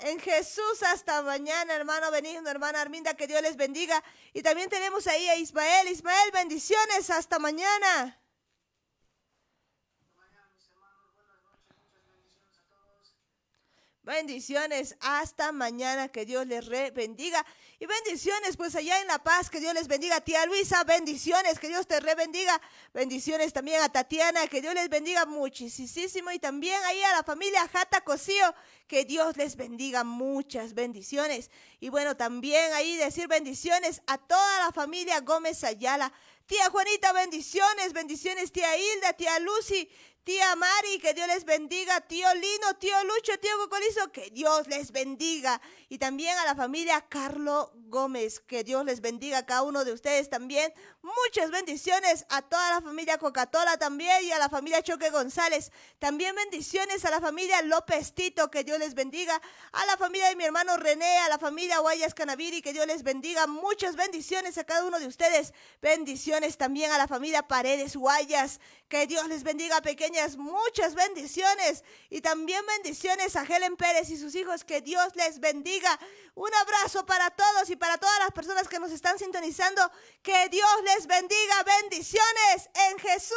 En Jesús, hasta mañana, hermano Benigno, hermana Arminda, que Dios les bendiga. Y también tenemos ahí a Ismael. Ismael, bendiciones, hasta mañana. Bendiciones, hasta mañana, que Dios les bendiga. Y bendiciones, pues allá en La Paz, que Dios les bendiga. Tía Luisa, bendiciones, que Dios te bendiga. Bendiciones también a Tatiana, que Dios les bendiga muchísimo. Y también ahí a la familia Jata Cosío, que Dios les bendiga, muchas bendiciones. Y bueno, también ahí decir bendiciones a toda la familia Gómez Ayala. Tía Juanita, bendiciones, bendiciones, tía Hilda, tía Lucy, tía Mari, que Dios les bendiga, tío Lino, tío Lucho, tío Cocolizo, que Dios les bendiga. Y también a la familia Carlo Gómez, que Dios les bendiga a cada uno de ustedes también. Muchas bendiciones a toda la familia Cocatola también y a la familia Choque González. También bendiciones a la familia López Tito, que Dios les bendiga. A la familia de mi hermano René, a la familia Guayas Canaviri, que Dios les bendiga. Muchas bendiciones a cada uno de ustedes. Bendiciones también a la familia Paredes Guayas, que Dios les bendiga, pequeñas. Muchas bendiciones. Y también bendiciones a Helen Pérez y sus hijos, que Dios les bendiga. Un abrazo para todos y para todas las personas que nos están sintonizando. Que Dios les bendiga. Bendiciones en Jesús.